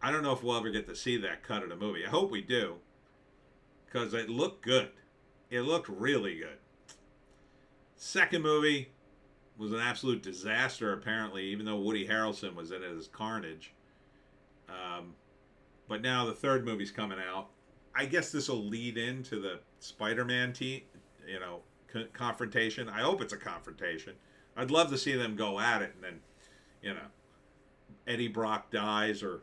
I don't know if we'll ever get to see that cut of the movie. I hope we do, because it looked good. It looked really good. Second movie was an absolute disaster, apparently, even though Woody Harrelson was in it as Carnage. But now the third movie's coming out. I guess this will lead into the Spider-Man confrontation. I hope it's a confrontation. I'd love to see them go at it, and then, Eddie Brock dies, or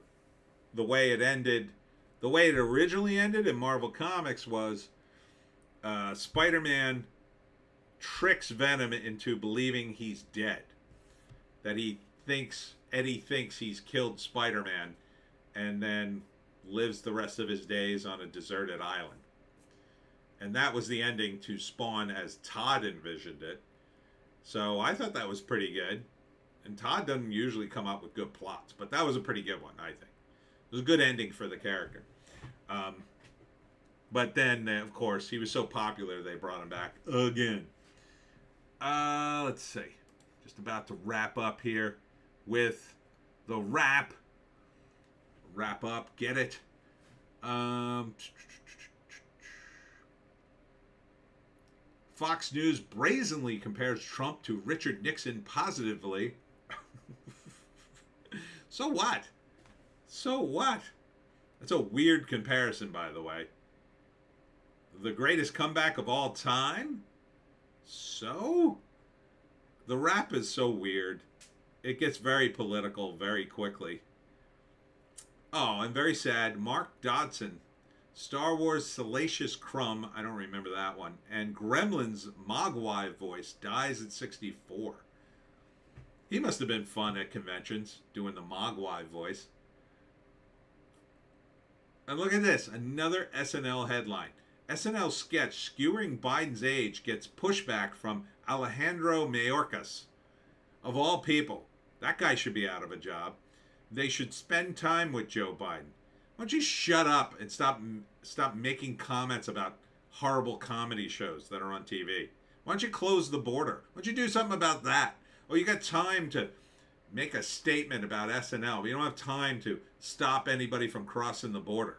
the way it ended, the way it originally ended in Marvel Comics was Spider-Man tricks Venom into believing he's dead. That Eddie thinks he's killed Spider-Man, and then lives the rest of his days on a deserted island. And that was the ending to Spawn as Todd envisioned it. So I thought that was pretty good. And Todd doesn't usually come up with good plots, but that was a pretty good one, I think. It was a good ending for the character. But then, of course, he was so popular they brought him back again. Let's see. Just about to wrap up here with the wrap. Wrap up. Get it? Fox News brazenly compares Trump to Richard Nixon positively. So what? So what? That's a weird comparison, by the way. The greatest comeback of all time? So? The rap is so weird. It gets very political very quickly. Oh, and very sad. Mark Dodson, Star Wars Salacious Crumb, I don't remember that one, and Gremlins Mogwai voice dies at 64. He must have been fun at conventions, doing the Mogwai voice. And look at this, another SNL headline. SNL sketch skewering Biden's age gets pushback from Alejandro Mayorkas. Of all people, that guy should be out of a job. They should spend time with Joe Biden. Why don't you shut up and stop making comments about horrible comedy shows that are on TV? Why don't you close the border? Why don't you do something about that? Or you got time to make a statement about SNL, but you don't have time to stop anybody from crossing the border.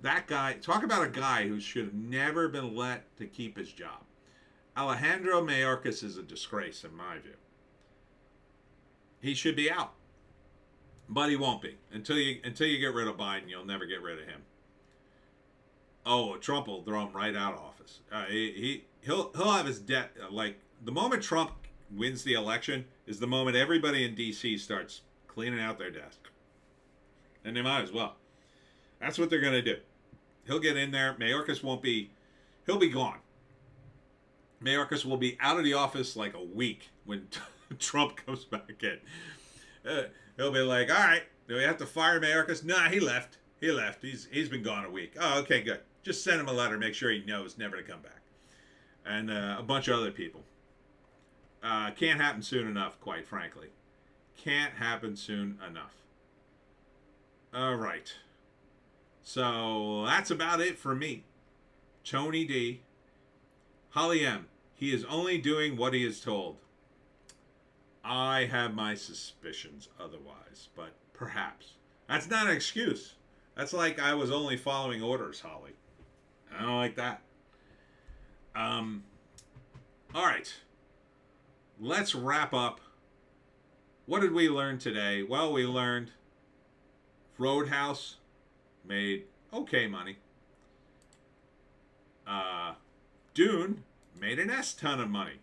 That guy, talk about a guy who should have never been let to keep his job. Alejandro Mayorkas is a disgrace in my view. He should be out. But he won't be. Until you get rid of Biden, you'll never get rid of him. Oh, Trump will throw him right out of office. He'll have his debt. Like, the moment Trump wins the election is the moment everybody in D.C. starts cleaning out their desk. And they might as well. That's what they're going to do. He'll get in there. Mayorkas won't be... He'll be gone. Mayorkas will be out of the office like a week when Trump comes back in. He'll be like, all right, do we have to fire Mayorkas? Nah, he left. He left. He's been gone a week. Oh, okay, good. Just send him a letter. Make sure he knows never to come back. And a bunch of other people. Can't happen soon enough, quite frankly. Can't happen soon enough. All right. So that's about it for me. Tony D. Holly M. He is only doing what he is told. I have my suspicions otherwise, but perhaps. That's not an excuse. That's like I was only following orders, Holly. I don't like that. All right. Let's wrap up. What did we learn today? Well, we learned Roadhouse made okay money. Dune made an S ton of money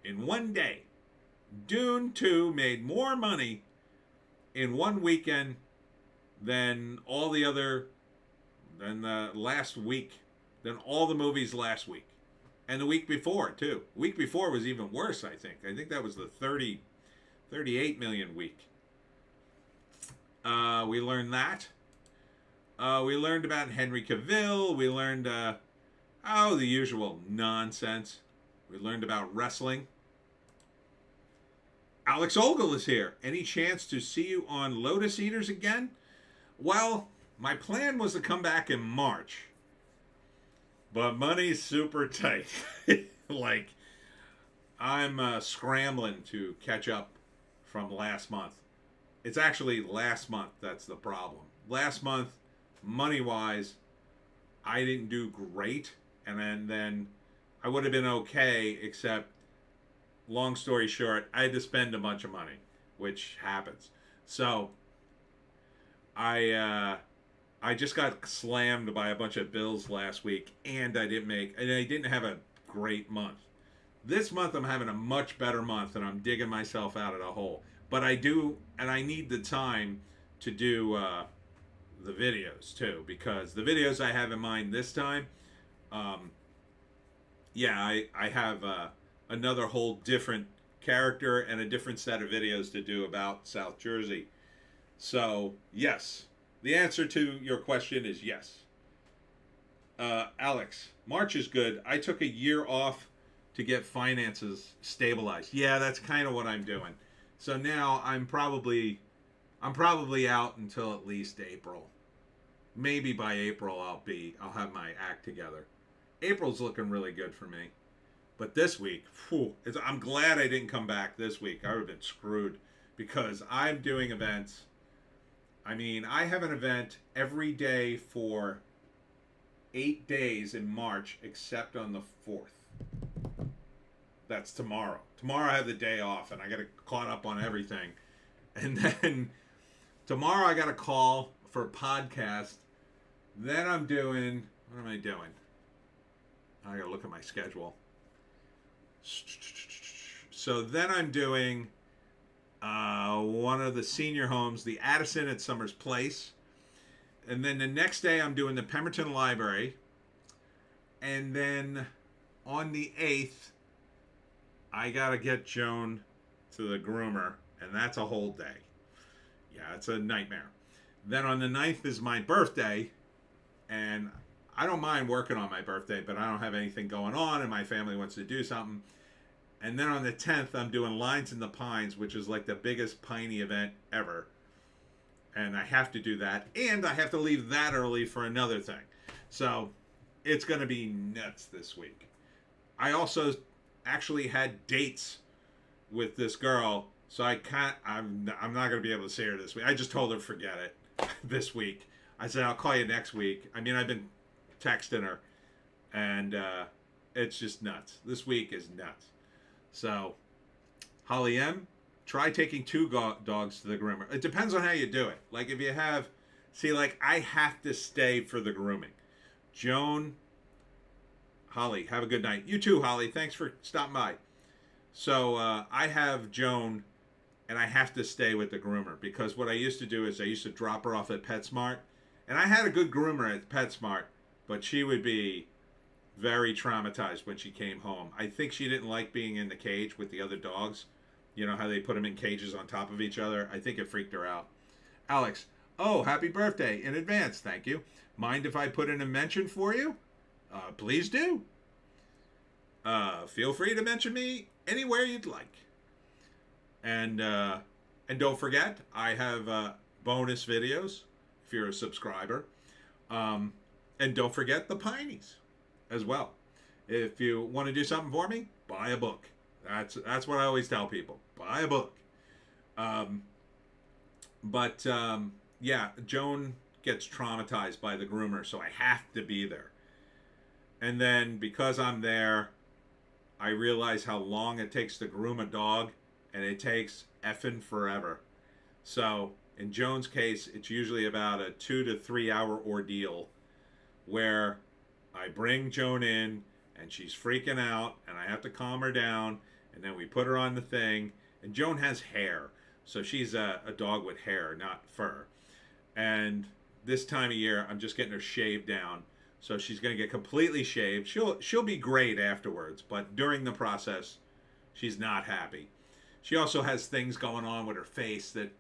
in one day. Dune 2 made more money in one weekend than all the other, than the last week, than all the movies last week. And the week before, too. The week before was even worse, I think. I think that was the 38 million week. We learned that. We learned about Henry Cavill. We learned, the usual nonsense. We learned about wrestling. Alex Ogle is here. Any chance to see you on Lotus Eaters again? Well, my plan was to come back in March. But money's super tight. Like, I'm scrambling to catch up from last month. It's actually last month that's the problem. Last month, money-wise, I didn't do great. And then I would have been okay, except, long story short, I had to spend a bunch of money, which happens. So, I just got slammed by a bunch of bills last week, and I didn't have a great month. This month I'm having a much better month, and I'm digging myself out of a hole. But I do, and I need the time to do the videos too, because the videos I have in mind this time, I have another whole different character and a different set of videos to do about South Jersey. So, yes. The answer to your question is yes. Alex, March is good. I took a year off to get finances stabilized. Yeah, that's kind of what I'm doing. So now I'm probably out until at least April. Maybe by April I'll have my act together. April's looking really good for me. But this week, I'm glad I didn't come back this week. I would have been screwed because I'm doing events. I mean, I have an event every day for 8 days in March, except on the 4th. That's tomorrow. Tomorrow I have the day off, and I got to caught up on everything. And then tomorrow I got a call for a podcast. Then I'm doing, what am I doing? I got to look at my schedule. So then I'm doing one of the senior homes, the Addison at Summers Place. And then the next day I'm doing the Pemberton Library. And then on the 8th, I got to get Joan to the groomer. And that's a whole day. Yeah, it's a nightmare. Then on the 9th is my birthday. And I don't mind working on my birthday, but I don't have anything going on and my family wants to do something. And then on the 10th, I'm doing Lines in the Pines, which is like the biggest Piney event ever. And I have to do that. And I have to leave that early for another thing. So it's going to be nuts this week. I also actually had dates with this girl. So I'm not going to be able to see her this week. I just told her forget it this week. I said, I'll call you next week. I mean, I've been texting her. And it's just nuts. This week is nuts. So, Holly M, try taking 2 dogs to the groomer. It depends on how you do it. Like, if you have, I have to stay for the grooming. Joan, Holly, have a good night. You too, Holly. Thanks for stopping by. So, I have Joan, and I have to stay with the groomer, because what I used to do is I used to drop her off at PetSmart, and I had a good groomer at PetSmart, but she would be very traumatized when she came home. I think she didn't like being in the cage with the other dogs. You know how they put them in cages on top of each other? I think it freaked her out. Alex, oh, happy birthday in advance. Thank you. Mind if I put in a mention for you? Please do. Feel free to mention me anywhere you'd like. And don't forget, I have bonus videos if you're a subscriber. And don't forget the Pineys as well. If you want to do something for me, buy a book. That's what I always tell people. Buy a book. Um, but yeah, Joan gets traumatized by the groomer, so I have to be there. And then because I'm there, I realize how long it takes to groom a dog, and it takes effing forever. So in Joan's case, it's usually about a 2 to 3 hour ordeal where I bring Joan in and she's freaking out and I have to calm her down and then we put her on the thing. And Joan has hair, so she's a dog with hair, not fur. And this time of year, I'm just getting her shaved down. So she's going to get completely shaved. She'll be great afterwards, but during the process, she's not happy. She also has things going on with her face that,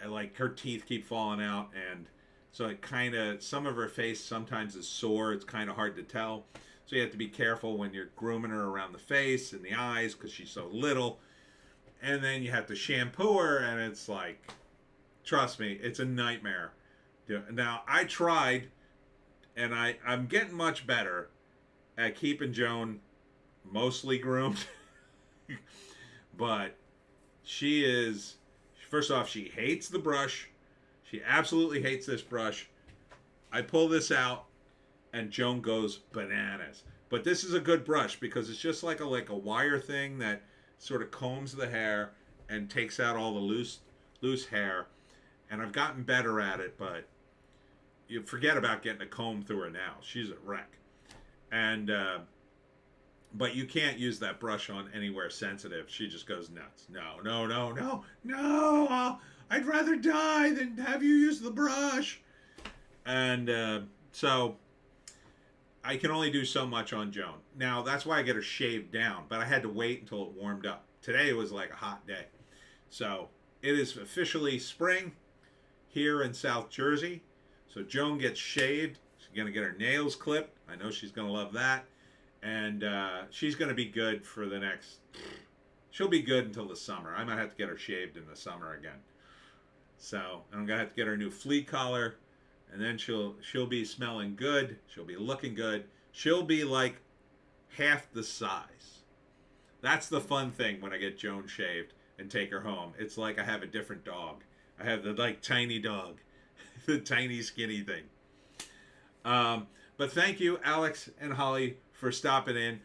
like, her teeth keep falling out, and so it kind of, some of her face sometimes is sore. It's kind of hard to tell. So you have to be careful when you're grooming her around the face and the eyes because she's so little. And then you have to shampoo her, and it's like, trust me, it's a nightmare. Now, I tried, and I'm getting much better at keeping Joan mostly groomed. But she is, first off, she hates the brush. She absolutely hates this brush. I pull this out, and Joan goes bananas. But this is a good brush because it's just like a wire thing that sort of combs the hair and takes out all the loose hair. And I've gotten better at it, but you forget about getting a comb through her now. She's a wreck. And but you can't use that brush on anywhere sensitive. She just goes nuts. No, no, no, no, no. I'd rather die than have you use the brush. And so I can only do so much on Joan. Now, that's why I get her shaved down, but I had to wait until it warmed up. Today was like a hot day. So it is officially spring here in South Jersey. So Joan gets shaved. She's going to get her nails clipped. I know she's going to love that. And she's going to be good for the next... She'll be good until the summer. I might have to get her shaved in the summer again. So I'm going to have to get her a new flea collar. And then she'll be smelling good. She'll be looking good. She'll be like half the size. That's the fun thing when I get Joan shaved and take her home. It's like I have a different dog. I have the like tiny dog. The tiny skinny thing. But thank you, Alex and Holly, for stopping in.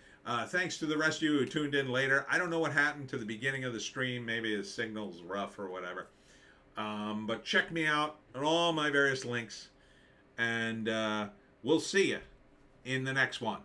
Thanks to the rest of you who tuned in later. I don't know what happened to the beginning of the stream. Maybe the signal's rough or whatever. But check me out on all my various links. And we'll see you in the next one.